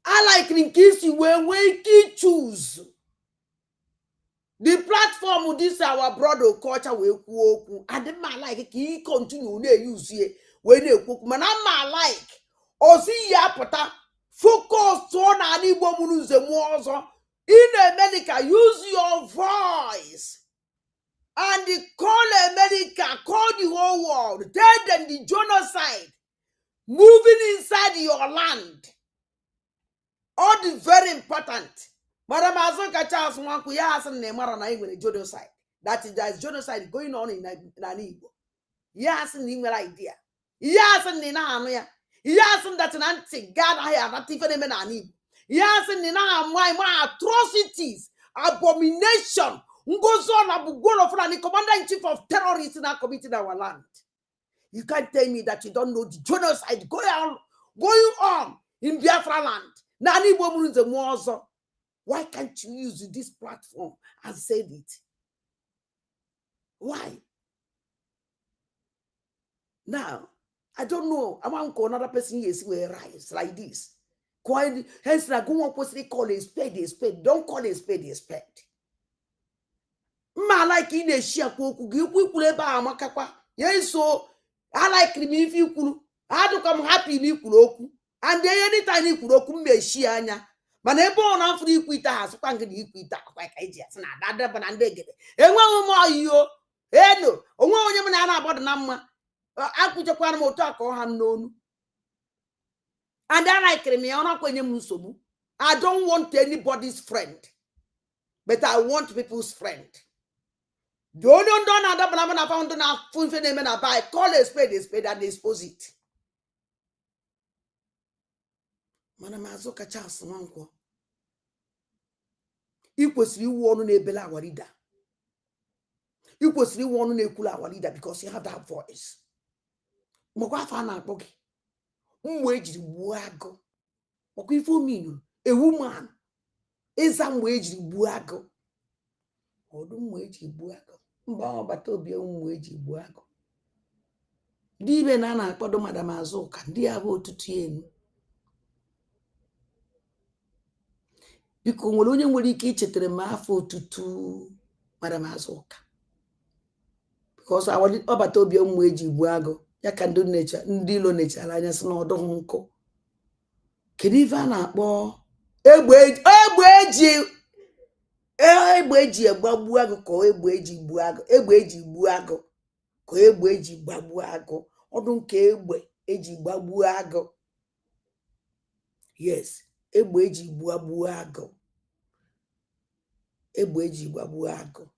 I like in case you were when you choose. The platform this our brother culture will walk. I didn't like he continue to use here when they cook. Man, I'm like, or see ya pata focus on any woman who's a more in America. Use your voice and call America, call the whole world. Tell them the genocide moving inside your land. All the very important. Madam Azuka Charles Nwankwo has a name on a genocide. That is, there's genocide going on in Igbo. He has an idea. He has an idea. He has that an anti-God I have not even an Igbo. He has an my atrocities, abomination. Ngozo na bugolo for the commander-in-chief of terrorists now committing our land. You can't tell me that you don't know the genocide going on in Biafra land. Nani Igbo is a more. Why can't you use this platform and say it? Why? Now, I don't know. I want another person here will rise like this. Hence, I go on person call a spade a spade. Don't call a spade a spade. Ma like in a share kuku, you will ever amakakwa. Yes, so I like me if you could. I do come happy in Ikuroku. And then anytime Ikuroku may she anya. But they born on for Equita has panking Equita like ideas. And I got and they get it. And one more you. Eh no. Oh, one woman about the number. I put a quantum talk or ham known. And then I can me on when you musubu. I don't want anybody's friend. But I want people's friend. Don't have a fountain of full name and buy. Call a spade and dispose it. Manamazoka Charles Manko. Equally one on Bella Warida. Equally one on Kula Warida because you have that voice. Mogafana Bogi. Wage Buago. Okifu mean a woman is some wage Buago. Or don't wage Buago. But to be a wage Buago. Dibe Nana Podo Madamazoka, dear go to Tien. Because when you will eat it to mafo to Madam Azoka. Because I want it over to be on wage buago. Ya can do nature, ndilo nature, and yes, no donko. Kedivana bo. Ebweji, babuago, ko ebweji buago, ko ebweji babuago. Odunke eji babuago. Yes. Egbeji buabuago. Egbeji buabuago.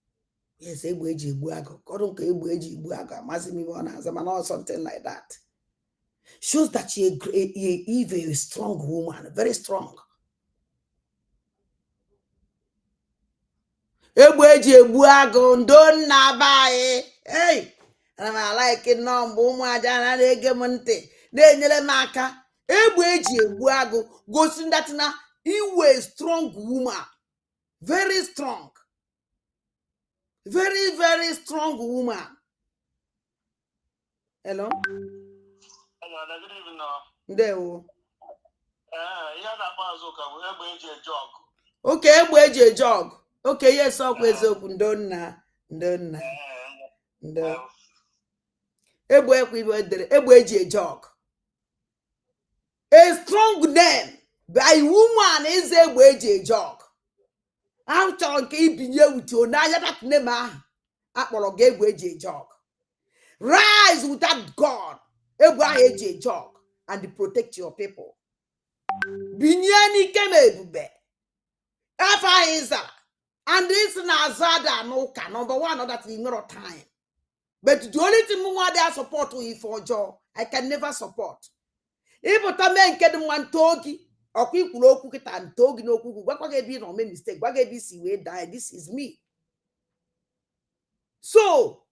Yes, egbeji buago. Kodonke egbeji buago. Mazimi wana zaman or something like that. Shows that you're a very strong woman, very strong. Egbeji buago ndonna bae. Hey, and I like it no mbumu ajana lege monte. De nyele maka. Egbeji buago goes that na you were a strong woman. Very strong. Very, very strong woman. Hello? Hello, good evening. There. Okay, a jog. Okay, yes, always open. Donna. A jog. A strong name by woman is a jog. I'm talking with you now. That name, Apollo gave a jog. Rise without God, a jog, and protect your people. Binyani kemebube. Afa Isa. And this Nazada no can number one or that in no time. But the only thing more they support you for joy, I can never support. If a man can one togi. Oku kulo kita antogi no kuku. What be no mistake? What be see we die? This is me. So,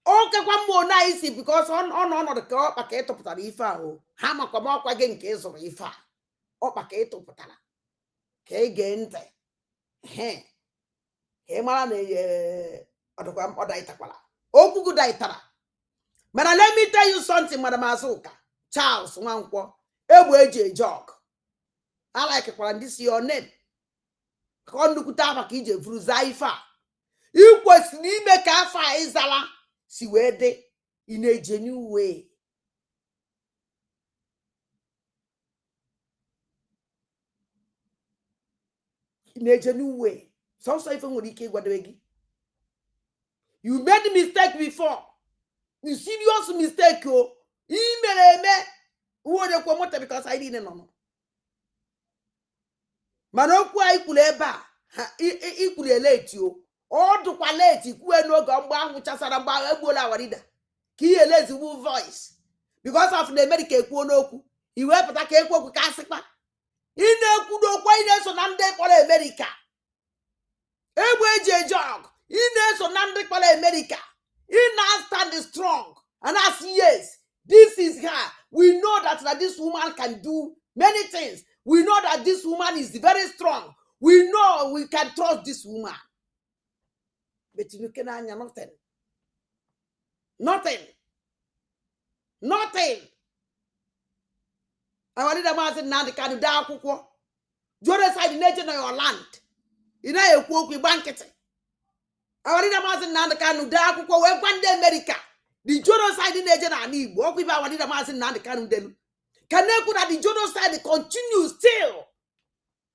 okay, one more nice because on the car packet of tarifa o. Hama come up again case of ifa. O packet of patala. Ke gente. He. He man odokwam odaitakwala. Oku good daitara. But let me tell you something, Madam Azuka. Charles Wankwo. Ebu jog. I like it when this is your name. Kondukutaba kije fruzaifa. You was make afa izala. Si wede in a genuine way. In a genuine way. So even when you came you made a mistake before. You serious mistake, oh. Email me. Who are the promoter because I didn't know. Manokwa ikuleba ikuleleti o odu kwaleti kuwe no gamba ahụ chasara mba egbola warida ki elezi wu voice because of the medical ekwu n'okwu iwe pụta ka ekwu okwu ka asịkpa ine ekwu n'okwu ine so na ndị kpọrọ America egbe eji jog ine so na ndị kpọrọ America ina stand strong and as yes this is her we know that this woman can do many things. We know that this woman is very strong. We know we can trust this woman. But you can answer nothing. Nothing. Nothing. I want to say now the can do akukwo. Genocide the nature of your land. You know you bank it. I want to say now the can do akukwo we find America. The genocide in Nigeria, what we want to mass in the Kanu Delu. Can I put that the genocide continues still?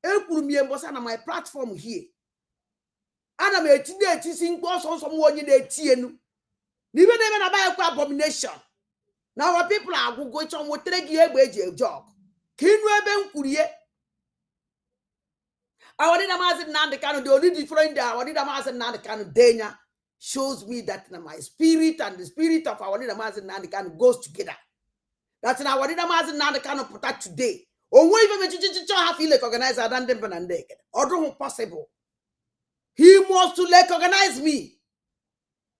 On my platform here. And I'm a teaching course on someone in the TN. Even about abomination. Now our people are going to what 3 year wage job. Kinweben Kurie. I want to mass in the Kanu, the only different I want to mass in the Kanu Denya shows me that my spirit and the spirit of our leader mass in the Kanu goes together. That's now what mass in the Kanu put that today. Or even have to organize a random and naked. Or possible. He wants to recognize me.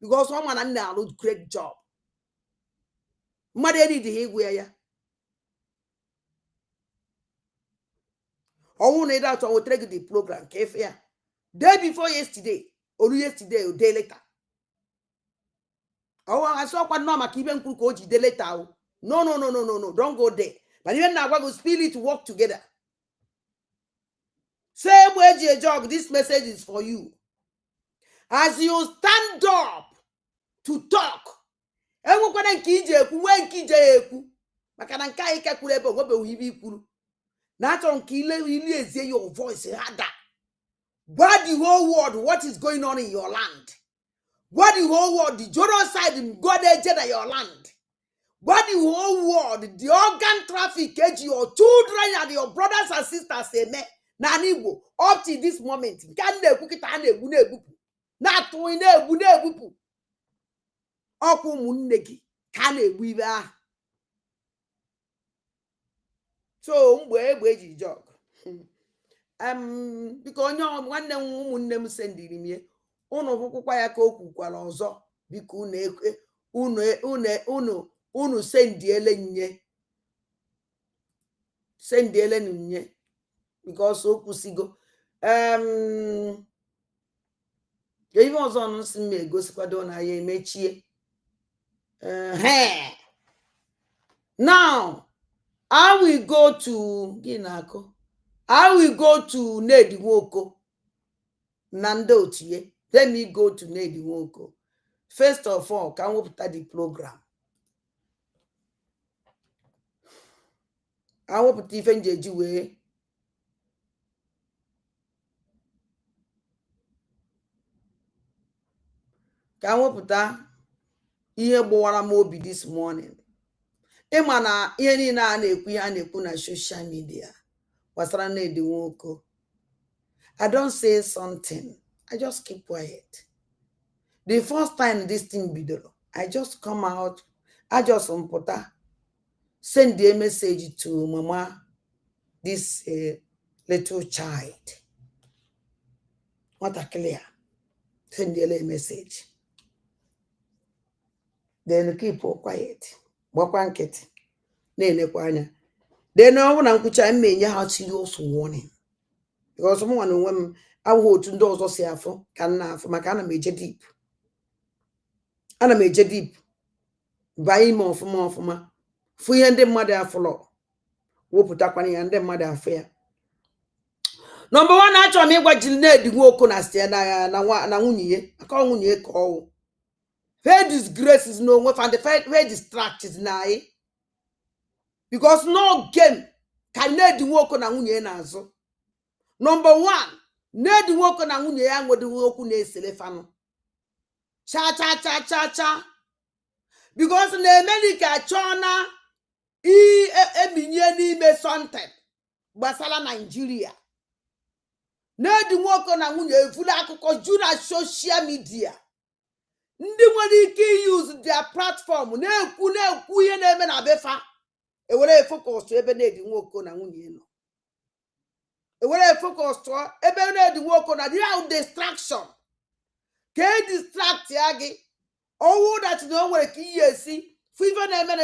Because someone and now do great job. Mother did he wear ya. I won't need that I will take the program. Day before yesterday, or yesterday, or day later. Oh, I saw what Mama Kiben Kukoji day later. No, don't go there. But even now, we spirit to work together. Same way, your job, this message is for you. As you stand up to talk, ewu kwa nkije eku we nkije eku maka na nka ike kwuru ebe ogbe uhibi ikuru na achọ nke ili ezie your voice harder. What the whole world what is going on in your land? What the whole world the genocide go there in your land? What the whole world the organ traffic your children and your brothers and sisters say me na Igbo up to this moment can na ekwu kita na egbu na egbupụ na atụ na egbu na egbupụ. Ọkụ ụmụnne gị ka na-egbu ibe ahụ. So mgbe egbe eji jog biko onye nwanne m ụmụnne m sendiri m unu hụkwụkwa ya ka o kwukwara ọzọ biko unu sendiele nye because o kwusigo ihe ọzọ nsi m egosikwado na ya emechie. Now I will go to Ginako. I will go to Nedi Woko. Nando Tie. Let me go to Nedi Woko. First of all, can we start the program? I will put even Jejuwe. Can we put that? Ihe gbawara m obi this morning. Ịma na ihe niile a na-ekwu na social media gbasara Nedi Nwoko. I don't say something. I just keep quiet. The first time this thing bidoro, I just come out. I just send a message to Mama, this little child. What a clear. Send a message. Then keep quiet. Wakwanketi. Then know when I'm kucha how serious warning. Because someone when I hold to those or say for can for my kind of major deep. And a major deep. Buy more for my free and the mother follow. Whoop up and the mother affair. Number one, I told me what you need to walk on a stair. Na unye. I call unye call. Very disgrace is no one and the very distracted now. Because no game can need to walk on a unye nazo. Number one, need to walk on a unye and what the walk on a selefano. Cha. Because in America, China, me something. Basala Nigeria. Need to walk on a unye full akoko jura social media. Ndị nwere ike use their platform na-ekwu ihe na-eme na befa ewere focus ebe Nedi Nwoko na nwunye no ewere focus to ebe Nedi Nwoko na the distraction ka distract ya gị owu that no nwere ka ihe esi fu ife na-eme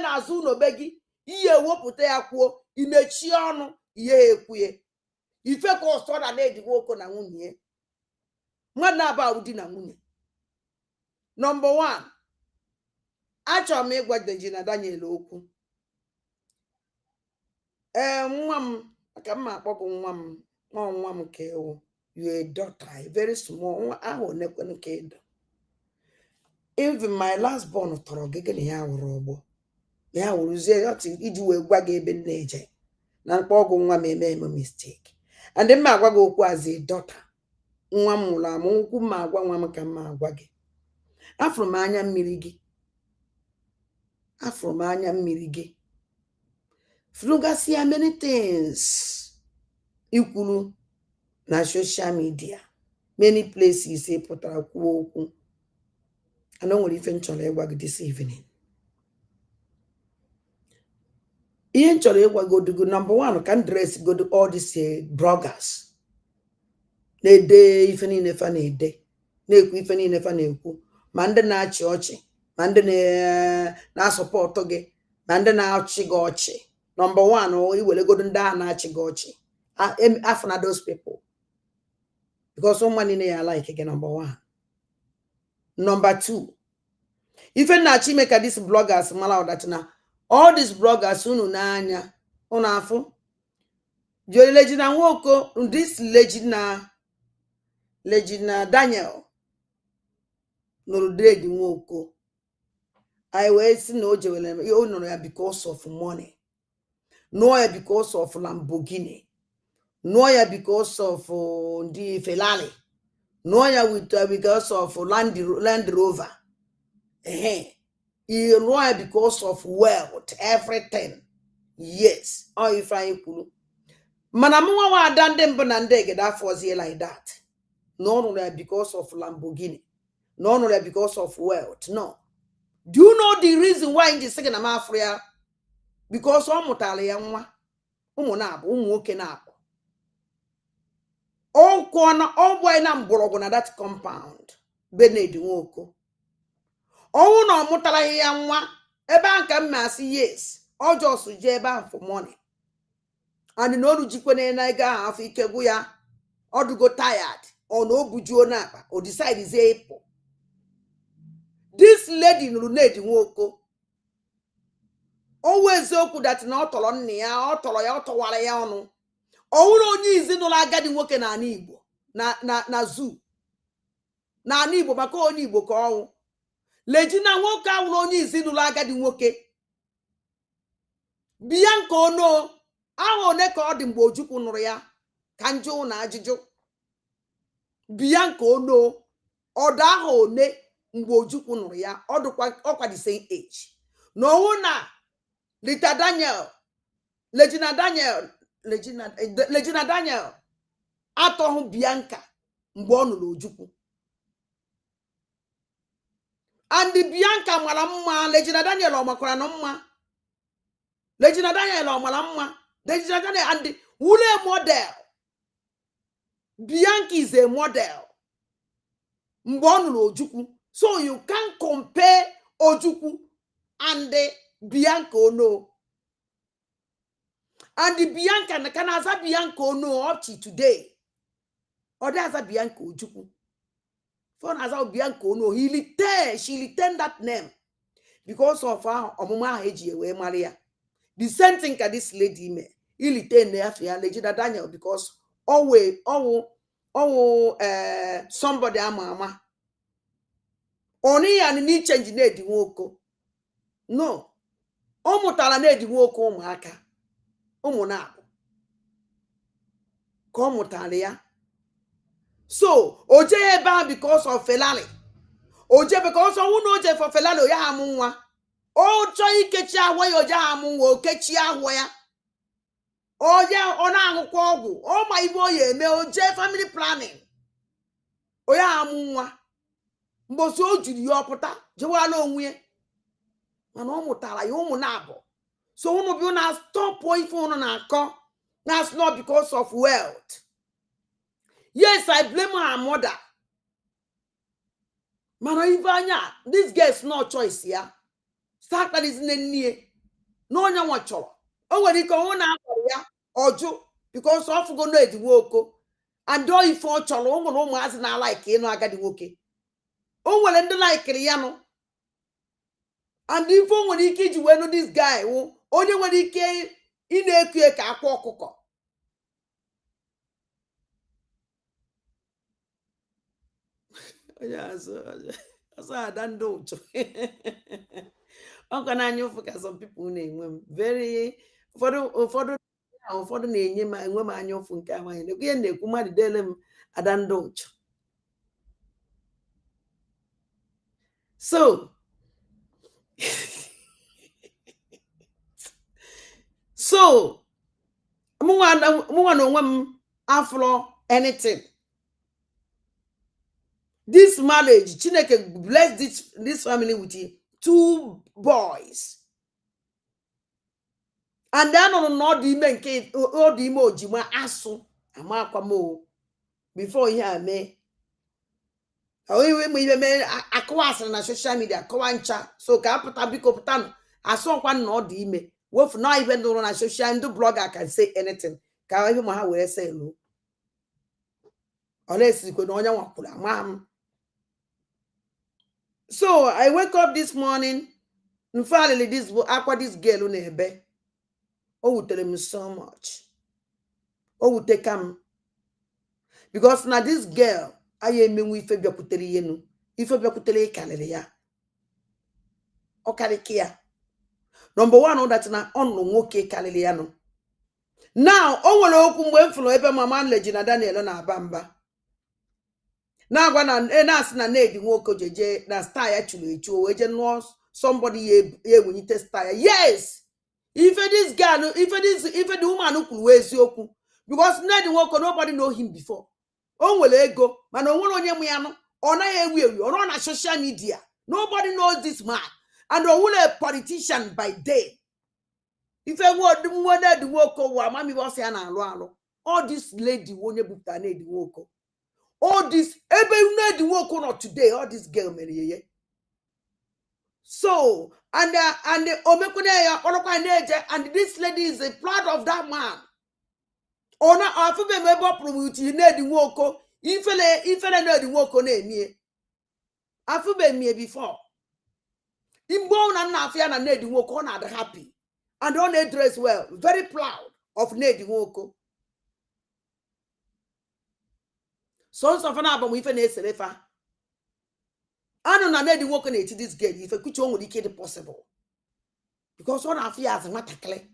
na azụ no be gị ihe wepụta ya kwuo imechi ọnụ ihe ekwuye ife focus to na Nedi Nwoko na nwunye mmadụ aba udi na nwunye. Number one, achọrọ m ịgwa Dejina Daniel okwu. Nwa m aka m akpọkọ nwa m ka ewu. You a daughter, a very small nwa ahụ nekwenu ka edo. even my last born tọrọ gị na ya wụrụ ọgbọ na ya wụrụzie ọtị iji wee gwa gị ebe na-eje na mkpa ọgwụ nwa m eme mistake and mma agwa gị okwu as a daughter nwa m nwụrụ amụ nkwu ma agwa nwa m ka mma agwa gị afụrụ m anya mmiri gị afụrụ m anya mmiri gị flugasịa many things ikwuru na social media many places pụtara kwuo okwu and o nwere ife m chọrọ ịgwa gị this evening ihe m chọrọ ịgwa gị odugo number one ka m dress go all these bloggers na-ede ife niile fa na-ede na-ekwu ife niile fa na-ekwu ma ndị na-achị ọchị ma ndị na-asọpọtụ gị ma ndị na-achị gị ọchị number one iwelegodo ndị a na-achị gị ọchị after those people because ụmụ niile ya like gị number one. Number two, ife na-achị ime ka these bloggers mara ọdachi na all these bloggers unu n'anya unu afụ jori Legina Nwoko this Legina Daniel nụrụ Dredi Nwoko I wee sị na o jewere o nụrụ ya because of money nụọ ya because of Lamborghini nụọ ya because of ndị Ferrari nụọ ya because of Land Rover you know it because of wealth, everything. Yes, all if I could. Manamuwa wa dande mbonandege that was here like that. No, no, because of Lamborghini. No, no, because of wealth. No. Do you know the reason why in the second Amafria? Because omutale yanwa. Umunabo, umuoke nabo. All corner, all boy na that compound. Benedi woko. Oh no, mutala yanwa. Eba nka mmasi yes. Or just eba for money. And no jikwane na ga half ikegu ya. Or to go tired. Or no buju napa. Or decide is April. This lady Lunedi Nwoko. Always oku that not on ya or tolo ya otowale ya onu. Oh no ni izinula agadi nwoke na Igbo. Na zoo. Na Igbo maka onye Igbo ka ọnwụ. Legina Nwoko awụrụ onye izinụlọ agadi nwoke Bianca ono ahụ one ka ọ dị mgbe Ojukwu nụrụ ya ka njụ na ajụjụ Bianca ono ọdụ ahụ one mgbe Ojukwu nụrụ ya ọkwa the same age na ọnwụ na Legina Daniel atọhụ Bianca mgbe ọ nụrụ Ojukwu. And the Bianca mara mma Legina Daniel ọmakwara na mma Legina Daniel ọmara mma Legina Daniel and the wule model Bianca is a model mgbe ọ nụrụ Ojukwu. So you can't compare Ojukwu and the Bianca ono. And the Bianca na can aza Bianca ono up to today or there's a Bianca Ojukwu. For Azal Bianca no, she returned that name because of her Omuma Heji we Maria. The same thing that this lady me. He returned there Legina Daniel because somebody mama. Only and need change Nedi Nwoko. No. Omutala Nedi Nwoko umaka. Umunabo. Komutalia. So, Oje eba because of Ferrari. Oje because of uno for Ferrari ya hamunwa. O choi kechi ahwe oje hamunwa kechi ahwe ya. Oje ona akwụkwọ ọgwụ. O ma ibo ye eme oje family planning. Oya hamunwa. Mbosi o jiri ya ọpụta jewala onwe. Mana o mutara ya ụmụ na-abụ. So unu bi una stop ife unu na-akọ. That's not because of wealth. Yes, I blame her mother. Mana Ivanya, this girl is no choice here. Start that is near. No one want cholo. Oh, when you go on ya or because of go no the woko. And do you for cholo, no mas na like you know I got the woke. Oh, well, and the like Riano. And even when he kid you know this guy, only when he came in a cake a coco. Yes, That's why I don't do. How can I know for some people name very for na-enye ma enwe m anya ụfụ nke ahụ anyị na ihe na-ekwu mmadụ dele m ada ndị ụchụ. So mụnwa na onwe m afro anything. This marriage, Chineke bless this family with 2 boys. And then on not the men ke o di mo jima aso amakwa mo before here me. We me akwa na social media kawancha so ka apụta biko pụta no aso kwa na odi ime. Wof now even though na social and blogger can say anything. Ka even ha were say no. Unless you could only want to ma'am. So I wake up this morning and finally this girl on her bed. Oh, tell me so much. Oh, take him. Because now this girl, I am with February yenu. If February Canada. Okay, kia. Number 1, that na on okay Canadiano. Now, oh, well, open when for ever mama legend Daniel na bamba. Now, when I ask na need woko jeje na style actually to agent was somebody ye when you test style. Yes. If this girl, if the woman who could wear yoku, because Ned Walker, nobody know him before. Oh, well, ego, man, no one on your miano, or on a social media. Nobody knows this man, and only a politician by day. If I were the Walker, while Mammy was saying, all this lady won't book that Ned Walker. All this, every Ned Walker not today, all this girl, Mary. So, and this lady is a proud of that man. Ona afube mebo promote you need woko. Ifele need woko ne afube me before. Imbo na afia na need woko na happy. And on a dress well, very proud of need woko. So for na ba mu ife na eselefa. Anu na need woko na this girl if a kuchi only kid possible. Because one afia as matakle.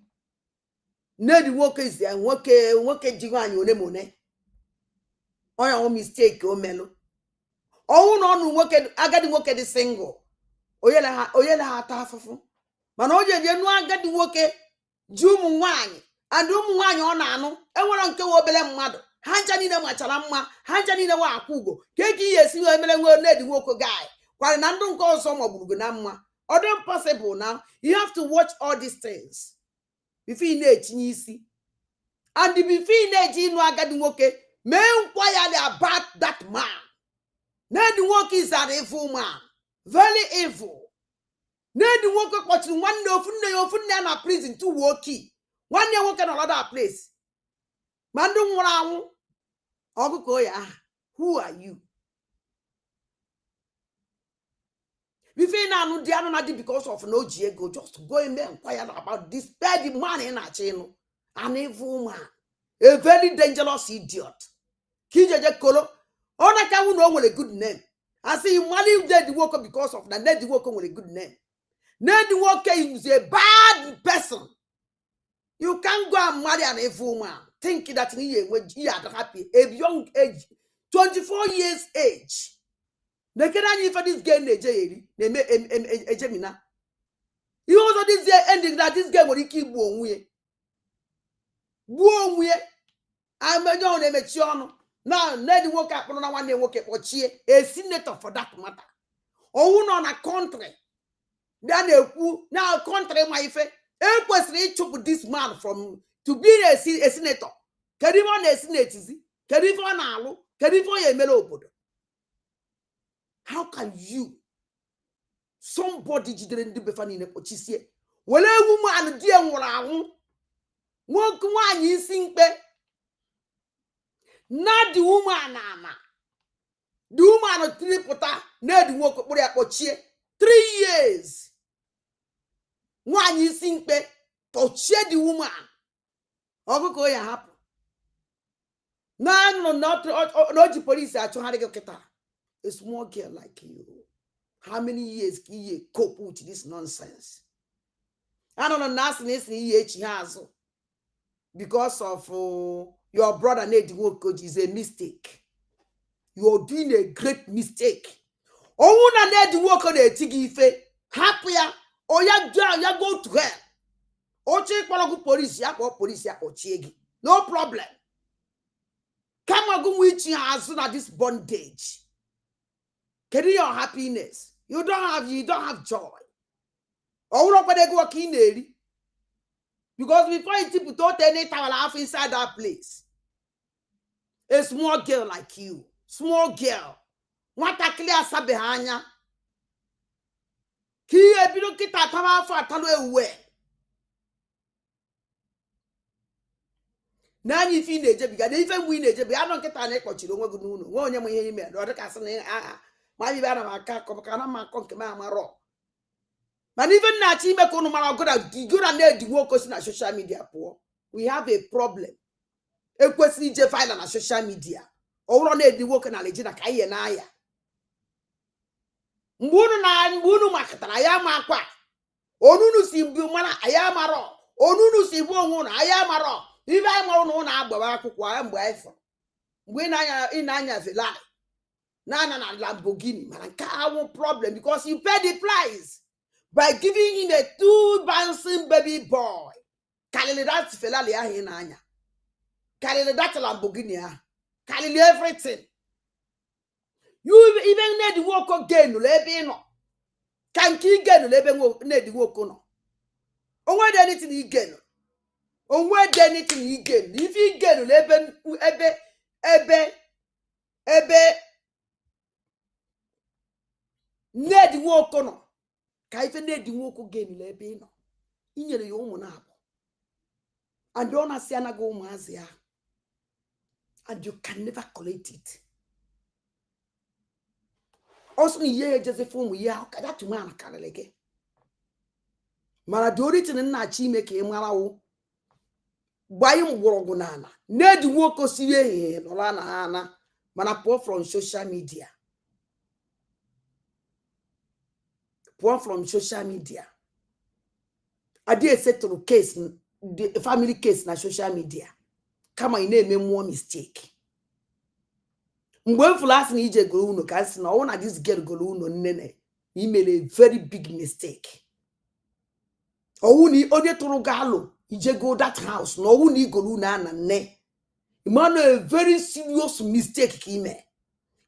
Ned work is there, work jiwan you lemone. Or your mistake, oh melo. Oh, no, work agadi work the single. Oyela ha tafu. Manoja, you know, I got the work Jum wine, and wine on anu, and one uncle obele mother. Hanjanina machalama, Hanjanina wa kugo. Keki yes, you will let the worker guy. While an don't call some of Bugunama. Or don't possible now. You have to watch all these things. Before nisi and the before neji no agadi woke may inquire about that man. Ned woke is an evil man, very evil. Ned woke got one no na prison to woki. 1 year work in another place. Mandum wrong. Ogukoya, who are you? Before now, no diano because of no Diego, just go in there and inquire about this bad man in a channel. An evil man, a very dangerous idiot. Kijaja Kolo, Ona can know with a good name. I see money dead worker because of the Ned Walker with a good name. Ned Walker is a bad person. You can't go and marry an evil man. Thinking that he had happy, a young age, 24 years age. They can't for this game, they make a Gemina. You also this year ending that this game will keep one way. I'm a young name. Now, Ned woke up on 1 day, woke up or cheer a senator for that matter. Or on a country. Then now country, my friend. It was reach with this man from to be a senator. Can you want a senator? Can you want Alu? Can you want a mellow? How can you? Somebody didn't do before in a pochisi. Well, a woman, dear, one you sing, not the woman, the woman of 3 pota, not the work of 3 years. One you sing, poche the woman. Ogo ya happen. No, not the police are trying to get a small girl like you. How many years can you cope with this nonsense? I don't know nothing has because of your brother Ned Woko is a mistake. You're doing a great mistake. Oh, na Ned Woko de tigi ife happy ya or ya go to hell. Oche palagu police ya or chiegi. No problem. Come on, go with you as soon as this bondage. Can you your happiness? You don't have joy. Or not they go in because before you people don't any time laugh inside that place. A small girl like you, small girl. What a clear sabehanya. He a bit kita tama for talo away. Now if you need because even we need I don't get an echo to no one you hear me or the castle my bana ma ka ko kana ma kon ke ma ro. But even na chi me ko no ma go and na di wo ko na social media po. We have a problem. E kwesi je file na social media. Owro na di wo ko na leji na ka ye na aya. Mbunu makatara ya makwa. Onunu si bu mana aya maro. Onunu si bu onwu na aya maro. Ibe ay maro no na agbawa akwukwo mgbe ifo. Mgbe na anya vela. Na Lamborghini, man, car problem because you pay the price by giving him a 2 bouncing baby boy. Kalili that fella liya hinanya. Kalili that Lamborghini ha. Kalili everything. You even need to walk again, lebe no. Can ki again lebe need to walk no. Onwe de anything you gain. Onwe de anything you gain. If you gain lebe ebe Ned Woko no. Ka ife Ned Woko game lebe no. Inyere yo umu na abo. And don't see anago umazi ya. And you can never collect it. Also ni ye Josephine we ya ka that man kanelege. Mara dori tin na chi make mara wo. Gbayim worogo na na. Ned Woko siye no la na ana. Mana pour from social media. Pour from social media. I did settle case, the family case na social media. Come on, name more mistake. Mgbe last ni ije golu no kasi na ona this girl golu no nene. He made a very big mistake. Owuni ode turu galo ije go that house no owuni golu na ne. Man a very serious mistake ki me.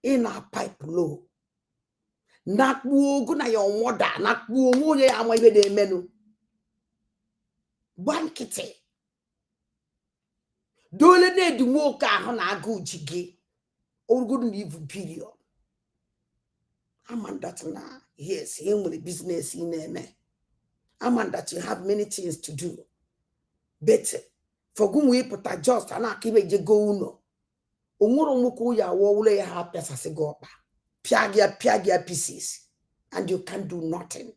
In a pipe low. Nakbu go na your mother nakbu onwo ye amwa ibe de menu. Bankite. Dole ne di woka ho na aga jige. Or good live period. I'm that na yes, him with a business in me. I'm that you have many things to do. Better. For whom we put a just and I keep a go no. Umuro muku ya wole ya pesa se go pa. Piagia pieces. And you can't do nothing.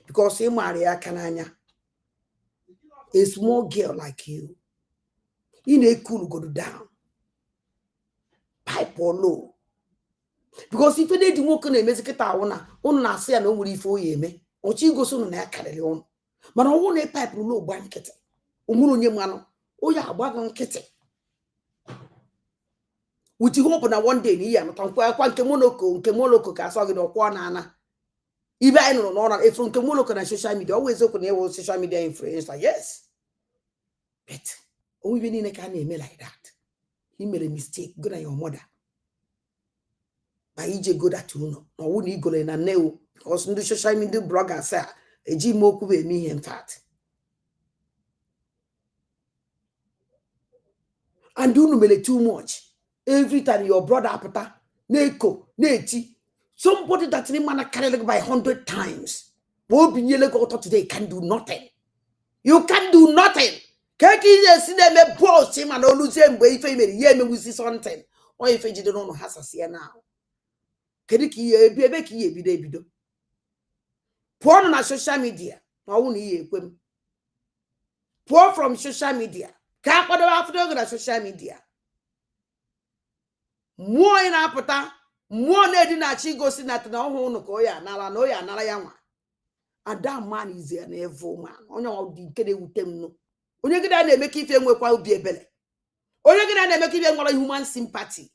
Because he Maria Kananya. A small girl like you. In a cool go down. Pipe or low. Because if you did work on a mesicata on na say no muri for ye me, or she goes on a carry on. But I won't a pipe low blanket. Umuru mano, oh ya wagon kitty. Would you hope on one day near Monoko, Kemoloko, Casogin or Quanana? Even I don't know if from Kemoloko and social media always open here social media influence like yes. But even in a can name like that. He made a mistake, good at your mother. By EJ go that you know, or wouldn't you go in a nail because the social media blogger say a Gmoku with me in fact. And do no too much. Every time your brother apata, Neko, Neti, somebody that any man carry like by 100 times. Won't be nearly go to today can do nothing. You can do nothing. Can't you see them a boss him and all lose him way family, yeah, me with this something. Or if you don't know has a see now. Kediki be beki be de bido. Pour on social media. I won't hear them. Pour from social media. Can't go after social media. More in apata. Mmụọ na-edi na-achị igosi na ọhụụ unu ka o ya anara na o ya anara ya nwa. And that man is an evil man. Onye ọ dị nke na-ewute m nụ. Onye gị na-eme ka ife nwekwa obi ebele. Onye gị na-eme ka ife nwere human sympathy.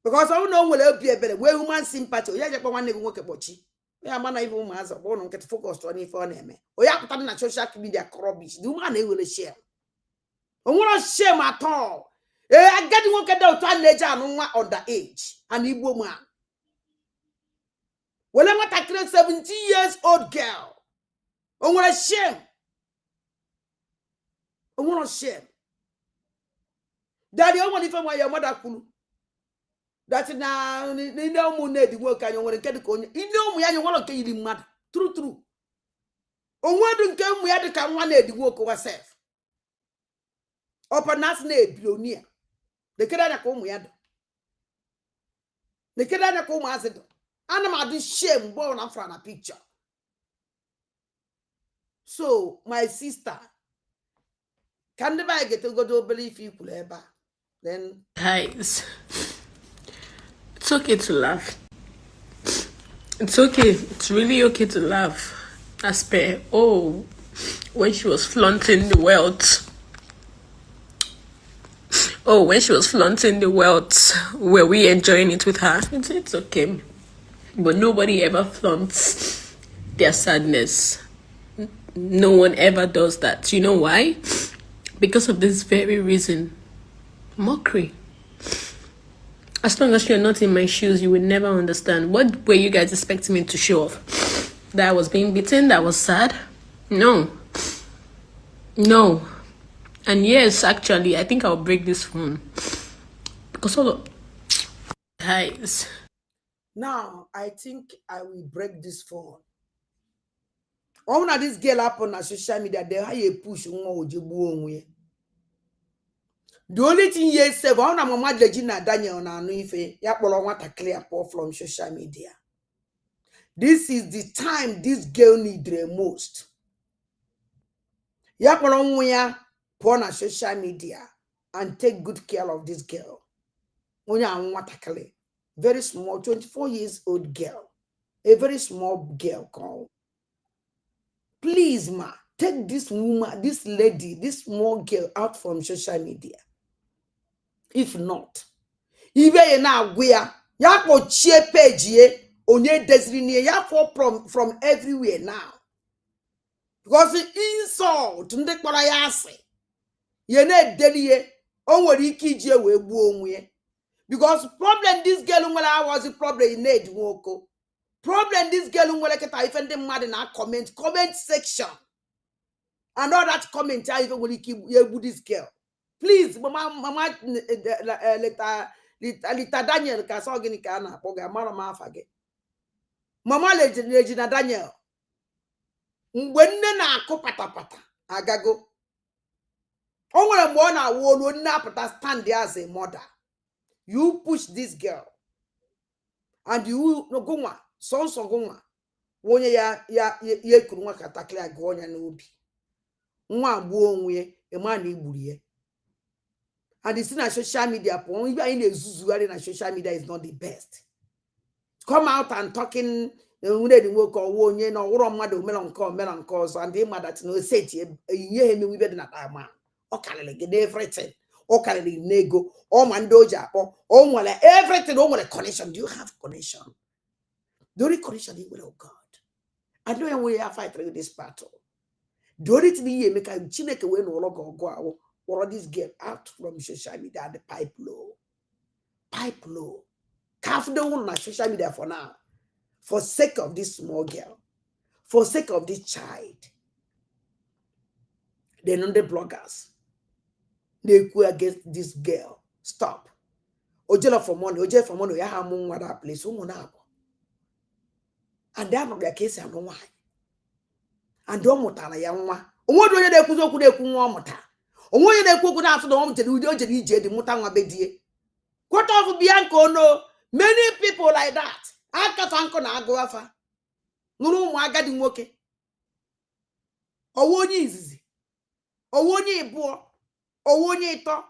Because I don't know where be a better way human sympathy. Yeah, just one nigga work a botchy. Yeah, man, I even as a bone get focused on it for name. Or ya put on social media rubbish. The man they will share. I want to shame at all. I get to work at the time nature and on the age. And he woman. Well, I'm not a 70 years old girl. I want to shame. I want to shame. Daddy, I want if I'm your mother cool. That's now ni no mo na di work anyo nwere nke dị ka onye ine ụmụ ya nwere nke yiri mmadụ true onwedu nke ụmụ ya dị ka nwa na edi work wasef openas na ebionia de keda na ka ụmụ ya dị de keda na ka ụmụ azị dị ana m adị shame bo na fra na picture. So my sister, can the bag get to go to believe you could ever then Guys, it's okay to laugh. It's okay. It's really okay to laugh. As per, when she was flaunting the wealth. Oh, when she was flaunting the wealth, were we enjoying it with her? It's okay. But nobody ever flaunts their sadness. No one ever does that. You know why? Because of this very reason. Mockery. As long as you're not in my shoes, you will never understand. What were you guys expecting me to show off? That I was being beaten? That was sad? No. No. And yes, actually, I think I'll break this phone. Because all of... Guys. Now, I think I will break this phone. All of this girl up on social media, they have a push on the only thing you say, I na mama Regina Daniel na anu ife ya kpọrọ nwata clear Paul from social media. This is the time this girl need the most. Ya kpọrọ nwa ya pụọ na social media and take good care of this girl. Onye anwụ nwata clear, very small, 24 years old girl, a very small girl called. Please, ma, take this woman, this lady, this small girl out from social media. If not, even now where ya ko chie page ye onye desirine ya from everywhere now. Because the insult ndị kpọrọ ya asị ye na edeliye o nwere ike ije wee gbuo onwe. Because problem this girl nwere was the problem in need nwoko. Problem this girl nwere keta ife ndị mmadụ na comment section. And all that comment ya even nwere ike egbu this girl. Please, mama Lita Daniel ka so gini ka na akpọ ga mara ma afa gị. Mama Regina Daniel. Mgbe nne na-akụ patapata agago. O nwere mgbe ọ na-awụ olu nne apụta stand as a mother. You push this girl. And you no gonwa, so gonwa. Wonye ya ekuru nwa katakle aga onya n'obi. Nwa agbuo onwe e ma na igburu ye. And it's in a social media, even in a social media is not the best. Come out and talking, work or one, you know, or mother melon cause, and they mad that no say, you me we better not man. Or can I get everything? Or can I nego? Or mandoja? Or everything, all a connection. Do you have connection? The only connection you will, oh God. I know we are fighting this battle. The only thing you make a chineke way no longer go. Or this girl out from social media and the pipe low. Pipe low. Careful the one on social media for now. For sake of this small girl. For sake of this child. They know the bloggers. They go against this girl. Stop. Ojela for money. Ya ha mo nwa that place. And they have their case and why. And don't mutala ya nwa. Onwe onye na-ekwuzi okwu na-ekwu nwa ọmụta. Onwe na ekwu na afọ na omtere udi o jere ije dị muta nwa bedie. Quarter of Bianco no. Many people like that. Akata anko na agụ afa. Nụrụ ụmụ agadi nwoke. Owo onye izizi. Owo onye ịbụọ. Owo onye ịtọ.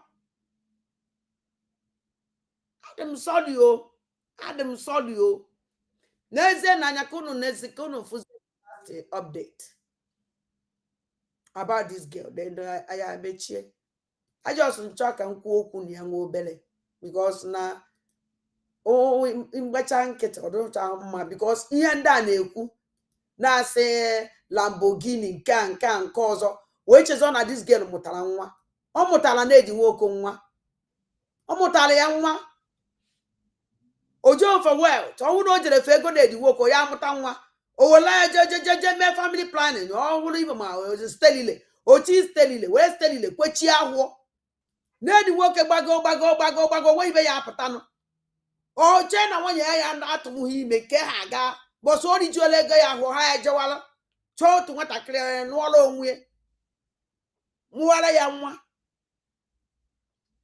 Adam sorry o. Adam sorry o. Neze na nyakono neze kono fuzi update about this girl. Then I bet you. I just check and okwu ni yango obele because na mgbacha nkịtị ọdụcha mma because ihe ndị a na-ekwu na-asị Lamborghini nke ọzọ wee chezọ na this girl mụtara nwa. Ọ mụtara na-eji nwoke nwa. Ọ mụtara ya nwa. Ojo for wealth. Ọ wụrụ o jere fe ego na-eji nwoke ya amụta nwa. O wele je mee family planning. Ọ wụrụ ibe ma stelile. Ochi stelile wee stelile kwechi ahụọ. Na-eji nwoke gbago wee ibe ya apụtanụ. Oche na nwunye ya na-atụmụghị ime nke ha aga bọsụ orijuola ego ya ahụ ha ejewala chọọ otu nwatakịrị n'ụlọ onwe mụwara ya nwa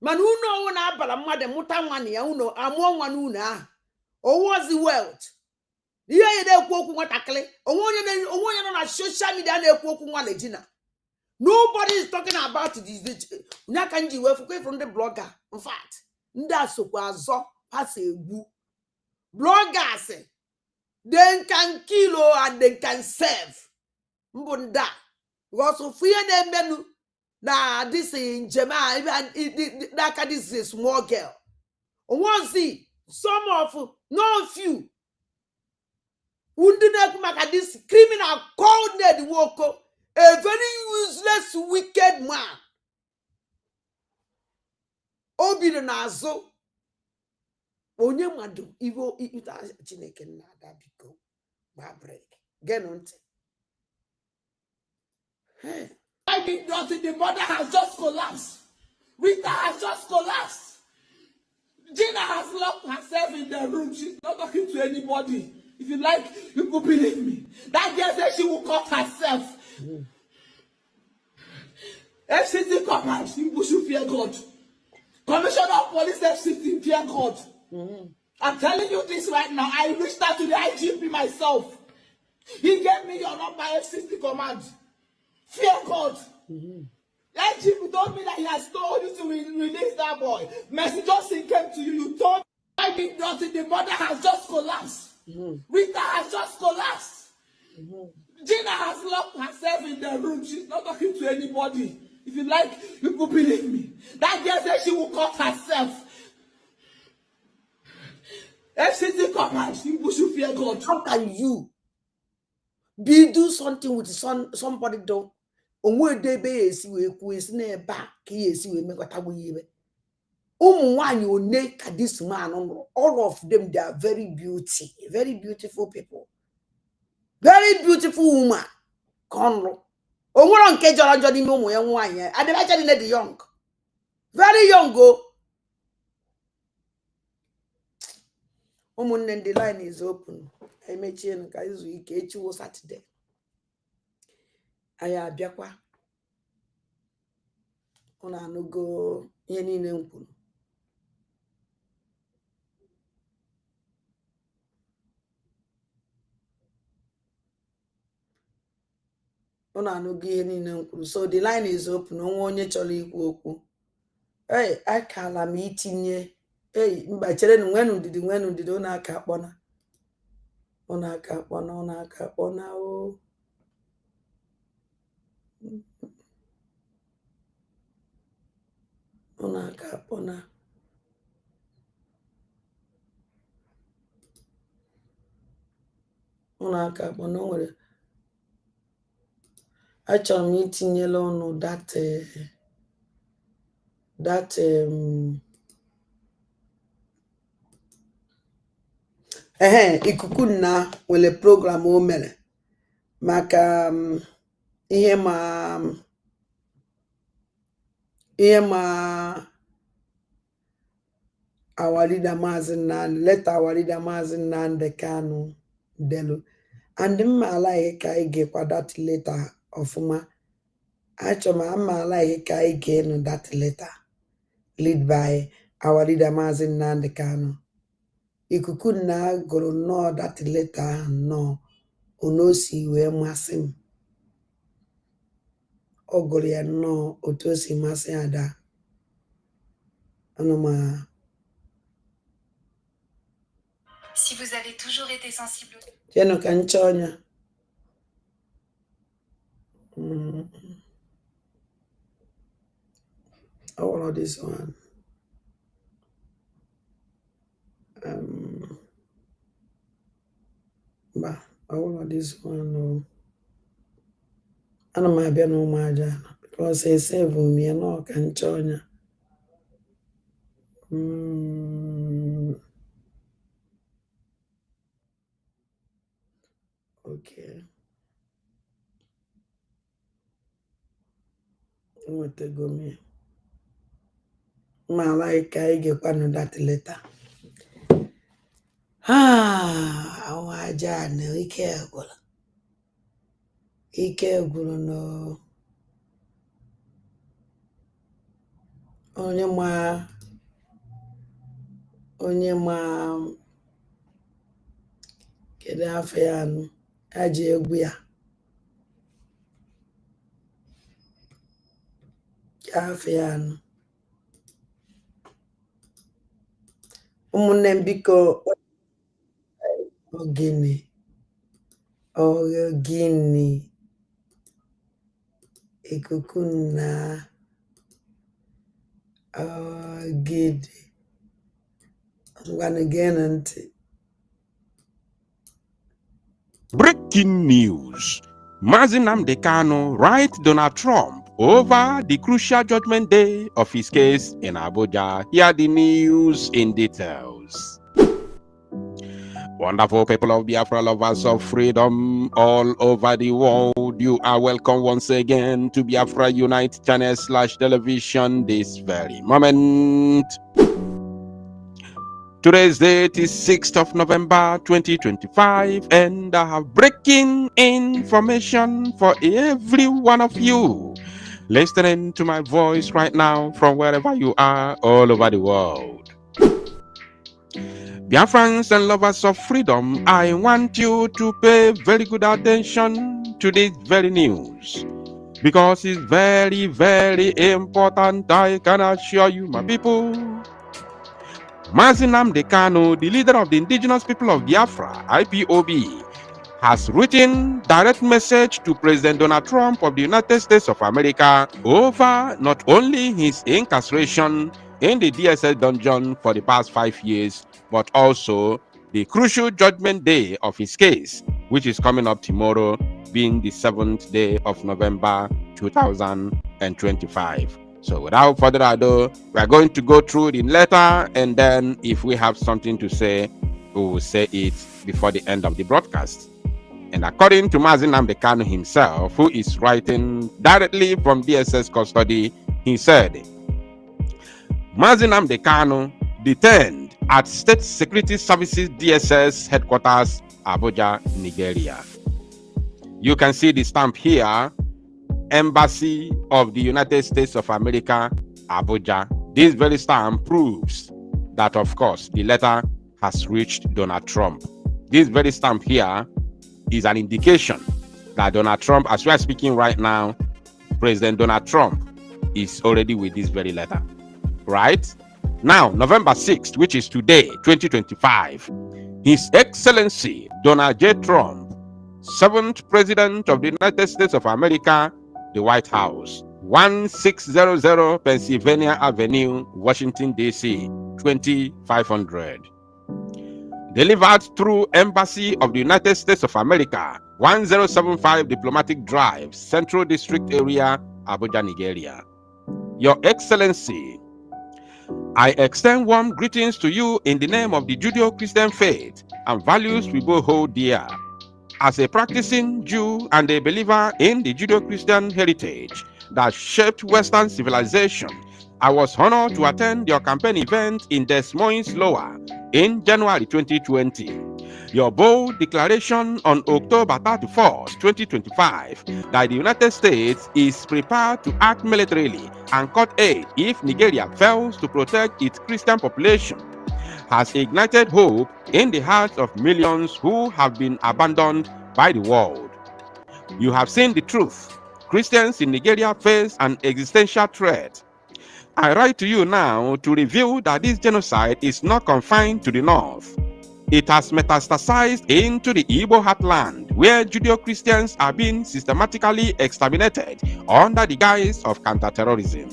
mana unu owu na-abara mmadụ mụta nwa na ya unu amụọ nwa n'unu ahụ owozi wealth ihe ya na-ekwu okwu nwatakịrị onwe onye nọ na social media na-ekwu okwu nwa Regina. Nobody is talking about this. Nyaka nji wee fukwe from the blogger. In fact, ndị asokwa azọ pass egbu. Bloggers, they can kill and they can save. Mbunda. Because if we are menu na this in Jema, that this is a small girl. One see some of no few. Undina maka this criminal called Ned Woko, a very useless, wicked man. Obi na azo. Onye madu ivo ita Chineke na ada biko gba break get on. Hey, I think nothing. The mother has just collapsed. Rita has just collapsed. Gina has locked herself in the room. She's not talking to anybody. If you like, you could believe me. That girl said she will cut herself. FCT command, you should fear God. Commissioner of Police FCT, fear God. I'm telling you this right now. I reached out to the IGP myself. He gave me your number, FCT command. Fear God. The IGP told me that he has told you to release that boy. Mercy Johnson came to you. You told me. I think nothing. The mother has just collapsed. Rita has just collapsed. Gina has locked herself in the room. She's not talking to anybody. If you like, you could believe me. That girl said she will cut herself. FCT command, you should fear God. How can you do something with somebody though? Onwe debe esi we kwu esi na eba ka esi we mekọta bụ yibe. Ụmụ nwanyị one ka this man all of them, they are very beautiful people. Very beautiful woman. Konro. Onwero nke jọrọ njọ n'ime ụmụ ya nwanyị. Adịbacha dị the young. Very young go. Ụmụnne, the line is open. I mechie nka izu ike echi wo Saturday. Anyị abịakwa. Ọ na-anụgo ihe niile m kwuru. Ọ na-anụgo ihe niile m kwuru. So the line is open. Onwe onye chọrọ ikwu okwu. Hey, akala m itinye. Hey, mba chere nwenu ndidi ọ na-aka akpọna. Ọ na-aka akpọna o. Ọ na-aka akpọna. O nwere. Achọrọ m itinyela ọnụ ikuku na nwere program o mere maka ihe ma our leader Maazị Nnamdi, leta our leader Maazị Nnamdi Kanu delu. And mma ala ka ị gekwa that letter ọfụma. Achọrọ m ala ka ị ga-enu that letter lead by our leader Maazị Nnamdi Kanu. Ikuku na gụrụ nnọọ that letter ahụ nnọọ onosi wee masị m. Ọ gụrụ ya nnọọ otu o si masị ada. Si vous avez toujours été sensible. Jeno kanchonya. All of this one. All of this one. Ana mabia no maja because I save me no kanchonya. Okay. What to go me? My like I get one that letter. Awaja no ike gwụrụ no onye ma kedu afọ ya anụ aji egwu ya afọ ya anụ ụmụnne m biko ogini ikuku na ogidi ngwanụ geenụ ntị. Breaking news. Mazi Nnamdi Kanu writes Donald Trump over the crucial judgment day of his case in Abuja. Hear the news in details. Wonderful people of Biafra, lovers of freedom all over the world, you are welcome once again to Biafra Unite channel /television this very moment. Today's date is 6th of November 2025, and I have breaking information for every one of you listening to my voice right now from wherever you are all over the world. Biafrans and lovers of freedom, I want you to pay very good attention to this very news because it's very, very important. I can assure you, my people. Mazi Nnamdi Kanu, the leader of the indigenous people of Biafra, IPOB, has written direct message to President Donald Trump of the United States of America over not only his incarceration in the DSS dungeon for the past 5 years, but also the crucial judgment day of his case, which is coming up tomorrow, being the 7th day of November 2025. So without further ado, we are going to go through the letter, and then if we have something to say, we will say it before the end of the broadcast. And according to Mazi Nnamdi Kanu himself, who is writing directly from DSS custody, he said, Mazi Nnamdi Kanu detained at State Security Services DSS headquarters, Abuja, Nigeria. You can see the stamp here, Embassy of the United States of America, Abuja. This very stamp proves that, of course, the letter has reached Donald Trump. This very stamp here is an indication that Donald Trump, as we are speaking right now, President Donald Trump is already with this very letter, right? Now, November 6th, which is today, 2025, His Excellency Donald J. Trump, 7th President of the United States of America, the White House, 1600 Pennsylvania Avenue, Washington, D.C., 2500. Delivered through Embassy of the United States of America, 1075 Diplomatic Drive, Central District Area, Abuja, Nigeria. Your Excellency, I extend warm greetings to you in the name of the Judeo-Christian faith and values we both hold dear. As a practicing Jew and a believer in the Judeo-Christian heritage that shaped Western civilization, I was honored to attend your campaign event in Des Moines, Iowa in January 2020. Your bold declaration on October 31st, 2025, that the United States is prepared to act militarily and cut aid if Nigeria fails to protect its Christian population, has ignited hope in the hearts of millions who have been abandoned by the world. You have seen the truth. Christians in Nigeria face an existential threat. I write to you now to reveal that this genocide is not confined to the north. It has metastasized into the Igbo heartland, where Judeo-Christians are being systematically exterminated under the guise of counterterrorism.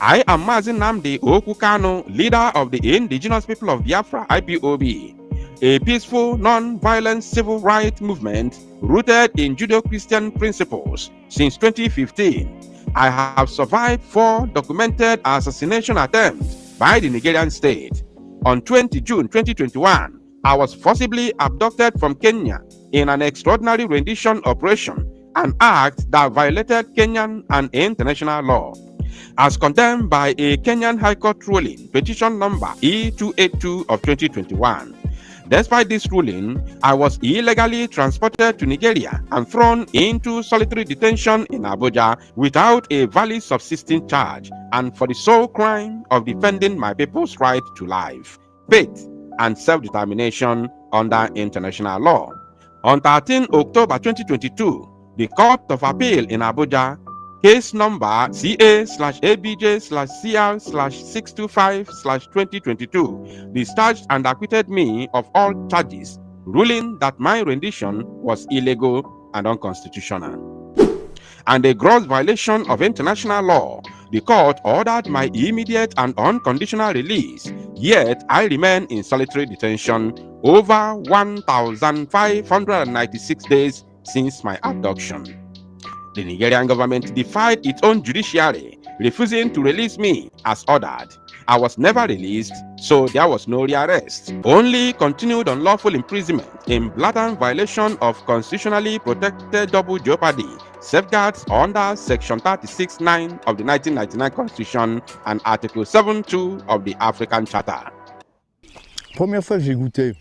I am Mazi Nnamdi Okukano, leader of the Indigenous People of Biafra, IPOB, a peaceful, non-violent civil rights movement rooted in Judeo-Christian principles. Since 2015, I have survived 4 documented assassination attempts by the Nigerian state. On 20 June 2021, I was forcibly abducted from Kenya in an extraordinary rendition operation, an act that violated Kenyan and international law. As condemned by a Kenyan High Court ruling, petition number E282 of 2021. Despite this ruling, I was illegally transported to Nigeria and thrown into solitary detention in Abuja without a valid subsisting charge, and for the sole crime of defending my people's right to life, faith, and self-determination under international law. On 13 October 2022, the Court of Appeal in Abuja, case number CA/ABJ/CR/625/2022, discharged and acquitted me of all charges, ruling that my rendition was illegal and unconstitutional. And a gross violation of international law, the court ordered my immediate and unconditional release, yet I remain in solitary detention over 1,596 days since my abduction. The Nigerian government defied its own judiciary, refusing to release me as ordered. I was never released, so there was no rearrest. Only continued unlawful imprisonment in blatant violation of constitutionally protected double jeopardy safeguards under Section 36(9) of the 1999 Constitution and Article 7(2) of the African Charter. Première fois que j'ai goûté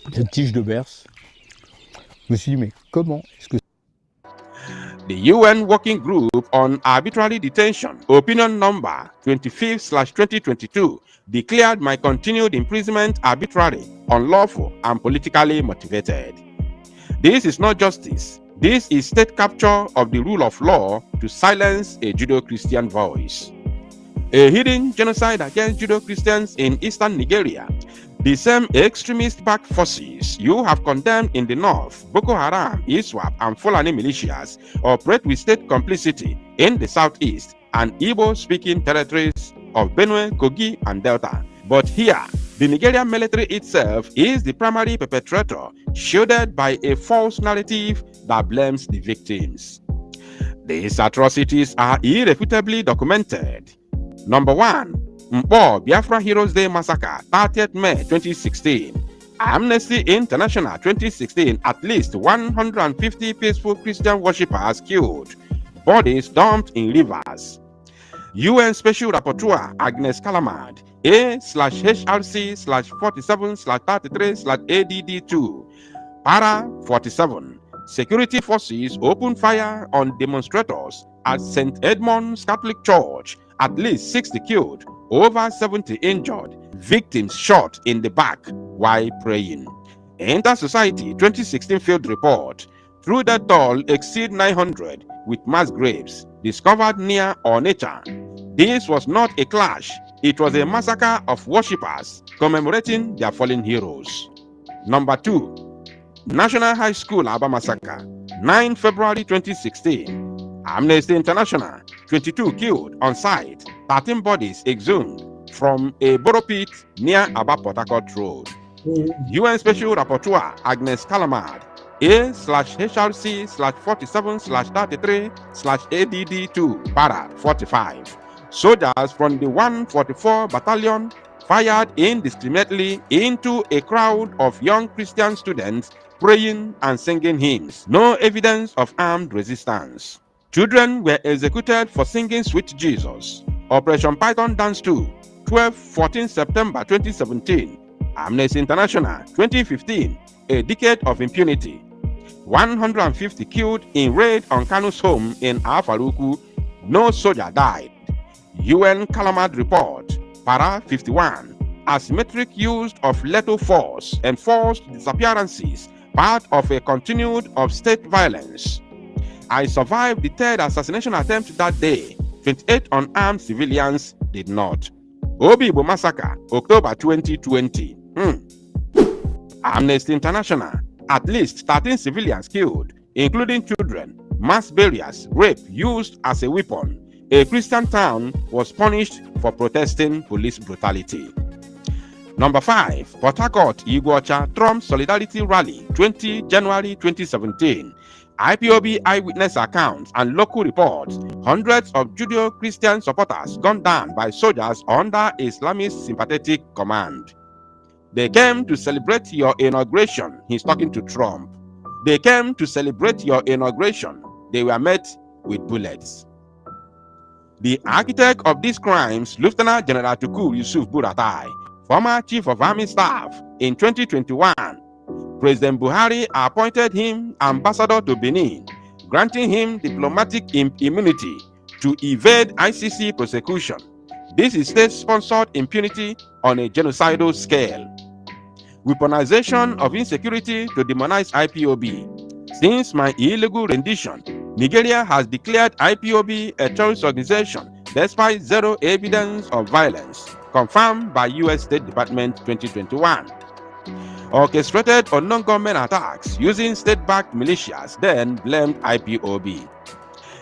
cette tige de Berce, je me suis dit, mais comment est-ce que... The UN Working Group on Arbitrary Detention, opinion number 25/2022, declared my continued imprisonment arbitrary, unlawful, and politically motivated. This is not justice. This is state capture of the rule of law to silence a Judeo-Christian voice. A hidden genocide against Judeo-Christians in eastern Nigeria. The same extremist-backed forces you have condemned in the north, Boko Haram, ISWAP, and Fulani militias, operate with state complicity in the southeast and Igbo-speaking territories of Benue, Kogi, and Delta. But here, the Nigerian military itself is the primary perpetrator, shielded by a false narrative that blames the victims. These atrocities are irrefutably documented. Number 1. Mpo Biafra Heroes Day Massacre, 30th May 2016. Amnesty International 2016, at least 150 peaceful Christian worshippers killed. Bodies dumped in rivers. UN Special Rapporteur Agnes Kalamard, A/HRC/47/33/ADD2. Para 47. Security forces opened fire on demonstrators at St. Edmund's Catholic Church. At least 60 killed, over 70 injured, victims shot in the back while praying. Inter-Society 2016 field report. True death toll exceed 900 with mass graves discovered near Onitsha. This was not a clash, it was a massacre of worshippers commemorating their fallen heroes. Number 2. National High School Aba Massacre, 9 February 2016. Amnesty International, 22 killed on site, 13 bodies exhumed from a borrow pit near Aba Port Harcourt Road. UN Special Rapporteur Agnes Kalamard, A/HRC/47/33/ADD2, Para 45. Soldiers from the 144 Battalion fired indiscriminately into a crowd of young Christian students praying and singing hymns. No evidence of armed resistance. Children were executed for singing Sweet Jesus. Operation Python Dance 2, 12-14 September 2017. Amnesty International 2015, a decade of impunity. 150 killed in raid on Kanu's home in Afaruku. No soldier died. UN Kalamard report, Para 51. Asymmetric use of lethal force and forced disappearances, part of a continued of state violence. I survived the third assassination attempt that day. 28 unarmed civilians did not. Obibo Massacre, October 2020. Amnesty International, at least 13 civilians killed, including children, mass burials, rape used as a weapon. A Christian town was punished for protesting police brutality. Number 5, Port Harcourt Iguacha Trump Solidarity Rally, 20 January 2017. IPOB eyewitness accounts and local reports. Hundreds of Judeo-Christian supporters gunned down by soldiers under Islamist sympathetic command. They came to celebrate your inauguration. He's talking to Trump. They came to celebrate your inauguration. They were met with bullets. The architect of these crimes, Lieutenant General Chukwu Yusuf Buratai, former Chief of Army Staff, in 2021, President Buhari appointed him ambassador to Benin, granting him diplomatic immunity to evade ICC prosecution. This is state-sponsored impunity on a genocidal scale. Weaponization of insecurity to demonize IPOB. Since my illegal rendition, Nigeria has declared IPOB a terrorist organization despite zero evidence of violence, confirmed by U.S. State Department 2021. Orchestrated unknown government attacks using state-backed militias, then blamed IPOB.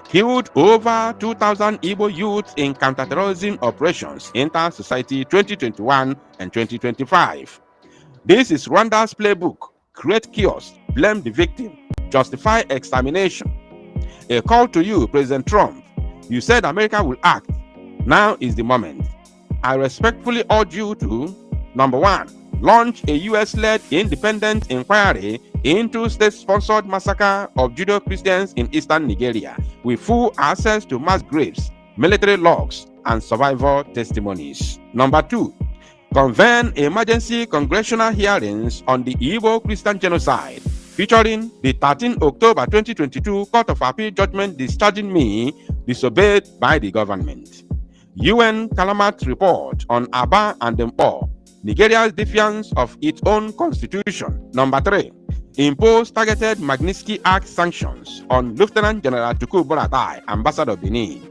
Killed over 2,000 Igbo youths in counterterrorism operations, Inter-Society 2021 and 2025. This is Rwanda's playbook. Create chaos, blame the victim, justify extermination. A call to you, President Trump. You said America will act. Now is the moment. I respectfully urge you to, number 1, launch a US-led independent inquiry into state-sponsored massacre of Judeo-Christians in eastern Nigeria with full access to mass graves, military logs, and survivor testimonies. Number 2, convene emergency congressional hearings on the Igbo Christian genocide, featuring the 13 October 2022 Court of Appeal judgment discharging me, disobeyed by the government. UN Calumet report on Aba and Mpo, Nigeria's defiance of its own constitution. Number 3, impose targeted Magnitsky Act sanctions on Lieutenant General Chukwu Buratai, Ambassador Benin,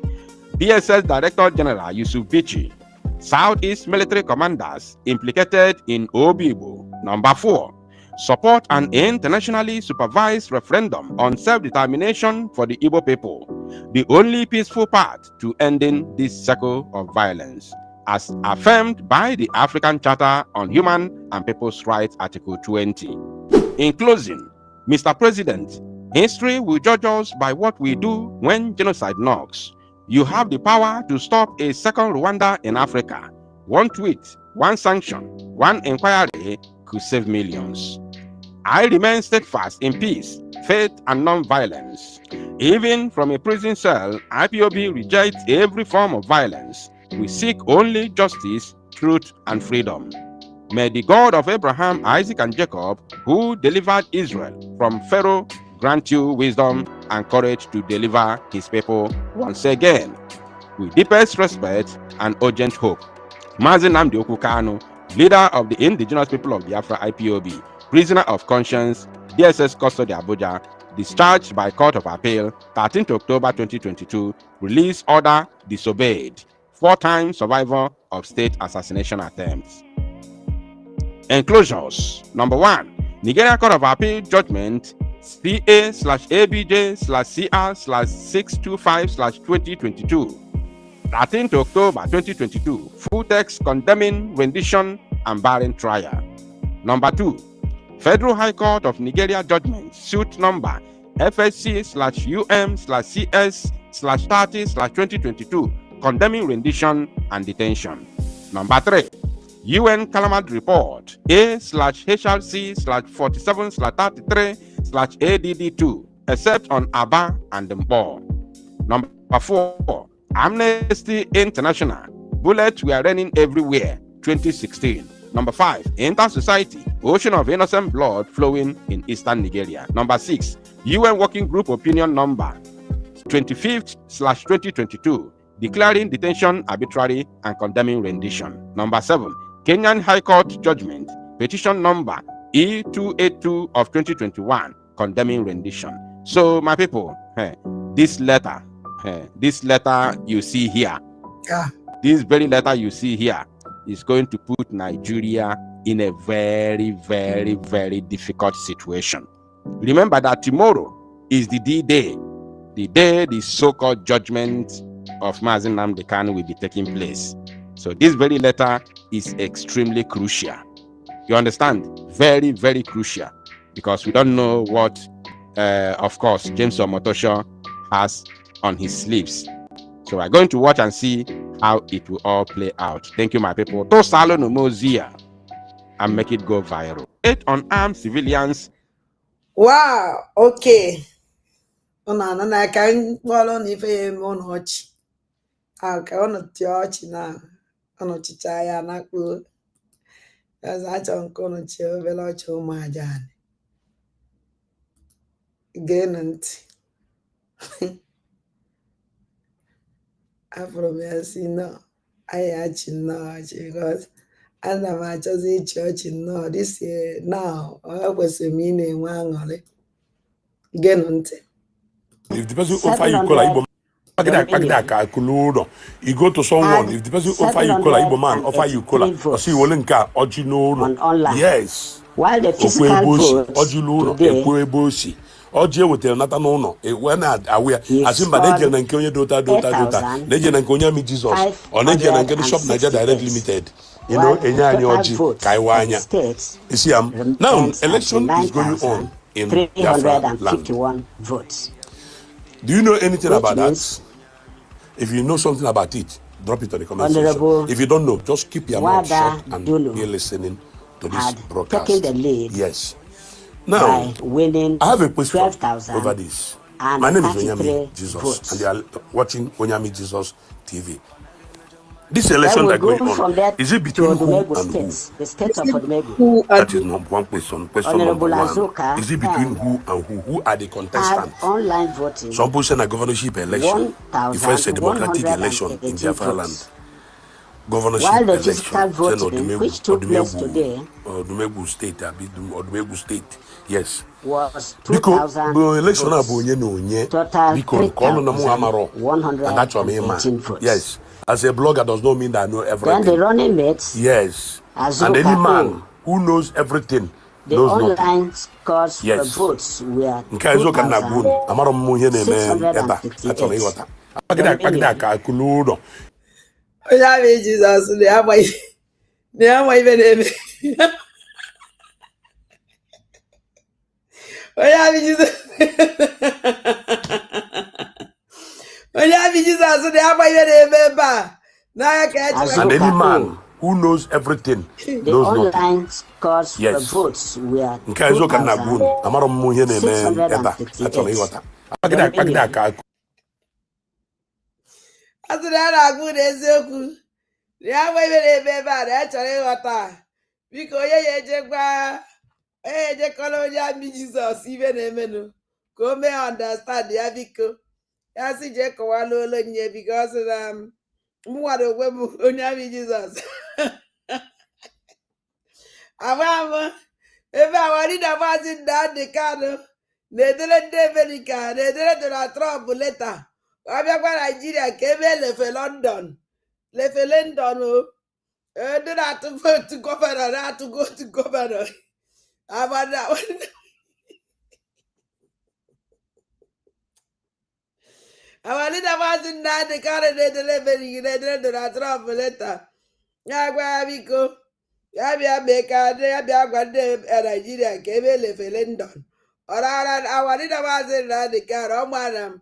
DSS Director General Yusuf Bichi, Southeast military commanders implicated in Obibo. Number 4, support an internationally supervised referendum on self-determination for the Igbo people, the only peaceful path to ending this cycle of violence, as affirmed by the African Charter on Human and People's Rights, Article 20. In closing, Mr. President, history will judge us by what we do when genocide knocks. You have the power to stop a second Rwanda in Africa. One tweet, one sanction, one inquiry could save millions. I remain steadfast in peace, faith, and non-violence. Even from a prison cell, IPOB rejects every form of violence. We seek only justice, truth, and freedom. May the God of Abraham, Isaac, and Jacob, who delivered Israel from Pharaoh, grant you wisdom and courage to deliver his people once again. With deepest respect and urgent hope. Mazi Nnamdi Okwu Kanu, leader of the indigenous people of Biafra IPOB, prisoner of conscience, DSS custody Abuja, discharged by Court of Appeal, 13th October 2022, release order disobeyed, 4-time survivor of state assassination attempts. Enclosures. Number 1, Nigeria Court of Appeal judgment PA/ABJ/CR/625/2022. 13th October 2022. Full text condemning rendition and barring trial. Number 2, Federal High Court of Nigeria judgment, suit number FSC/UM/CS/30/2022, condemning rendition and detention. Number 3, UN Calumet report A/HRC/47/33/ADD2, except on Aba and Mpo. Number 4, Amnesty International, bullets were raining everywhere, 2016. Number 5, Inter-Society, ocean of innocent blood flowing in eastern Nigeria. Number 6, UN Working Group opinion number 25/2022, declaring detention arbitrary and condemning rendition. Number 7, Kenyan High Court judgment, petition number E282 of 2021, condemning rendition. So, my people, this letter you see here, this very letter you see here, is going to put Nigeria in a very, very, very difficult situation. Remember that tomorrow is the D-Day, the day the so-called judgment of Mazi Nnamdi Kanu will be taking place. So this very letter is extremely crucial. You understand? Very, very crucial, because we don't know what, of course, James Omotosho has on his sleeves. So we're going to watch and see how it will all play out. Thank you, my people. To Salo no Mozia and make it go viral. 8 unarmed civilians. Wow, okay. Na ka mkpọrọ na ife ya eme ọnọchị. Ka ọnọchị ọchị na ọnọchịcha ya na-akpụ. Ọzọ achọ nke ọnọchị obere ọchị ụmụ aja anyị. Geenụ ntị. Afụrụ m ya si nọ, anyị achị nnọọ ọchị because ana m achọzi ịchị ọchị nnọọ this year now ọ kwesịrị m ị na-enwe aṅụrị. Geenụ ntị. If the person offer you call Igbo man, you go to someone. If the person offer you call Igbo man, offer you cola. I see you nka Ojino. Yes. While the physical vote today, Oje wote nata no no. When aware, asimba neje na nke onye dota. Neje na nke onye mi Jesus. Or neje na nke shop Nigeria Direct Limited. You know, enya ani oji kaiwanya. You see, now election is going on in 351 votes. Do you know anything about that? If you know something about it, drop it on the comment section. If you don't know, just keep your mouth shut and be listening to this broadcast. Taking the lead, yes. Now, winning I have a question over this. My name is Onyami Jesus, and they are watching Onyami Jesus TV. This election that going on, is it between who and who? The state of Odumegu. That is number one question. Question number one. Is it between who and who? Who are the contestants? Online voting. Some people say a governorship election. The first a democratic election in Biafra land. Governorship While the election. physical voting, which took place today, Odumegu State, Odumegu State. Yes. Was 2,000 election votes. Yes. As a blogger does not mean that I know everything. Then the running mates. Yes. And any man who knows everything the knows online nothing. scores for votes were 2,658. Onye bụ Jesus na-ama ibe na-eme. Onye bụ Jesus na-ama ibe na-eme ebe a. And any man who knows everything knows online nothing. scores for votes were 2,658. Asị na a na-agụ n'eziokwu na ya ama ibe na-eme ebe a na ya chọrọ ịghọta. Biko onye ya ejekọrọ onye amị Jizọs ibe na-emenụ ka o mee understand ya biko. Ya sị jee kọwala olu nye biko ọ sị na mụnwara onwe m onye amị Jizọs. Ama ebe awari na Maazị Nnamdi Kanu na-edere ndị Amerịka na-edere Donald Trump leta. Ọ bịakwa Nigeria ka ebe lefe London o ndị na-atụ vootu gọvanọ na-atụ vootu gọvanọ amali na Maazị Nnamdi Kanu na-edere Amerịka na-edere Donald Trump leta ya gwa ya biko ya bịa mee ka ya bịa gwa ndị Nigeria ka ebe lefe London ọrara awali na Maazị Nnamdi Kanu ọ mara m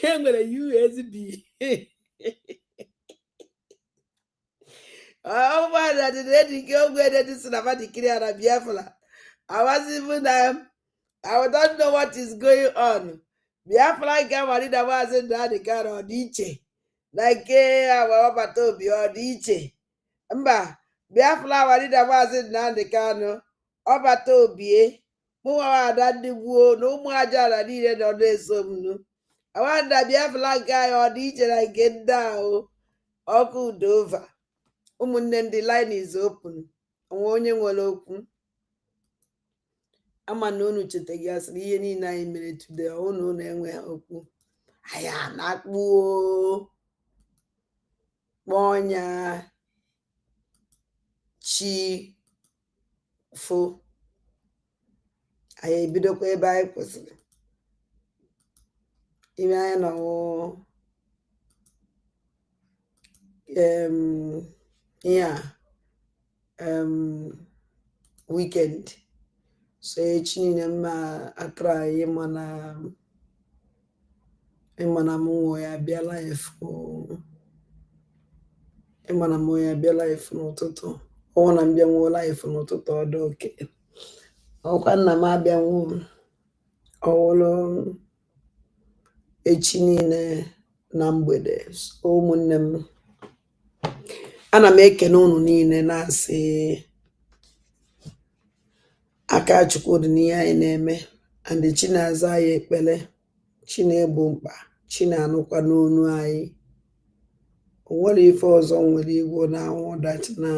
enwere USB ụmụada dị na-edike ogwe ededisi na madikiri na Biafra awazibu na I don't know what is going on. Biafra nke amari na Maazị Nnamdi Kanu ọ dị iche na nke ọbata obi ọ dị iche. Mba, Biafra amari na Maazị Nnamdi Kanu ọbata obie mụnwada ndị gbuo na ụmụ aja na niile nọ na-eso m. Awanda Biafra nke anyị ọ dị iche na nke ndị ahụ ọkụ udova. Ụmụnne ndị line is open. Onwe onye nwere okwu. Ama na unu chetaghị asịrị ihe niile anyị mere today unu enwe okwu. Aya na-akpụ kpọnya chi fo anyị ebidokwa ebe anyị kwụsịrị ime anyị nọ ihe a weekend so echi niile mma atụrụ anyị ịmana m nwe ya bịala efu n'ụtụtụ ọnwụ na mbịa nwụọla efu n'ụtụtụ ọdụ oke ọkwa nna m abịanwu ọwụlụ echi niile na mgbede ụmụnne m ana m ekene unu niile na-asị aka Chukwu dị n'ihe anyị na-eme andị chi na-aza anyị ekpele chi na-egbo mkpa chi na-anụkwa n'onu anyị o nwere ife ọzọ nwere igwo na-anwụ ọdachi na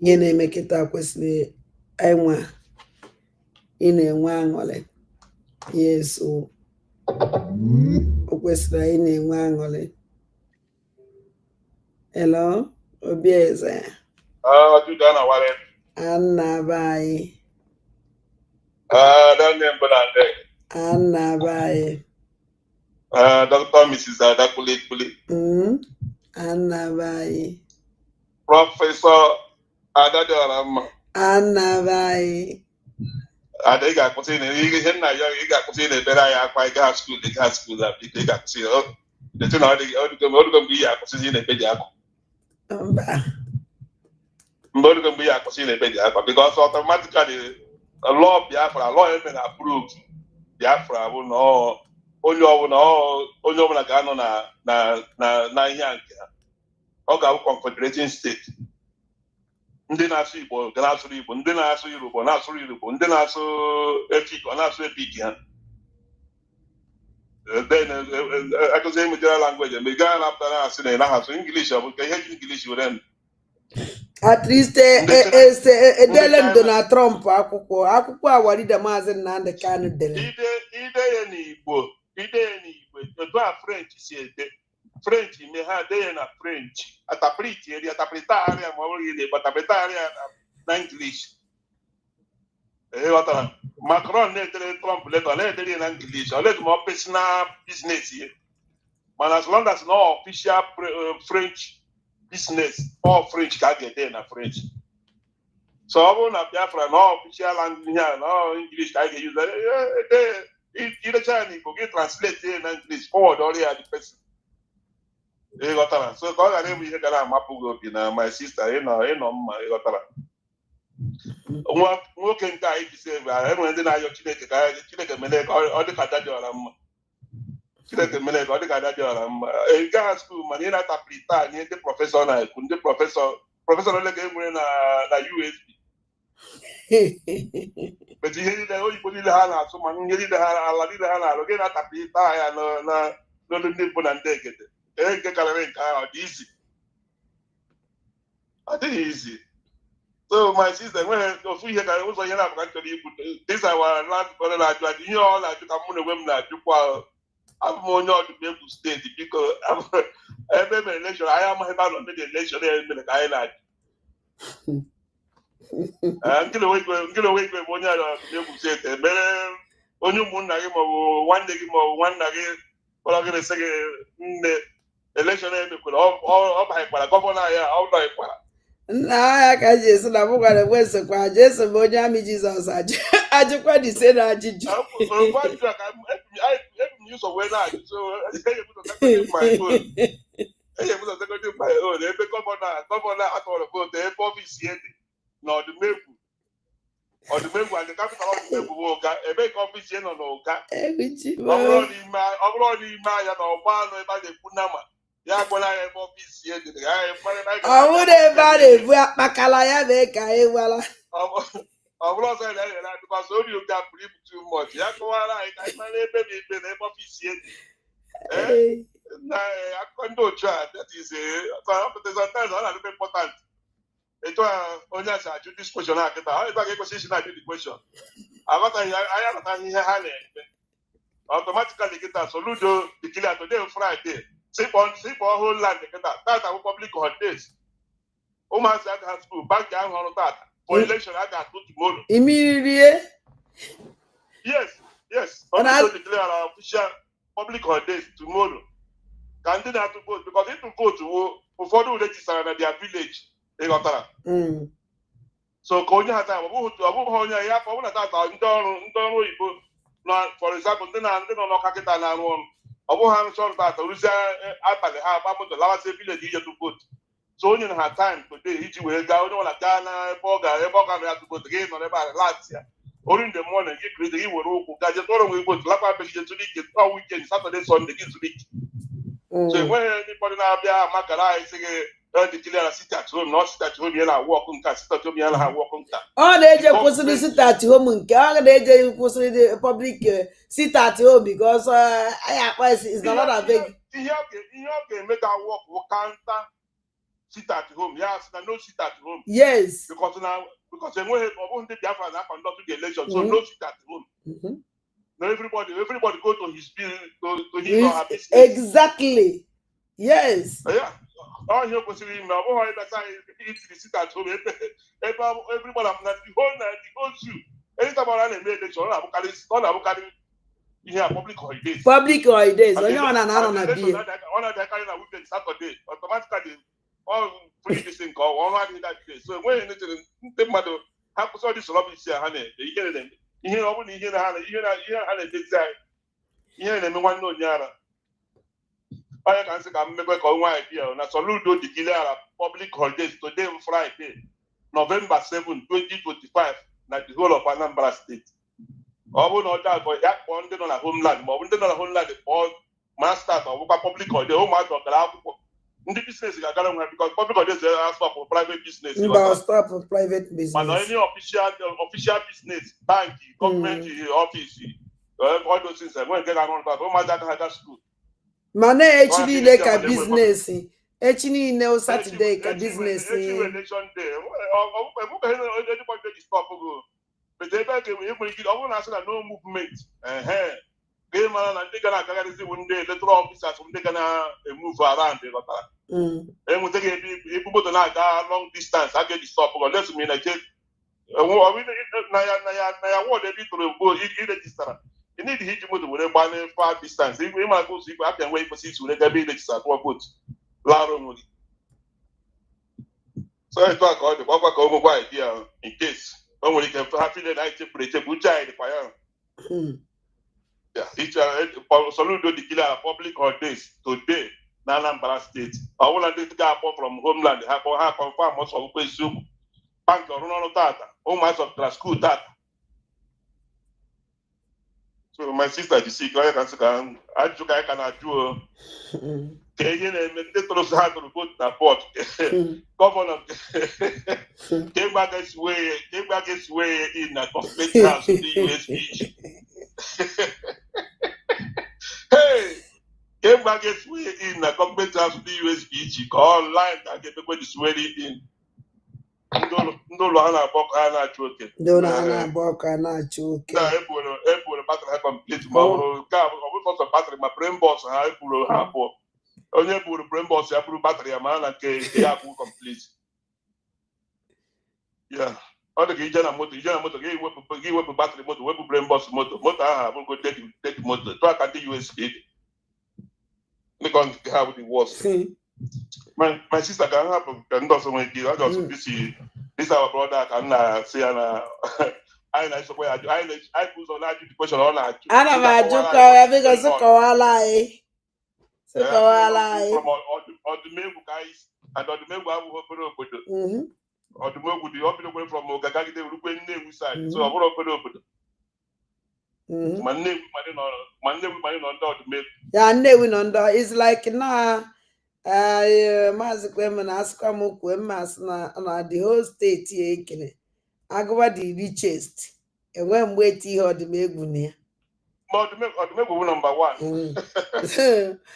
ihe na-eme kịta kwesịrị anyị ị na-enwe aṅụrị yes o kwesịrị anyị na-enwe aṅụrị hello Obieze Anna bai. Anna bai. Dr. Mrs. Adakule. Anna bai. Professor Adadoram. Anna bai. They got put in you got put in a better I got school, they got school that they got to see. The two are the be a position in a bed. Because automatically a law of Biafra, a law has been approved. Biafra will know only over na young. Okay, confederating state. Ndị na-asụ Igbo ga na-asụ Igbo, ndị na-asụ Yoruba na-asụ Yoruba, ndị na-asụ Efik ọ na-asụ Efik ha. Then akụzi emejara language eme gaa na apụta na-asị na ị na-asụ English ọ bụ ka ihe ji English were at least edele m Donald Trump akwụkwọ awaride Maazị Nnamdi Kanu dere ide ya n'Igbo etu a French si ede French ime ha de ya na French atapritagharịa ma ọ bụrụ ile atapritagharịa na English ghọtara Macron na-edere Trump letter na-edere ya na English ọ ledu ma ọ personal business ye mana as long as no official French business or French ka ga-ede na French so ọ bụrụ na Biafra na official language ya na English ka ga-use idecha ya n'Igbo gị translate ya na English forward ọrịa the person ịghọtara so ka ọ ghara ịbụ ihe gara amapụ gị obi na my sister ịnọ mma ịghọtara nwoke nke anyị jisi ebe enwere ndị na-ayọ Chineke mere ka ọ dị ka ada dị ọra mma Chineke mere ka ọ dị ka ada dị ọra mma ị gaghị skuul mana ị na-atapụlite anyị ndị prọfesọ na-ekwu ndị prọfesọ ole ka e nwere na USB betu ihe niile oyibo niile ha na-asụ ma ihe niile ala niile ha na-arụ gị na-atapụlite ya n'olu ndị mbụ na ndị egede nke karịrị nke ahụ ọ dịghị izi so my sister enweghị ofu ihe karịrị ụzọ ihe na-abụ ka nchọrọ ikwu dịsa wara na-ajụ ajụ ihe ọ na-ajụ ka mụ na onwe m na-ajụkwa abụ m onye ọdụm egwu steeti biko ebe e mere elekshọn anyị amaghị ebe a nọ ndị elekshọn ya mere ka anyị na-ajụ nkele onwe igwe bụ onye ọdụm egwu steeti emere onye ụmụnna gị maọbụ nwanne gị maọbụ nwanna gị kpọrọ gị resị gị nne elekshọn emekwara ọ baghekwara gọvanọ ya ọ nọghịkwara nna ya ka ji esi na m gwara enwe nsokwa aja eso m onye amị Jizọs ajụkwa dị ise na ajụjụ ebe gọvanọ atọrọ vootu ebe ọfisi ya dị na ọdụmegwu and capital ọdụmegwu bụ ụga ebe ka ọfisi ya nọ n'ụga ọ bụrụ n'ime anya na ọgba anụ ebe a na-ekwu nama ya gwara ya ebe ọfisi ya dị ọ bụrụ ebe a na-ebu akpakala ya mee ka anyị gwara ọ bụrụ ọzọ ya nyere adịkwasị ori oge a pụrụ ibu too much ya kọwara anyị ka anyị mara ebe bụ ikpe na ebe ọfisi ya dị na akụkọ ndị otu a sometimes ọ na-adịbe important etu a onye a si ajụ dis question a kịta ebe a ga-ekwesị isi na-ajụ the question aghọtaghị anyị anataghị ihe ha na-eme automatically kịta Soludo declare today Friday sikpọ Holland kịta tata bụ public holidays Almost at high school, back down on that. For election, I got to tomorrow. Immediately. Yes. Only to declare our official public holidays tomorrow. Candidate to vote because if you vote before the register at their village, they got that. So Konya has a Honya Yapon at that for example, then I'm not Kakita and one. Obohan short that Rusia Apple have about the last village to vote. So only had time today, each way down on a Ghana, Boga, Eboga have to go to game on about last year. Or in the morning, he will go. Just all we go to Lapa to the all weekend, Saturday, Sunday, to week. So when anybody now be a Makara, say, declare a sit at home, not sit at home, and I walk on cat, sit at home, and I walk on cat. Oh, they just possibly sit at home, and they just possibly the public sit at home because it's not a big. You can make our work, we can't sit at home. Yes, no sit at home. Yes. Because when the Biafra now conduct the election, so no sit at home. Now everybody go to his to his or her business. Exactly. Yes. Yeah. All you consider now, sit at home. Everybody have the whole zoo. Anytime I run a election, all about public holidays. Public holidays. On that kind of weekend, Saturday, automatically all free this thing called one that day. So when anything matter, how so this rubbish here, honey, you hear them. You hear only you hear design. You hear them one no yara. I can say I'm make a one idea. Na salute do declare public holidays today on Friday, November 7, 2025, na the whole of Anambra State. Or no doubt for that one on a homeland, but when they on a homeland, all master or public holiday, oh my God, the business is because public holidays are for private business. Stop for private business. But any official business, bank, government office, all those things. When get around that, oh my God, school. Man, actually like a business. Actually, no Saturday a business. Election day. Anybody stop go. But they back even if I want to say no movement. Game man and they gonna carry one day the officers they gonna move around. And we take people to long distance. I get the stop. Let's mean I take. What they be to go register. You need to hit you with a banner far distance. If we might go see, I can wait for 6 weeks. They be registered. What put? So I talk about the Papa Como idea in case. Only can happy that I take a good child. Yeah, it's a salute to declare public holidays today. Anambra State. I want to get up from homeland. Have confirm most of the Zoom. Bank or no data. Home of the school data. So my sister is sick. I can say, I cannot do. Kenyan and the Tetros had to go to the port. Governor came back his way in a complete house to the USB. Hey, came back his way in a complete house to the USB. Call line and get everybody swearing in. No, Hana Bok Hana Choke. No, Hana Bok Hana Choke. Apple battery complete. My battery, my brain boss, Apple. Onye buru brain boss ya buru battery ya ma na nke ya bụ complete. Yeah. Ọ dị ka ije na moto gị wepụ battery moto wepụ brain boss moto aha abụrụ go take moto tụọ aka ndị USB ndị ka nke ha bụ the worst. My sister ka m hapụ ka ndị ọzọ nwee ike ọ just this our brother ka m na-asị ya na anyị na-esokwa ya anyị bụ ụzọ na-ajụ the question ọ na-ajụ. Ana m ajụ ka ya biko sụkọwala anyị. From Odumegwu guys, and Odumegwu abụghị obere obodo. Odumegwu dị obere from Ogagagide rukwe Nnewi side, so ọ bụrụ obere obodo. Ma Nnewi nọ ndị Odumegwu. Yeah, Nnewi nọ ndị is like na Maazị Kweme na asịkwa m Kweme asị na the whole state ya ekene agụwa the richest enwe mgbe eti ihe Odumegwu na ya. Odumegwu bụ number one.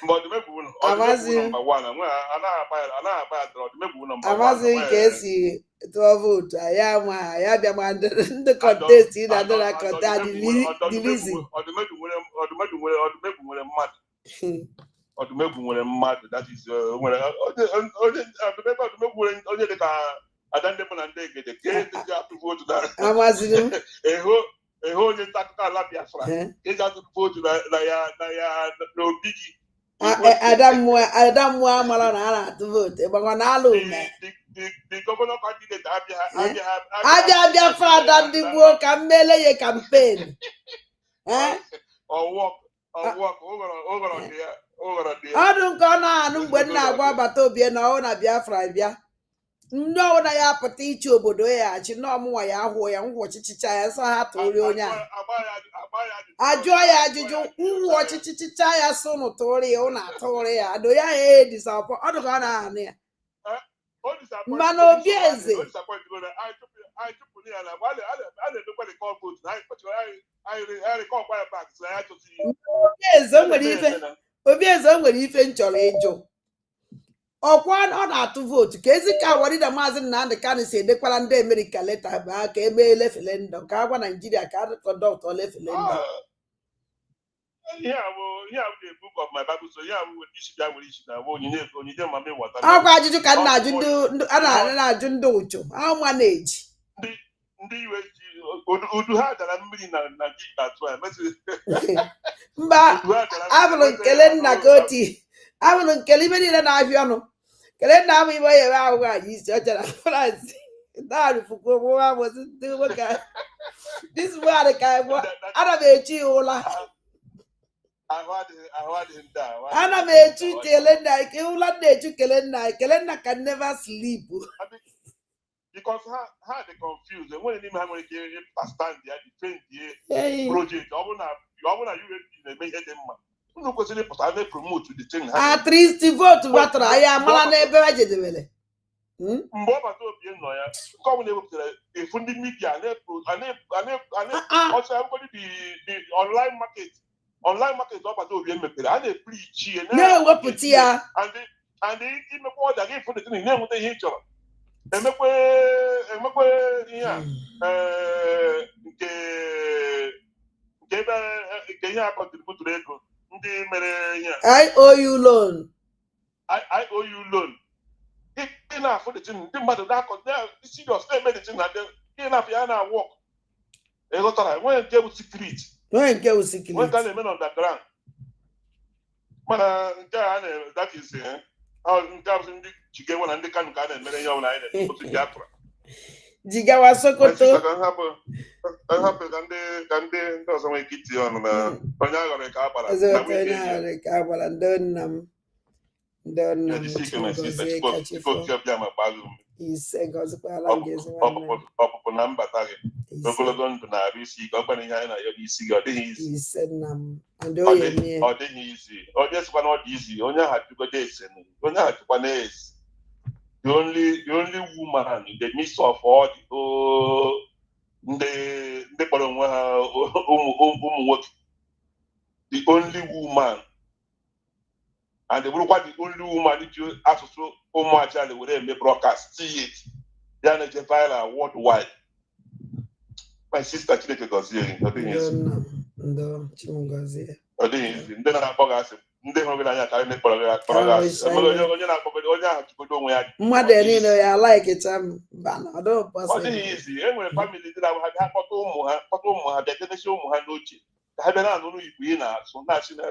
Odumegwu bụ number one. Anaghị abaya Odumegwu bụ number one. Amaghị ka esi tụọ vootu ya nwa ya bịa ma ndị contest ị na-adọ na contest the reason. Odumegwu nwere mmadụ. Odumegwu nwere mmadụ, that is nwere onye dị ka Adande bụ na ndị egede ka eji atụ vootu na eho onye nta akụkọ ala Biafra eji atụ vootu na ya n'obi gị. Adamu amara na a na-atụ vootu ịgbakwa na ala ume the governor candidate abịa Biafra ada ndị gboo ka mmele ya kampen ọdụ nke ọ na-anụ mgbe m na-agwa agbata obi na ọ na Biafra bịa ndị ọwụ na ya apụta iche obodo ya achị na ọmụnwa ya ahụ ya ngwa ọchịchịcha ya sọ ha tụrụ onye a ajụọ ya ajụjụ ngwa ọchịchịcha ya sọ ụnụ tụrụ ya ụnụ atụrụ ya do ya disapọ ọdụ ka ọ na-anụ ya mana obi eze obi eze o nwere ife m chọrọ ịjụ ọkwa ọ na-atụ vootu ka ezi ka Warida Maazị Nnamdi Kanu si edekwara ndị Amerịka leta baa ka eme referendum ka agwa Naijiria ka a kọndọktọ referendum ọkwa ajụjụ ka m na-ajụ ndị ụchụ ahụ ma na-eji ndị iwe ji udu ha dara mmiri na mba abụrụ nkele nna ka oti abụrụ nkele ibe niile na-abịa ọnụ kele nna abụ ibe onye ahụ anyị isi ọcha na France na-arụfukwa onwe ha bụzi ndị nwoke disbụadị ka ana m echi ya ụla ana m echu kele nna ike ụla na-echu kele nna can never sleep because ha dị confused enwere n'ime ha nwere ike stand ya defend the project ọ bụ na UAP na-eme ihe dị mma unu kwesịrị ịpụta na promote the thing ha at least vote batara anyị amara n'ebe ha jedebere mgbe ọ bata obi nọ ya nke ọ bụla ewepụtara efu ndị midia ọsọ akwụkwọ the online market ọ bata obi mepere a na-eprichi na-ewepụta ya and imekwa ọda gị ịfụ the thing na-enweta ihe ị chọrọ emekwe ihe a nke ihe a kọntributuru ego ndị mere ihe IOU loan ị na-afụ detin ndị mmadụ na-akọ serious na-eme detin na ị na-afụ ya na-awọk ịghọtara nwee nke bụ secret nwee nke a na-eme na underground mana nke a na-eme that is nke a bụ ndị Jigawa na ndị Kanu ka a na-emere ihe ọbụla anyị na-otu Biafra Jigawa Sokoto hapụ ka ndị ọzọ nwee ike itinye ọnụ na onye aghọrọ ka a gbara ndị nna m ise gọzikwala ọpụpụ na mbata gị ogologo ndụ na-arụ isi ike ọkpara ihe anyị na-ayọ isi gị ọ dịghị izi ise nna m ọ dịghị izi onye sikwa na ọ dị izi onye ahụ achụgodo ese onye ahụ chụkwa na-esi the only woman in the midst of all ndị kpọrọ onwe ha ụmụ nwoke the only woman and bụrụkwa the only woman ji asụsụ ụmụachị were eme broadcast see it ya na-eje viral worldwide. My sister Chineke gọzie gị ọ dịghị izi ndị na-akpọ gị asị ndị hụrụ gị n'anya ka ndị kpọrọ gị asị onye na-akpọgode onye ahụ chịgodo onwe ya mmadụ niile ya laikịcha m ọ dịghị izi e nwere famili ndị na-abụ ha kpọta ụmụ ha bịa dedechi ụmụ ha n'oche ka ha bịa na-anụrụ igbo ị na-asụ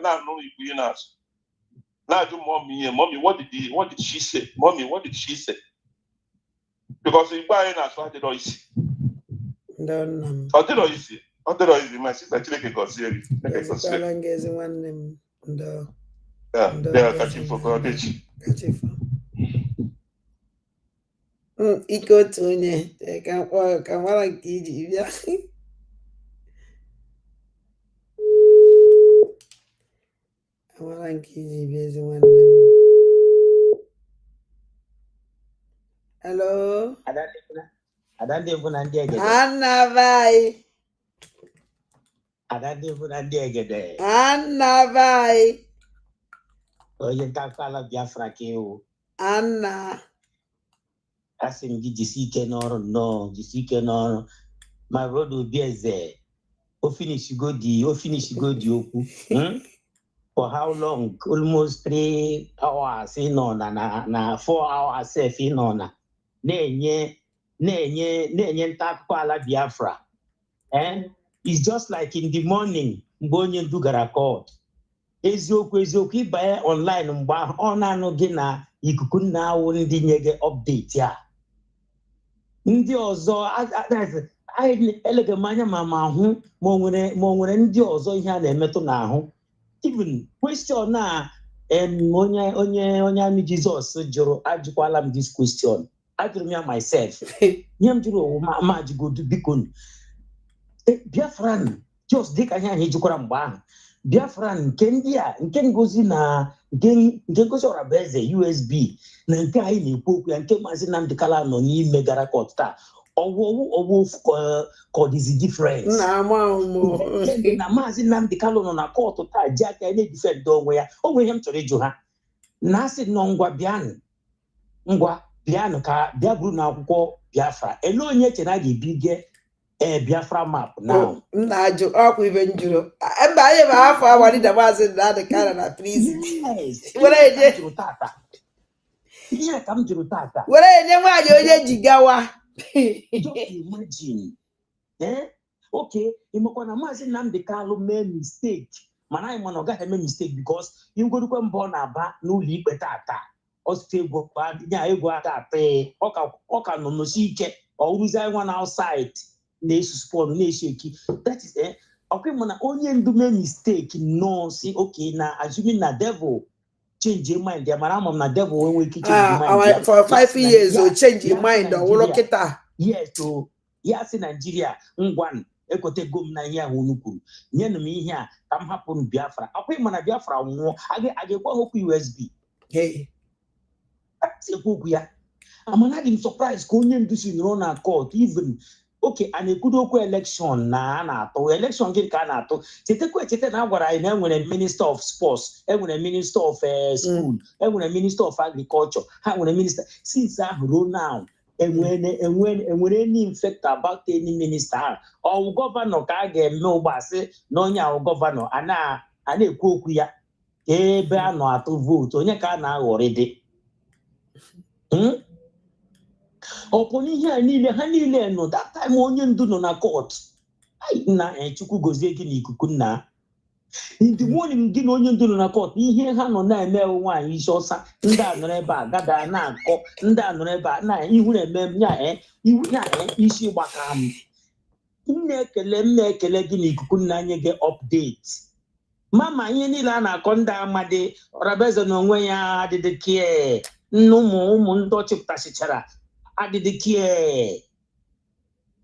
na-anụrụ igbo ị na-asụ na-ajụ mọmi ihe mọmi what did she say mọmi what did she say because igbo anyị na-asụ adịrọ isi ọ dịrọ izi my sister Chineke gọzie gị ike otu onye ka mara nke iji bịa amara nke iji bịa ezi nwanne m. Hello Adande bụ na ndị egede Annabai Adande bụ na ndị egede Annabai onye nta akụkọ ala Biafra ka ewu Anna asị m gị jisi ike n'ọrụ nnọọ jisi ike n'ọrụ my brother Obieze o finishigo di okwu for how long? Almost 3 hours, na 4 hours, na ala Biafra. It's just like in the morning, Mbonye Dugara court. Eziokwu ibaye online mgba ọ na-anụ gị na ikuku na-awụ ndị nye update ya. Ndị ọzọ elega m anya ma hụ ma o nwere ndị ọzọ ihe a na-emetụ n'ahụ. Even question na onye Ami Jesus jụrụ, ajụkwala m this question. Ajụrụ m ya myself. Ihe m jụrụ ma ajụgodu biko. Biafran just dịka ihe ahụ ejikwara mgbe ahụ. Biafran nke ndị a nke ngozi na nke ngozi Orabaeze USB na nke anyị na-ekwu okwu ya nke Maazị Nnamdi Kanu nọ n'ime gara court taa. Ọwụ kọdizi difference. Na Maazị Nnamdi Kanu nọ na court taa ji aka ya na-edifend onwe ya. O nwere ihe m chọrọ ịjụ ha. Na asị nọ ngwa bịanụ ka bịa buru na akwụkwọ Biafra. Ele onye chere a ga-ebige Biafra map now. Naju ọkụ ibe njụrụ. Mba anyị ma afọ awari na Maazị Nnamdi Kanu na prison. Ihe ka m jụrụ tata. Were enye nwaanyị onye ji gawa. Just imagine. Okay, ịmakwa na Maazị Nnamdi Kanu mee mistake. Mana anyị mana ọ gaghị eme mistake because igorukwe mbọ na-aba n'ụlọ ikpe tata. Ọsụtụ ego ata ọ ka nọ n'osi ike. Ọ rụzie nwa na outside. Na-esu spawn na-esheki. That is okay, mana onye ndu mee mistake no si okay na assuming na devil change your mind ya mara am na devil when change mind for 5 years o change your mind o wolo kita. Yes, so ya si Nigeria ngwan ekote gom na ihe ahụ unu kwuru nyenu m ihe a ka m hapụ Biafra. Akwai mana Biafra nwụọ agakwa okwu USB. Sekwu ya. Amana dị surprise ka onye ndu si nọ na court even. Okay, and a good election na to election gị ka a na-atụ. Cheta na agwara anyị na enwere minister of sports, enwere minister of school, enwere minister of agriculture, ha nwere minister. Since ahụ ruo now, enwere any infect about any minister. Ọ gọvanọ ka a ga-eme ụgbasị na onye ahụ gọvanọ a na-ekwu okwu ya ebe a nọ atụ vote onye ka a na-aghọrị dị. Ọpụ n'ihe a niile ha niile nọ that time onye ndu nọ na court. Na Chukwu gozie gị n'ikuku nna. In the morning gị na onye ndu nọ na court ihe ha nọ na-eme nwaanyị isi ọsa ndị a nọrọ ebe a gada na-akọ ndị a nọrọ ebe a na ihu na-eme m ihu isi gbaka m. M na-ekele gị n'ikuku nna anyị gị update. Mama ihe niile a na-akọ ndị amadi Orabaeze na onwe ya adịdị kie ụmụ ndị ọchịpụtachịchara adịdị care.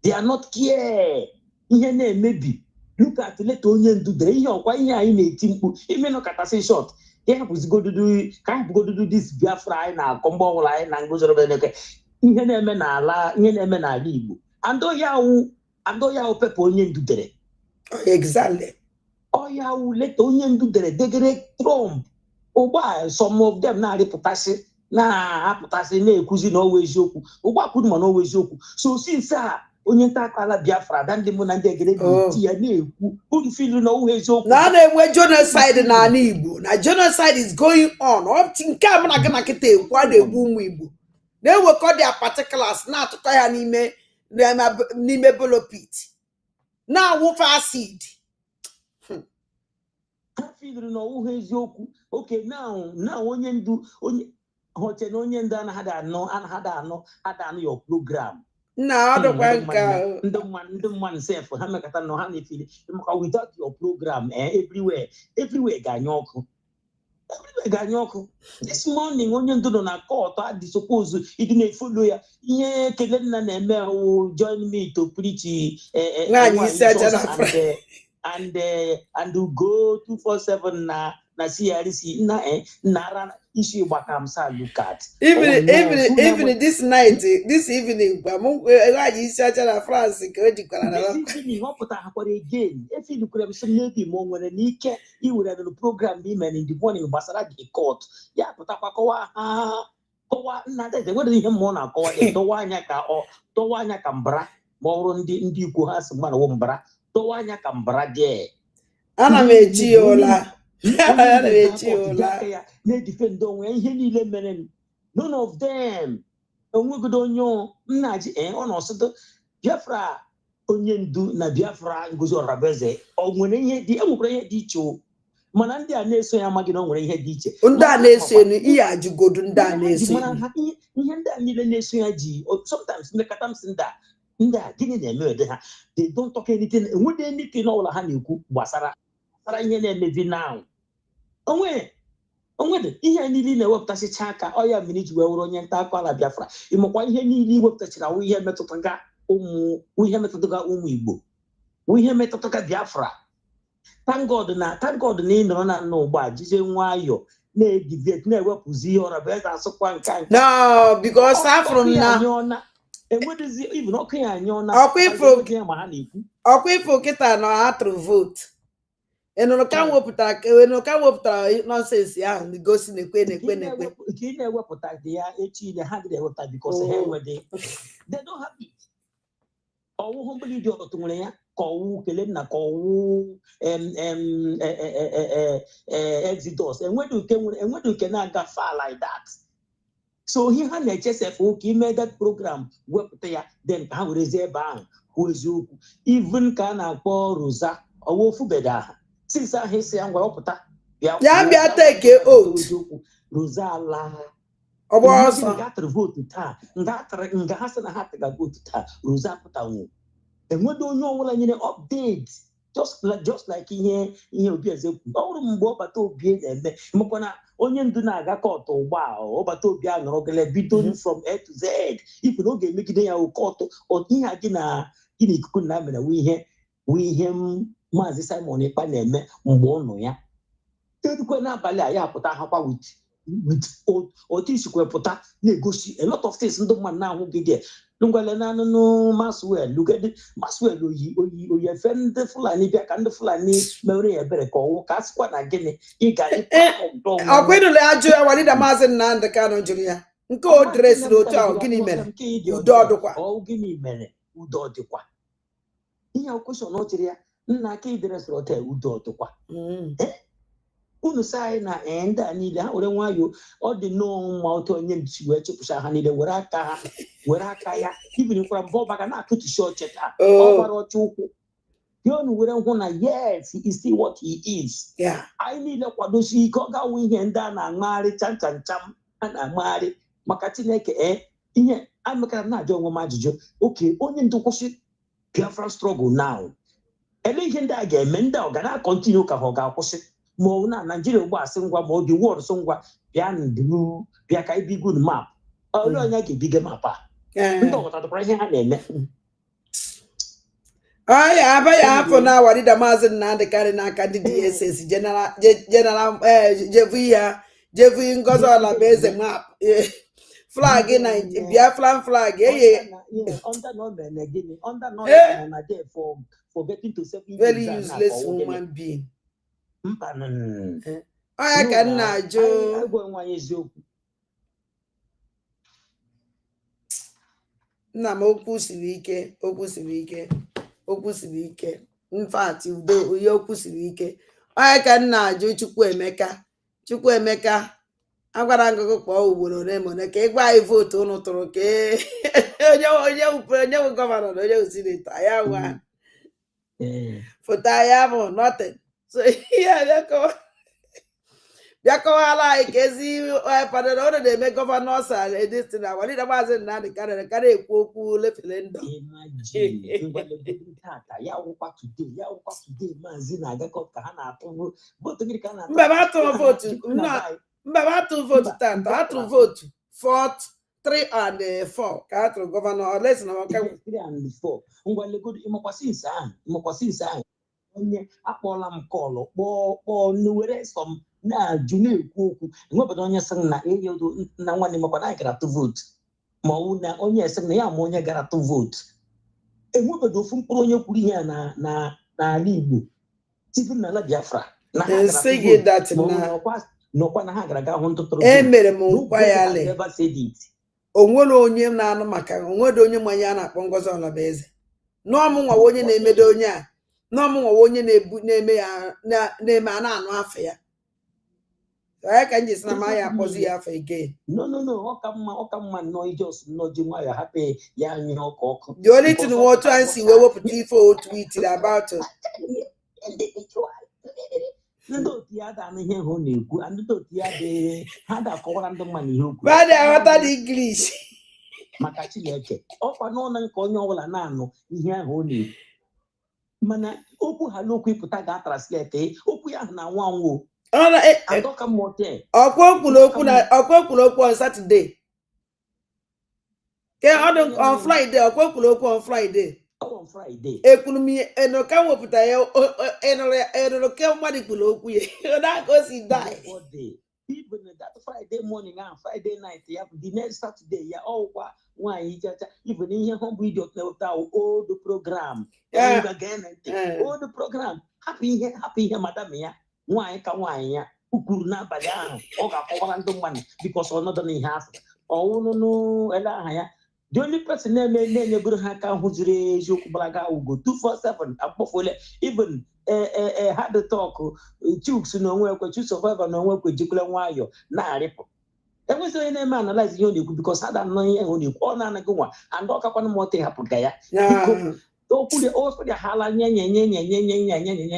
They are not care. Ihe na-emebi. Look at leta onye ndu dere ihe ọkwa ihe anyị na-eti mkpu ime no katasi short. Ihe hapụzigodudu this Biafra anyị na-akọ mgbe ọbụla anyị na Ngozi Obeneke. Ihe na-eme n'ala Igbo. Andoya pepe onye ndu dere. Exactly. Oya leta onye ndu dere degere Trump. Ụgba some of them na-arịpụtasị na-apụtasị na-ekwuzi na ọwa eziokwu ụgbọakwụrụ ma na ọwa eziokwu. So since onye nta akala Biafra da ndị mụ na ndị egede dị ya na-ekwu unu filu na ọwa eziokwu na na-enwe genocide n'ala Igbo na genocide is going on nke a mụ na gị na kịta ekwu a na-egbu ụmụ Igbo na-ewekọ their particulars na-atụta ya n'ime bolo pit na-awụfe acid. Ha filu na ọwa eziokwu. Okay, now onye ndu hoche na onye ndu anaghị anọ your program. Na ọdụkwa nka ndị mmadụ sef ha mekata na ha na-efili maka without your program everywhere ga-anya ọkụ. This morning onye ndu nọ na court adị suppose ịdị na-efolo ya ihe ekele nna na-eme join me to preach and go 247 na CRC nara issue bakamsa look at. Even this night, this evening, this evening, again. If you look at some maybe more when Nike, you would have a program women in the morning, Basara the court. Yeah, but what do you mona call it? Towanya Cambra, more on the Indigo has one wombra, Towanya Cambra, yeah. Ana Mejiola. na-defend onwe ihe niile mere none of them onwegodo onye nnaji ọ nọsịdo Biafra onye ndu na Biafra Ngozi Ọrabeze ọ nwere ihe dị enwekwara ihe dị iche mana ndị a na-eso ya amaghị na ọ nwere ihe dị iche ndị a na-eso ihe ajụgodu ndị a na-eso ihe ndị a niile na-eso ya ji sometimes mmekọta m si ndị a gịnị na-eme ede ha they don't talk anything enwede anything n'ọbụla ha na-ekwu gbasara ihe na-emebi now onwede ihe niile na-ewepụtasịcha aka ọya mmiri ji wee wụrụ onye nta akụkọ ala Biafra ịmakwa ihe niile iwepụtachara wụ ihe metụtaga ụmụ Igbo wụ ihe metụtaga Biafra. Thank God na ị nọrọ na n'ụgbọ a jizie nwayọọ na-edivet na-ewepụzi ihe Ọrabeze asụkwa nke no because afro m na enwedịzi even ọkụ ya anyọọ ọkwa ifo kịta na ha tụrụ vote enụrụ ka wepụtara nọnsensị ahụ gosi na-ekwe ka ị na-ewepụta dị ya echi ile ha ga-ewepụta because ha enwede they don't have it. Ọwụ mbili dị ọtụtụ nwere ya ka ọwụ kele nna ka ọwụ exodus enwedị uke na-aga far like that. So ihe ha na-echesefu ka ime that program wepụta ya then ka ha werezie ebe ahụ kwuo eziokwu even ka a na-akpọ Rosa ọwụ ofubeda aha since ahụ isi ya ngwa wepụta ya bịa take oath Rosa ala ọgba ọsọ gatụrụ votu taa nga ha sị na ha tụga votu taa Rosa pụtanwu enwedo onye ọbụla nyere update just like ihe Obieze kwuru ọ bụrụ mgbe ọbata Obi na-eme makwana onye ndu na-aga kọtụ ụgba ọbata Obi a nọrọgele bido from A to Z ife na ọ ga-emegide ya kọtụ ihe gị na ikuku na mere wụ ihe Maazị Simon Ekpa na-eme mgbe ụnụ ya edukwe n'abalị a ya apụta hakwa otu isikwe pụta na-egosi a lot of things ndị mmadụ na-ahụ gị dị ngwale nanụnụ Maswell oyi efe ndị Fulani bịa ka ndị Fulani mere ya ebere ka ọnwụ ka a sịkwa na gịnị ọkwenụle ajụ ya walida Maazị Nnamdi Kanu jụrụ ya nke o dresịrị otu ahụ gịnị mere udo ọdịkwa gịnị mere udo ọdịkwa ihe kweshọn ọ jiri ya nna aka idresịrị otu udo ọdịkwa unu sị anyị na ndị a niile ha were nwayọọ ọ dị nnọọ mma otu onye nchi wee chepụcha ha niile were aka ya ibirikwara mbọ ọbaga na-atụtụchi oche taa ọ gbara ọcha ụkwụ unu were hụ na yes he is still what he is. Anyị niile kwadosi ike ọ gawo ihe ndị a na-amagharị cham a na-amagharị maka Chineke ihe anyị mekara na-ajụ onwe m ajụjụ oke onye ndu kwụsị Biafra struggle now ele ihe ndị a ga-eme ndị a ọ ga na-akọntinu ka ha ọ ga-akwụsị ma ọ na Naijiria ugbo asị ngwa ma ọ dị wọd sọ ngwa bịa ka ibigun map ole onye ga-ebiga map a ndị ọghọtatụkwara ihe ha na-eme abaghị afọ na awarida Maazị Nnamdi Kanu n'aka ndị DSS general jevu Ngozi Ọrabeze map flag na Biafran flag very useless human being. Onye ka m na-ajụ nna m okwu siri ike mfati udo onye okwu siri ike. Onye ka m na-ajụ Chukwuemeka agwara ngụgụ kpọọ ugboro ole ma ole ka ịgwa anyị vootu ụnụ tụrụ ka onye wụ gọvanọ na onye wụ sinetọ ya nwa foto ya bụ nothing. So ihe bịakọwala anyị ka ezi padoro ụnụ na-eme gọvanọ ọsa edestin na walida Maazị Nnamdi Kanu karịa ekwu okwu lefere ndụ mba m atụrụ vootu tata atụrụ vootu 3 and 4 ka atụrụ gọvanọ olesi na ọka 3 and 4 ngwa legodo ịmakwasị ise ahụ onye akpọọla m kọlụ kpọọ were sọm na-ajụ na-ekwu okwu enwebedo onye sị na eyodo na nwanne makwa na anyị gara tụ vootu ma ọ bụ na onye sị na ya ma onye gara tụ vootu enwebedo ofu mkpụrụ onye kwuru ihe ya n'ala Igbo tibu n'ala Biafra na ha gara tụ vootu n'ọkwa na ha gara aga hụ ntụtụrụ emere m nkwa ya le onwere onye na-anụ maka onwere onye ma ya na-akpọ Ngozi Ọrabeze n'ọmụ nwawa onye na-emedo onye a n'ọmụ nwawa onye na-eme ya na-eme a na-anụ afọ ya I can just Namaya Posia for again. No. Okama no just no Jumaya happy young cock. The only thing we want to see where we for tweeted about it. Ndo tia da na ihe ho na-ekwu ndo tia de ha da akọwara ndị mmadụ ihe okwu But I want English maka Chineke ọkwa n'ọnụ nke onye ọbụla na-anụ ihe ahụ ọ na-ekwu mana okwu ha n'okwu ịpụta ga-translate okwu ya na nwa nwo adọka mote okwu on Saturday ke on Friday okwu on Friday on Friday ekwulumi eno ka wepụta ya eno ke mmadụ kwuru okwu ya na go si die even that Friday morning and Friday night ya the next Saturday ya ọkwa nwaanyị chacha even ihe humble idiot na old program old program hapụ ihe madam ya nwaanyị ka nwaanyị ya kwuru n'abalị ahụ ọ ga-akọwara ndị mmadụ because ọnọdụ na ihe afọ ọwụnụ ele aha ya the only person na-enyegoro ha aka hụziri eziokwu gbaraga ugo 247 akpọfole even had the talk Chuks na onwe ekwe Chuks survivor na onwe ekwe jikwele nwayọ na-arịpụ enwezi onye na-eme analyze ihe ọ na-ekwu because ha da-anọ ihe ọ na-ekwu ọ na-anaghị nwa and ọ kakwana mọta hapụga ya okwu dị hala nye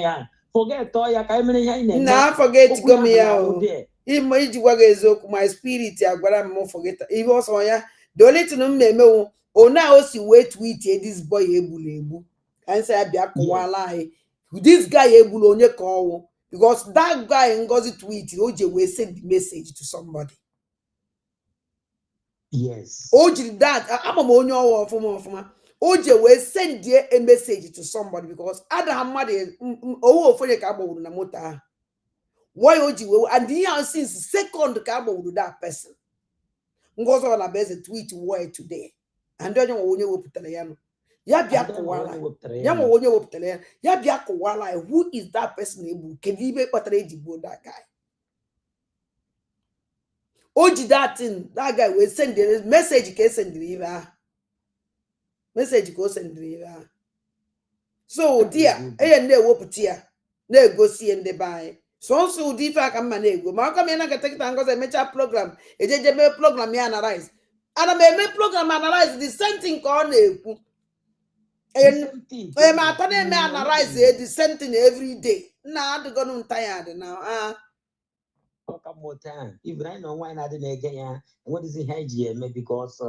ya forget ọ ya ka anyị mere ihe anyị na-eme na forget go me ya imo iji gwa gị eziokwu my spirit agwara m forget ihe ọsọ ya the only thing m na-eme ona o si wee tweet this boy egbu ka anyị sị ya bịa kọwala anyị this guy egbulu onye ka ọwụ because that guy Ngozi tweet o je wee send the message to somebody. Yes. O jiri that ama m onye ọwụ ọfụma o je wee send a message to somebody because ada mmadụ owo ofonye ka agbawuru na moto ahụ. Why o ji wee and here since second ka agbawuru that person. Ngozi ọ na beze tweet word today and onye wepụtara ya no. Ya bịa kọwala ya ma onye wepụtara ya ya bịa kọwala who is that person ebu kedu ibe kpatara eji gbuo that guy o ji that thing that guy will send the message ka esendiri ibe ahụ message ka o sendiri ibe ahụ so ụdị ya enye na-ewepụta ya na-egosi ndị be anyị sọnsọ ụdị ife aka mma na-ego ma aka m ya na-akata kịta Ngozi emecha program ejeje mee program ya analyze ana m eme program analyze the same thing ka ọ na-ekwu I'm analyze the same thing every day. Nah, I'm going tired now. Even I know why not in again. What is the hygiene? Because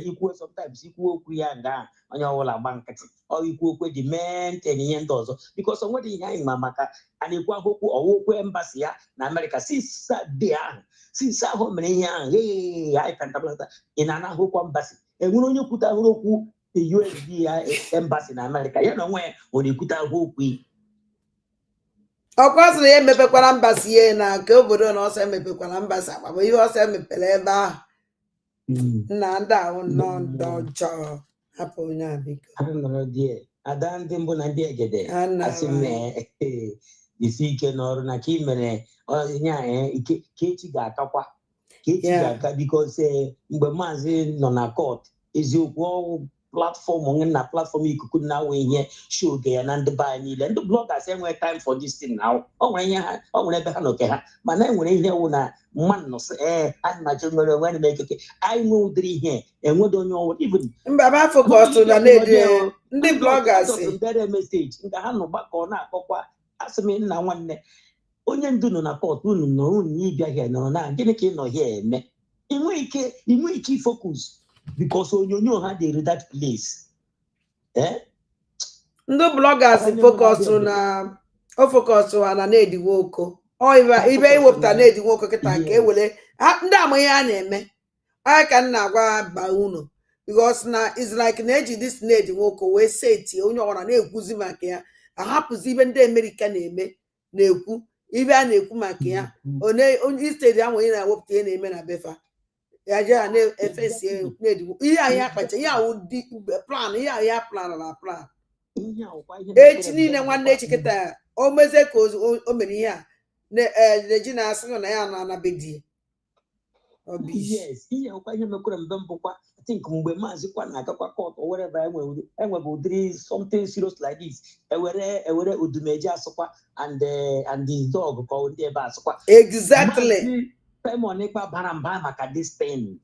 equal sometimes equal kuyanda on your bank or equal demand and also because of what he hang mamaka and equal hoku or embassy in America since how many young I can't in an hoku embassy and when you put a roku the USD embassy in America, you know where when you put a hook. Of course, they may be embassy na Kobodo and also may be embassy, but you also may peleba. Nanda on don't jaw. Haponia because I don't know, dear. I don't think when I did get there. I see if he can or Nakimene or Katie got up. Katie got because Mazi non a court is you go. Platform na platform you could now here show again and the buy need and the bloggers same time for this thing now. Oh when you never okay. But then when you wanna man no say I'm not sure when make it. I know three here and we don't know even Baba focus to the bloggers better message in the hand of back or not as me na one onye ndu no na court unu no ni bia here no na gini ke no here me inwe ike focus because onyonyo had they read that place. No bloggers focus on an Eddie Woko. Or even what an Eddie Woko can get I can now Bauno because now it's like an edgy this Eddie Woko we say to you on an Eguzimaka. I happens even the American name Neku, even Nekumakia, on East Stadium when I walked in a befa. Ya FSA plan. Echini na nwanne chiketa o meze ko o mere ya na Regina asị na ya na bedi. Yes, ihe okwa ihe mekure mbempokwa think mgbe maazị kwa na-agakwa court or whatever enwe udiri something serious like this ewere udumeje asụkwa and the dog ka ndị ebe asụkwa. Exactly. Pemonikpa bara mba maka this thing.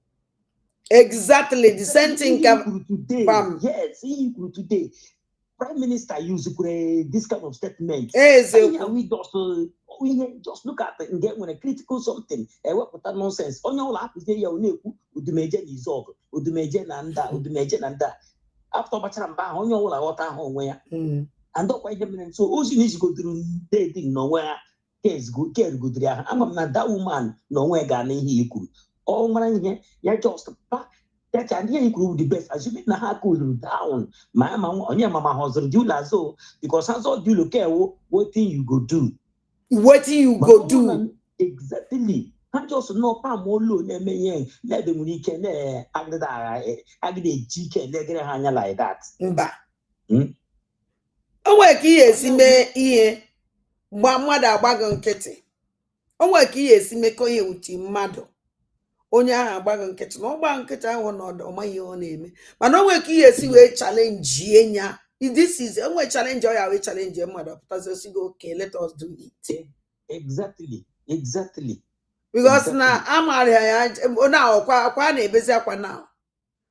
Exactly the same thing today. Yes, he today. Prime Minister used this kind of statement. We just look at it and get when a critical something. What nonsense? On your lap is there, you udumeje nizog, udumeje nanda. After Bacharamba, on your water home where and don't quite him. So all she needs to go through dating nowhere. Case good, care good. I'm not that woman, nowhere Ghana he could. All man here, you're just that idea you could the best. Assuming na ha cool down. My mama, on your mama hustle do lazo because as all do look at what thing you go do. What you go do? Exactly. I just know pa mo lo na me yen let them ni ken agde chicken legre hanya like that. Mba. Onwe ka esi me ihe gba mmadu agbago nkịtị. Onwe ka esi me ko ihe uti mmadu. Onye ahụ agbago nkịtị na ọgba nkịtị ahụ n'ọdụ ọma ihe ọ na-eme mana onwe ka ihe esi wee challenge enya. This is onwe challenge ọ ya wee challenge mmadụ pụtazi osigo okay let us do it. Exactly. Because na amara ya na akwa na ebezi akwa na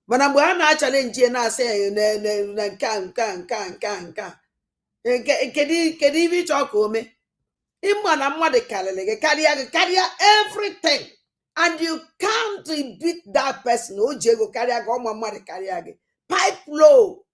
mana mgbe ha na challenge na asị na nka kedu ibe ịchọ ka ome ịma na mmadụ karịrị gị karịa everything. And you can't beat that person. Oh, Jego carry go mama carry again. Pipe low.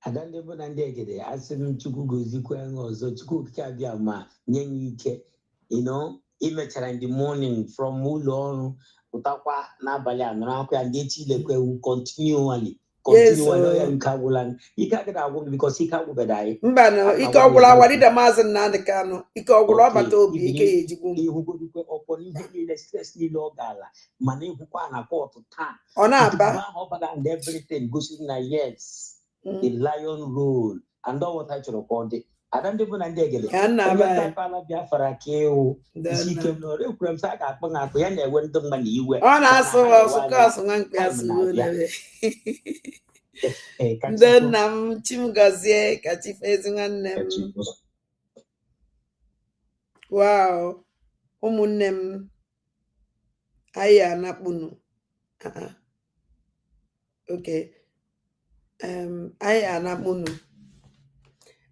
Adande bo na ndegede asem Chukwu gozikwa ọzọ Chukwu kabia ma nyenye ike. You know, imechara in the morning from ụlọ ọrụ utakwa n'abalị anọ akwa ndị chilekwe continually. Continually nkagwulan. Ike agada agwụ because ike agwụbedai. Mba no, ike ọgwụla warida maazị Nnamdi Kanu. Ike ọgwụla ọbata obi ike ya ejikwu. Ihugorikwe ọpọ n'ihe niile stress niile ọ gala mana ihukwa na court taa. Ọ na-aba. And everything goes na yes. The lion roll and all what I should record it. I don't even understand. Can I Biafra keo. She came no requiem sack up on a queen that went to money you were. On us also cause one person. Then Chimgazie catchy facing on them. Wow. Umunem Aya Napunu. Okay. Anyị anapụnụ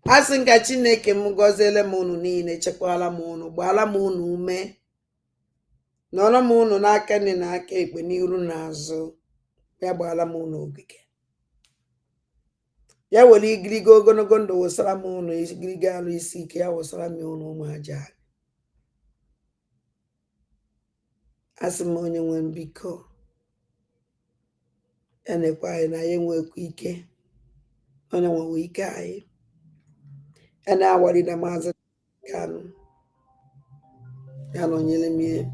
asị nka Chineke m gọziele m unu niile chekwala m unu gbaala m unu ume nọrọ m unu n'aka nne na aka ekpe n'iru na azụ ya gbaala m unu ogige ya were igirigo ogologo ndụ wụsara m unu igirigo alụ isi ike ya wụsara m unu ụmụ aja asị m onye nwe mbiko enekwa anyị na ya enwekwa ike onye nwewe ike anyị ena awarida maazị Kanu ya nọnyere m ihe.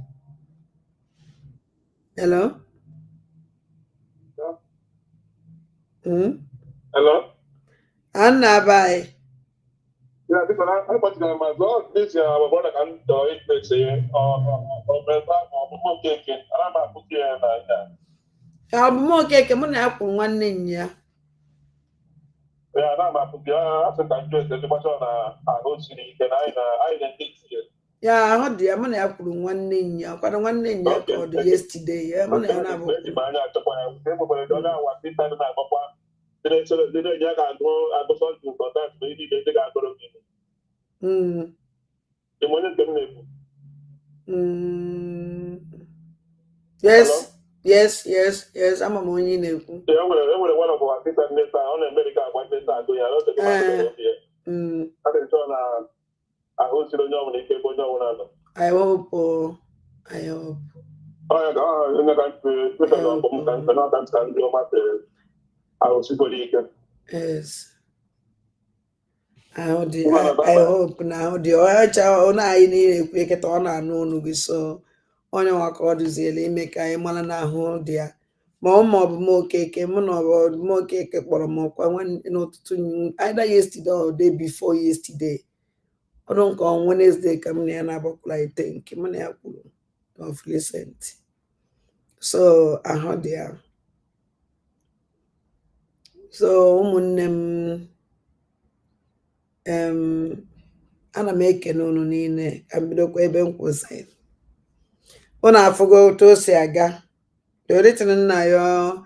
Hello? Hello? Anna bye. Yeah, this one I want to my God. This our brother can do it. Let's say, Abụm okeke mụ na akwụ nwanne nya. Ya na ma pụta asị ka njọ ese gbasa na ahụ siri ike na anyị na-eti ya ahụ dị ya mụ na ya kwuru nwanne nya kwado nwanne nya ka ọ dị yesterday ya mụ na ya na-abụ anyị achọkwa ya nke mgbe onye awa ndị ndị na-agbakwa ndị ya ga-agụ sọntụ kọntat na ndị ndị ga-agụrụ gị onye nke m na-ekwu yes ama m onye na-ekwu enwere one of our sister neta ọ na-America agba neta agụ ya adị nchọ na ahụ siri onye ọbụla ike ebe onye ọbụla nọ I hope onye ka mpe na ọbụ m ka mpe na ọka nta ndị ọma tere ahụ sigoro ike I hope na ahụ dị ọcha ọnụ anyị niile ekwu eketa ọ na-anụ ọnụ gị so onye nwa ka ọ dụziela ime ka anyị mara na ahụ dị ya ma ọ bụ m okeke mụ na m okeke kpọrọ m ọkwa n'ụtụtụ either yesterday or day before yesterday ọrụ nke on Wednesday ka m na ya na-agbakwula ite nke mụ na ya kwuru of recent. So I heard there. So ana m ekene unu niile ka mbidokwa ebe m kwụsịrị. Unu afụgo otu o si aga. Doritin nna ya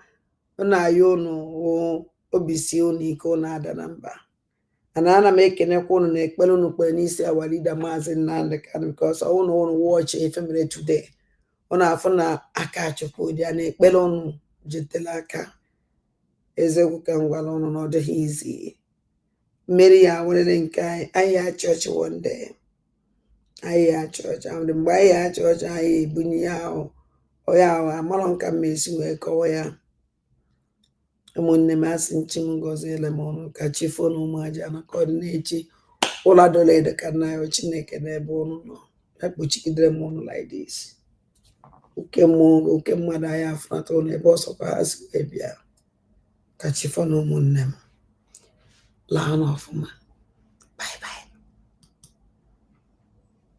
unu obi sie unu ike unu ada na mba. Ana m ekenekwa unu na ekpere unu kpere n'isi our leader Maazị Nnamdi Kanu because unu watch ife mere today. Unu afụ na aka Chukwu Di Ya na ekpere unu jitela aka. Eziokwu ka m gwara unu na ọ dịghị izi. Mmeri ya nwere nke anyị ya church one day. Anyị ya church and mgbe anyị ya church anyị ebunye ya ahụ. Oya amara nka m esi wee kọwa ya. Ụmụnne m asị nchi m gọziele m ọnụ ka chi fo na ụmụ aja na ka ọ dị n'echi ụlọ dole ede ka nna ya Chineke n'ebe unu nọ. Ya kpuchigidere m ọnụ like this. Oke mmadụ anyị afụnata ụnụ ebe ọsọkwa ha si wee bịa. Ka chi fo na ụmụnne m laa n'ọfụma. Bye bye.